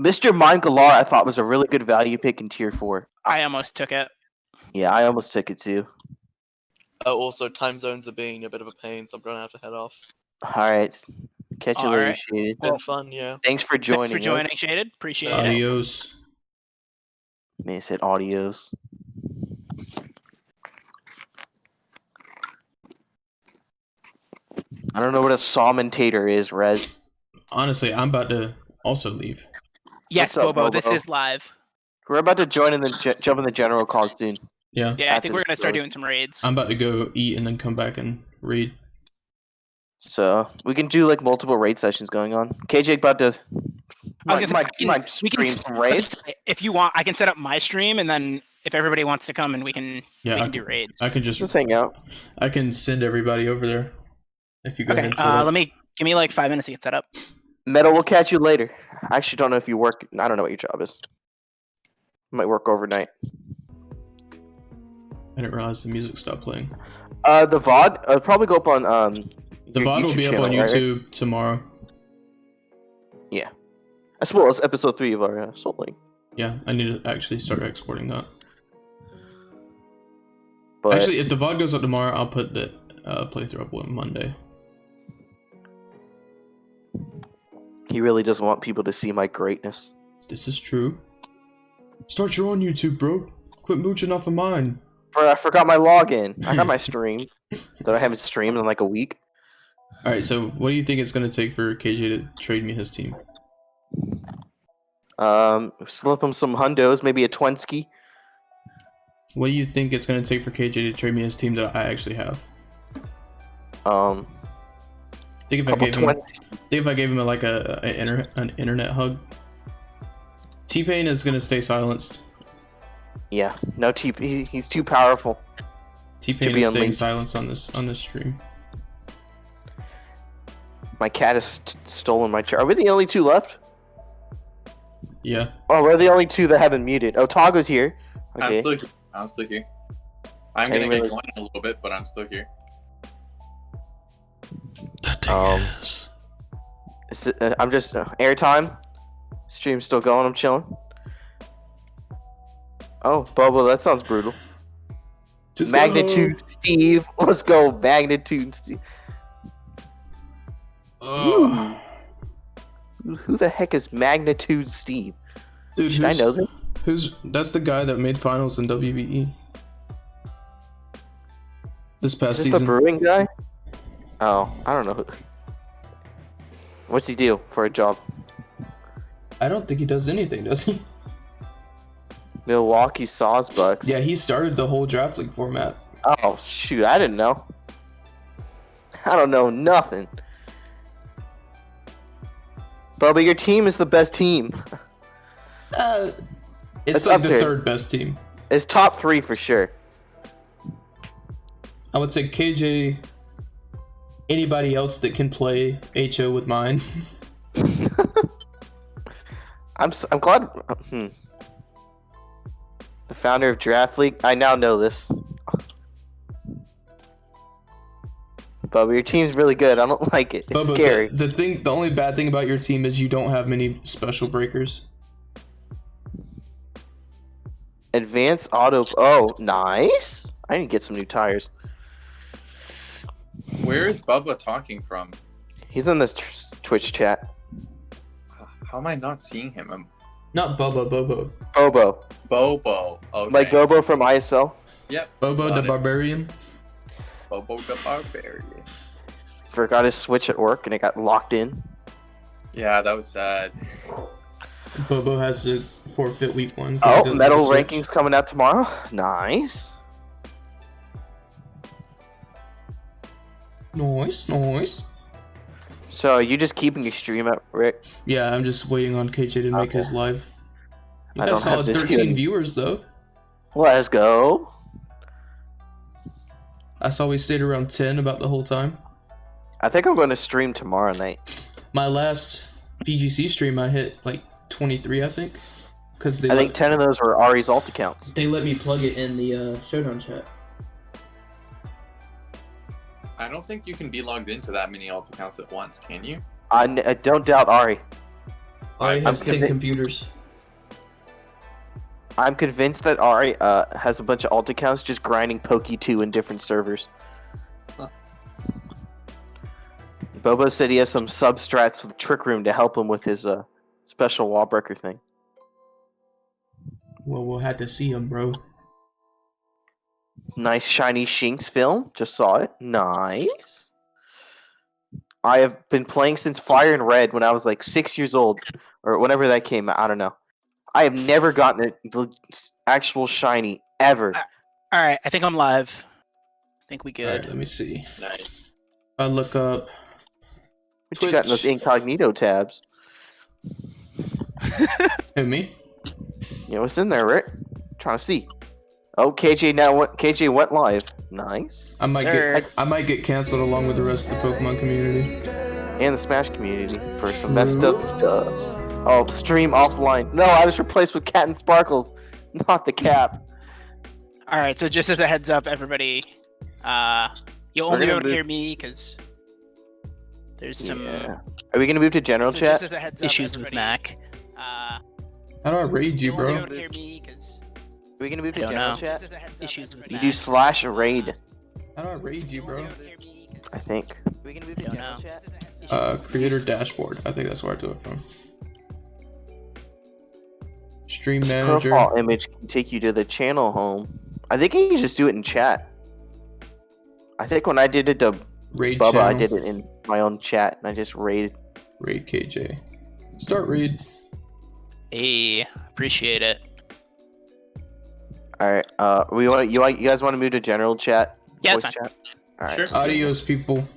Mr. Mind Galar, I thought was a really good value pick in tier 4. I almost took it. Yeah, I almost took it too. Also, time zones are being a bit of a pain, so I'm gonna have to head off. Alright. Catch you All later, right. Shaded. Been fun, yeah. Thanks for joining. Thanks for joining, Shaded. Appreciate it. adios. May I said audios. I don't know what a Salmontator is, Rez. Honestly, I'm about to also leave. Yes, What's up, Bobo. This Bobo? is live. We're about to join in the jump in the general call soon. Yeah, Yeah, I After think we're the gonna start show. doing some raids. I'm about to go eat and then come back and read. So we can do like multiple raid sessions going on. KJ about to I was gonna say, might we can- stream some raids. If you want, I can set up my stream, and then if everybody wants to come, and we can Yeah, do raids. I can just Let's hang out. I can send everybody over there. If you go Okay. ahead and set up. Give me like 5 minutes to get set up. Metal, we'll catch you later. I actually don't know if you work. I don't know what your job is. Might work overnight. I didn't realize the music stopped playing. The VOD probably go up on The your VOD will YouTube be up channel, on right? YouTube tomorrow. as well as episode 3 of our Soul Link. Yeah, I need to actually start exporting that. But Actually, if the VOD goes up tomorrow, I'll put the playthrough up on Monday. he really doesn't want people to see my greatness. This is true. Start your own YouTube, bro. Quit mooching off of mine. I forgot my login. I got my stream. that I haven't streamed in like a week. Alright, so what do you think it's going to take for KJ to trade me his team? Slip him some hundos, maybe a Twensky. What do you think it's going to take for KJ to trade me his team that I actually have? Think if I Couple gave him like an internet hug. T-Pain is gonna stay silenced. Yeah, no he's too powerful. T-Pain be is staying unleashed. silenced on this stream. My cat has stolen my chair. Are we the only 2 left? Yeah. Oh, we're the only 2 that haven't muted. Oh, Tago's here. Okay. I'm still here. I'm gonna get going in a little bit, but I'm still here. The thing is. I'm just airtime. Stream's still going. I'm chilling. Oh, Bubba, that sounds brutal. Just go Magnitude Steve. Let's go, Magnitude Steve. home. Ugh. Who the heck is Magnitude Steve? Dude, Should I know this? That's the guy that made finals in WBE this past Is this the season. brewing guy? Oh, I don't know. What's he do for a job? I don't think he does anything, does he? Milwaukee Sawsbucks. Yeah, he started the whole draft league format. Oh shoot, I didn't know. I don't know nothing. Bubba, your team is the best team. It's It's like up the there. third best team. It's top 3 for sure. I would say KJ. Anybody else that can play HO with mine. I'm glad. The founder of Draft League. I now know this. Bubba, your team's really good. I don't like it. It's But scary. the only bad thing about your team is you don't have many special breakers. Advanced auto. Oh, nice. I need to get some new tires. Where is Bubba talking from? He's in this Twitch chat. How am I not seeing him? Not Bobo. Bobo. Bobo. Okay. Like Bobo from ISL. Yep. Bobo got the it. Barbarian. Bobo the Barbarian. Forgot his Switch at work and it got locked in. Yeah, that was sad. Bobo has to forfeit week 1. Oh, medal rankings coming out tomorrow. Nice. Nice. So, are you just keeping your stream up, Rick? Yeah, I'm just waiting on KJ to make Okay. his live. I I don't got solid have to do 13 any- viewers though. Let's go. I saw we stayed around 10 about the whole time. I think I'm going to stream tomorrow night. My last VGC stream I hit like 23, I think. Because I think 10 of those were Ari's alt accounts. they let me plug it in the Showdown chat. I don't think you can be logged into that many alt accounts at once, can you? I don't doubt Ari. I has I'm 10 convi- computers. I'm convinced that Ari has a bunch of alt accounts just grinding Poke 2 in different servers. Huh. Bobo said he has some substrats with Trick Room to help him with his special wall breaker thing. Well, we'll have to see him, bro. Nice shiny Shinx film. Just saw it. Nice. I have been playing since Fire and Red when I was like 6 years old. Or whenever that came out. I don't know. I have never gotten the actual shiny ever. All right, I think I'm live. I think we good. Alright, let me see. Nice. I look up. What you got in those Twitch. incognito tabs? Who, me? You know what's in there, Rick? Trying to see. Oh, KJ went live. Nice. I might Sir. get canceled along with the rest of the Pokemon community. And the Smash community for some messed up stuff. Oh, stream offline. No, I was replaced with Cat and Sparkles, not the cap. All right, so just as a heads up, everybody, you'll We're only be gonna able to move- hear me because there's some Yeah. Are we gonna move to general so chat? just as a heads up, issues with everybody, Mac. How do I raid you, You'll only be bro? able to hear me because Are we gonna move to I don't general know. chat? Just as a heads up, Issues with everybody. You do slash raid, How do I raid you, You'll only bro? be able to hear me 'cause I think. Are we gonna move I don't know. Creator dashboard. I think that's where I do it from. Stream This manager. profile image can take you to the channel home. I think you can just do it in chat. I think when I did it to Raid Bubba, channel. I did it in my own chat, and I just raided. Raid KJ. Start raid. Hey, appreciate it. All right. You guys want to move to general chat? Yeah, Voice it's fine. chat. All right. Sure. Adios, people.